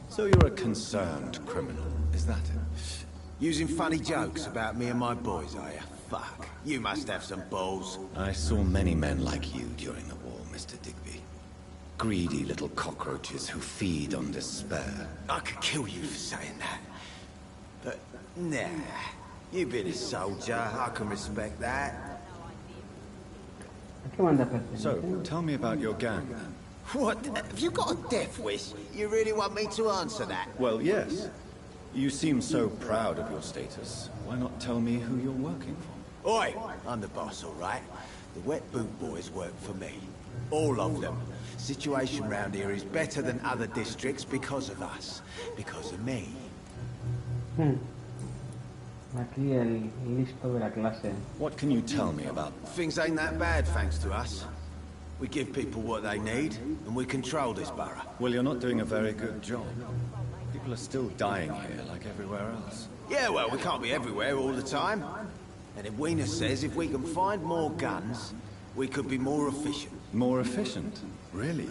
So you're a concerned criminal, is that it? Using funny jokes about me and my boys, are you? Fuck. You must have some balls. I saw many men like you during the war, Mr. Digby. Greedy little cockroaches who feed on despair. I could kill you for saying that. But, nah. You've been a soldier. I can respect that. So, tell me about your gang, then. What? Have you got a death wish? You really want me to answer that? Well, yes. You seem so proud of your status. Why not tell me who you're working for? Oi! I'm the boss, all right? The Wet Boot Boys work for me. All of them. Situation round here is better than other districts because of us. Because of me. Aquí el listo de la clase. What can you tell me about? Things ain't that bad, thanks to us. We give people what they need, and we control this borough. Well, you're not doing a very good job. People are still dying here, like everywhere else. Yeah, well, we can't be everywhere all the time. And Edwina says if we can find more guns, we could be more efficient. More efficient? Really?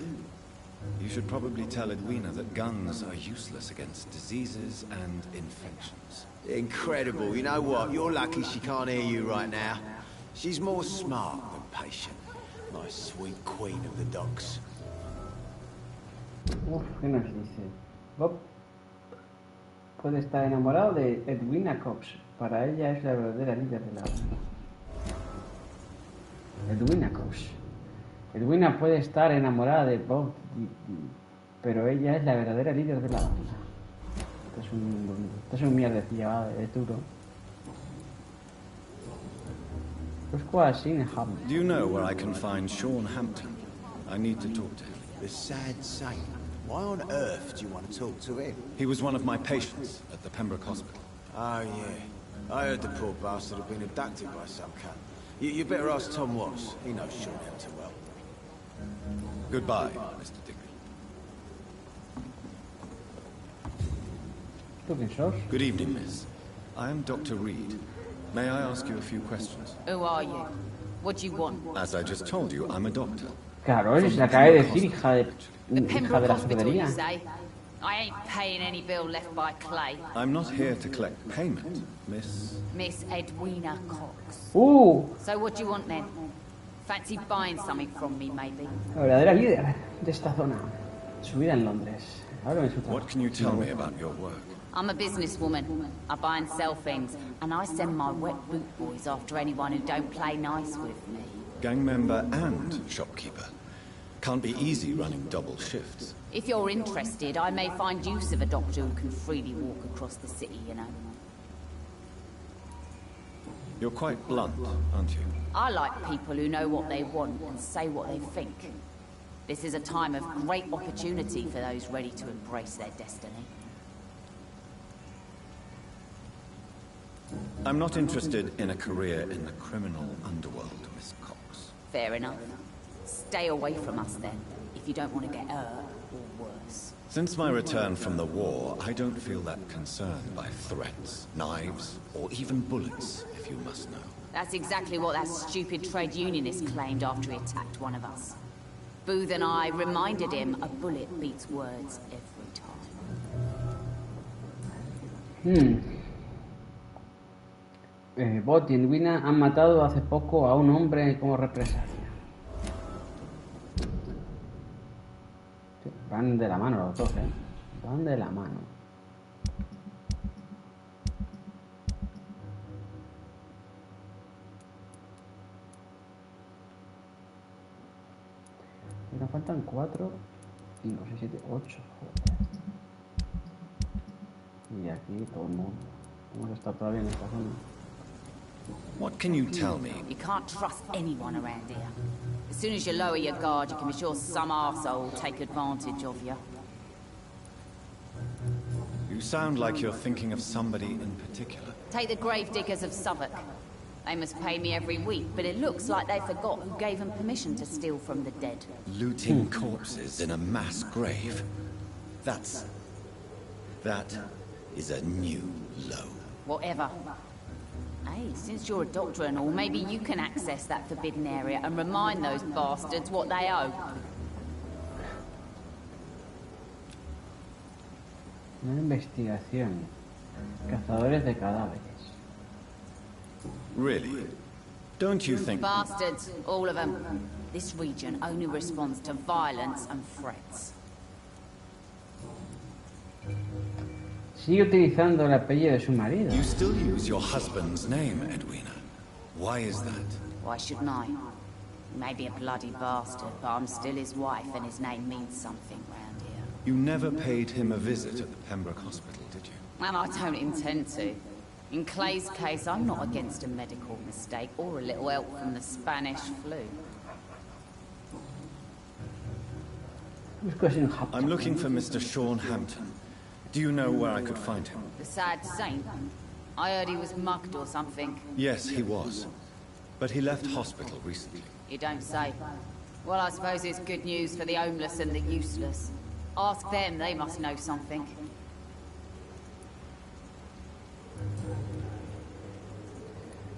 You should probably tell Edwina that guns are useless against diseases and infections. Incredible. You know what? You're lucky she can't hear you right now. She's more smart than patient. My sweet queen of the docks. Uf, ¿qué nos dice? Bob puede estar enamorado de Edwina Cox. Para ella es la verdadera líder de la banda. Edwina Cox. Edwina puede estar enamorada de Bob, pero ella es la verdadera líder de la banda. Esto es un mierdecilla, es duro. Pues quasi in Ham. Do you know where I can find Sean Hampton? I need to talk to him. The sad saint. Why on earth do you want to talk to him? He was one of my patients at the Pembroke Hospital. Oh, yeah. I heard the poor bastard had been abducted by some cunt. You better ask Tom Watts. He knows Sean Hampton well. Goodbye, Mr. Digby. Good evening, miss. I am Dr. Reed. May I ask you a few questions? Who are you? What do you want? As I just told you, I'm a doctor. Claro, es la acabé de decir, hija de Pembroke la Hospital, you cerdería. say? I ain't paying any bill left by Clay. I'm not here to collect payment, Miss... Miss Edwina Cox. So what do you want then? Fancy buying something from me, maybe? La verdadera líder de esta zona. Su vida en Londres. Ahora me suelta. What can you tell me about your work? I'm a businesswoman. I buy and sell things, and I send my wet boot boys after anyone who don't play nice with me. Gang member and shopkeeper. Can't be easy running double shifts. If you're interested, I may find use of a doctor who can freely walk across the city, you know. You're quite blunt, aren't you? I like people who know what they want and say what they think. This is a time of great opportunity for those ready to embrace their destiny. I'm not interested in a career in the criminal underworld, Miss Cox. Fair enough. Stay away from us then, if you don't want to get hurt or worse. Since my return from the war, I don't feel that concerned by threats, knives, or even bullets, if you must know. That's exactly what that stupid trade unionist claimed after he attacked one of us. Booth and I reminded him a bullet beats words every time. Bot y Edwina han matado hace poco a un hombre como represalia. Van de la mano los dos, Van de la mano. Y nos faltan 4, 5, 6, 7, 8. Y aquí todo el mundo. Hemos estado todavía en esta zona. What can you tell me? You can't trust anyone around here. As soon as you lower your guard, you can be sure some arsehole will take advantage of you. You sound like you're thinking of somebody in particular. Take the gravediggers of Southwark. They must pay me every week, but it looks like they forgot who gave them permission to steal from the dead. Looting corpses in a mass grave. That is a new low. Whatever. Hey, since you're a doctor and all, maybe you can access that forbidden area and remind those bastards what they owe. Una investigación. Cazadores de cadáveres. Really? Don't you think... Bastards, all of them. This region only responds to violence and threats. Sigue utilizando el apellido de su marido. You still use your husband's name, Edwina. Why is that? Why shouldn't I? He may be a bloody bastard, but I'm still his wife and his name means something round here. You never paid him a visit at the Pembroke Hospital, did you? And I don't intend to. In Clay's case, I'm not against a medical mistake or a little help from the Spanish flu. I'm looking for Mr. Sean Hampton. Do you know where I could find him? The sad saint? I heard he was mugged or something. Yes, he was. But he left hospital recently. You don't say. Well, I suppose it's good news for the homeless and the useless. Ask them, they must know something.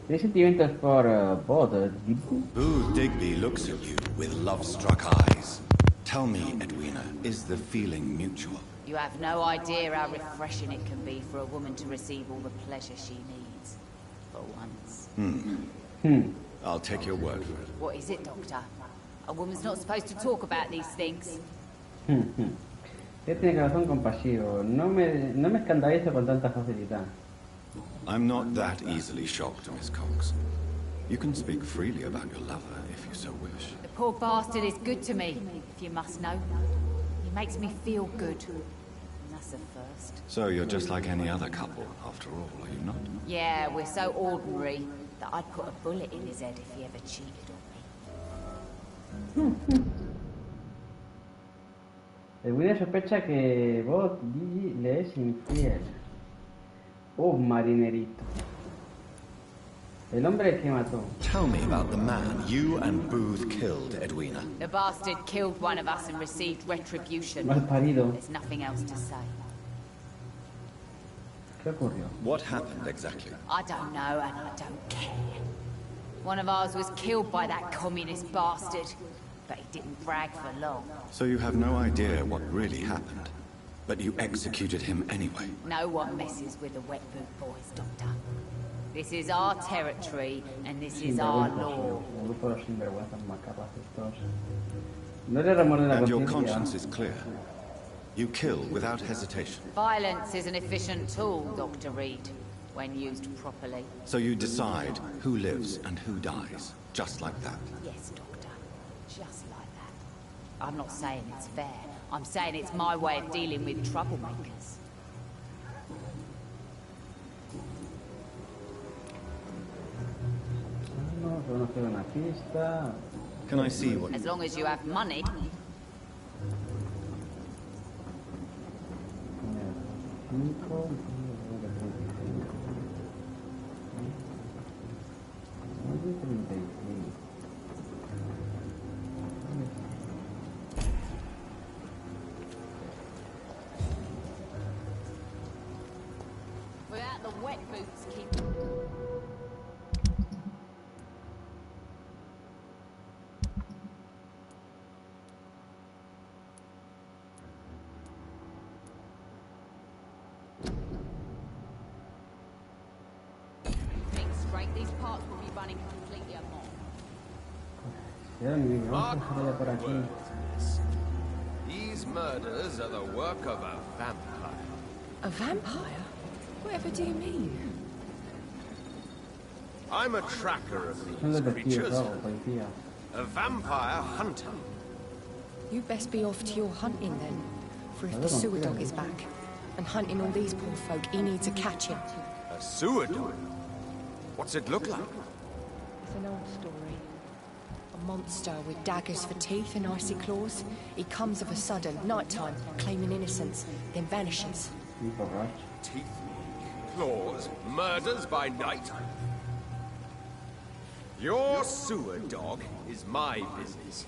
¿Tienes sentimientos por Bod, Digby? Booth Digby looks at you with love-struck eyes. Tell me, Edwina, is the feeling mutual? You have no idea how refreshing it can be for a woman to receive all the pleasure she needs. For once. I'll take your word for it. What is it, Doctor? A woman's not supposed to talk about these things. Tiene corazón compasivo. No me escandalizo con tanta facilidad. I'm not that easily shocked, Miss Cox. You can speak freely about your lover if you so wish. The poor bastard is good to me, if you must know. He makes me feel good. And that's a first. So you're just like any other couple, after all, are you not? Yeah, we're so ordinary that I'd put a bullet in his head if he ever cheated on me. Edwina sospecha que Bod Gigi le es infiel. Marinerito. El hombre que mató. Tell me about the man you and Booth killed, Edwina. The bastard killed one of us and received retribution. Mal parido. There's nothing else to say. ¿Qué ocurrió? What happened exactly? I don't know and I don't care. One of ours was killed by that communist bastard, but he didn't brag for long. So you have no idea what really happened, but you executed him anyway. No one messes with the wet boot boys, Doctor. This is our territory, and this is our law. And your conscience is clear. You kill without hesitation. Violence is an efficient tool, Dr. Reed, when used properly. So you decide who lives and who dies, just like that? Yes, Doctor. Just like that. I'm not saying it's fair. I'm saying it's my way of dealing with troublemakers. Can I see what... As long as you have money. Without the wet boots, keep... These parts will be running completely amok. These murders are the work of a vampire. A vampire? Whatever do you mean? I'm a tracker of these creatures. A vampire hunter. You best be off to your hunting then. For if the sewer dog is back and hunting all these poor folk, he needs a catching. A sewer dog? What's it look like? It's an old story. A monster with daggers for teeth and icy claws. He comes of a sudden, nighttime, claiming innocence, then vanishes. Teeth, claws, murders by night. Your sewer dog is my business.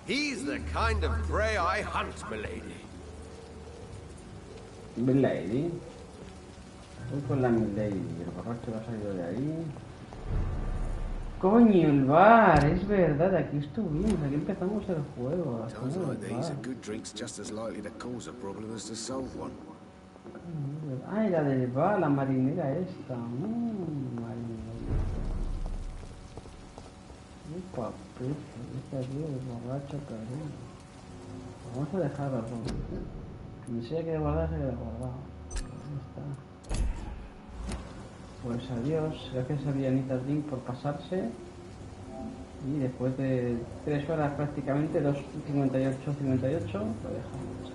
He's the kind of prey I hunt, milady. Milady. Voy con la Milady, el borracho ha salido de ahí. Coño, el bar, es verdad, aquí estuvimos, aquí empezamos el juego. Times like these, a good drink's just as likely to cause a problem as to solve one. Ay, la del bar, la marinera esta. Marinera. Un papel, esta tío de borracho, cabrón. Vamos a dejarlo, ¿no? Si hay que guardar, se queda guardado. Ahí está. Pues adiós, gracias a Dianita Link por pasarse. Y después de 3 horas prácticamente, 2:58, lo dejamos.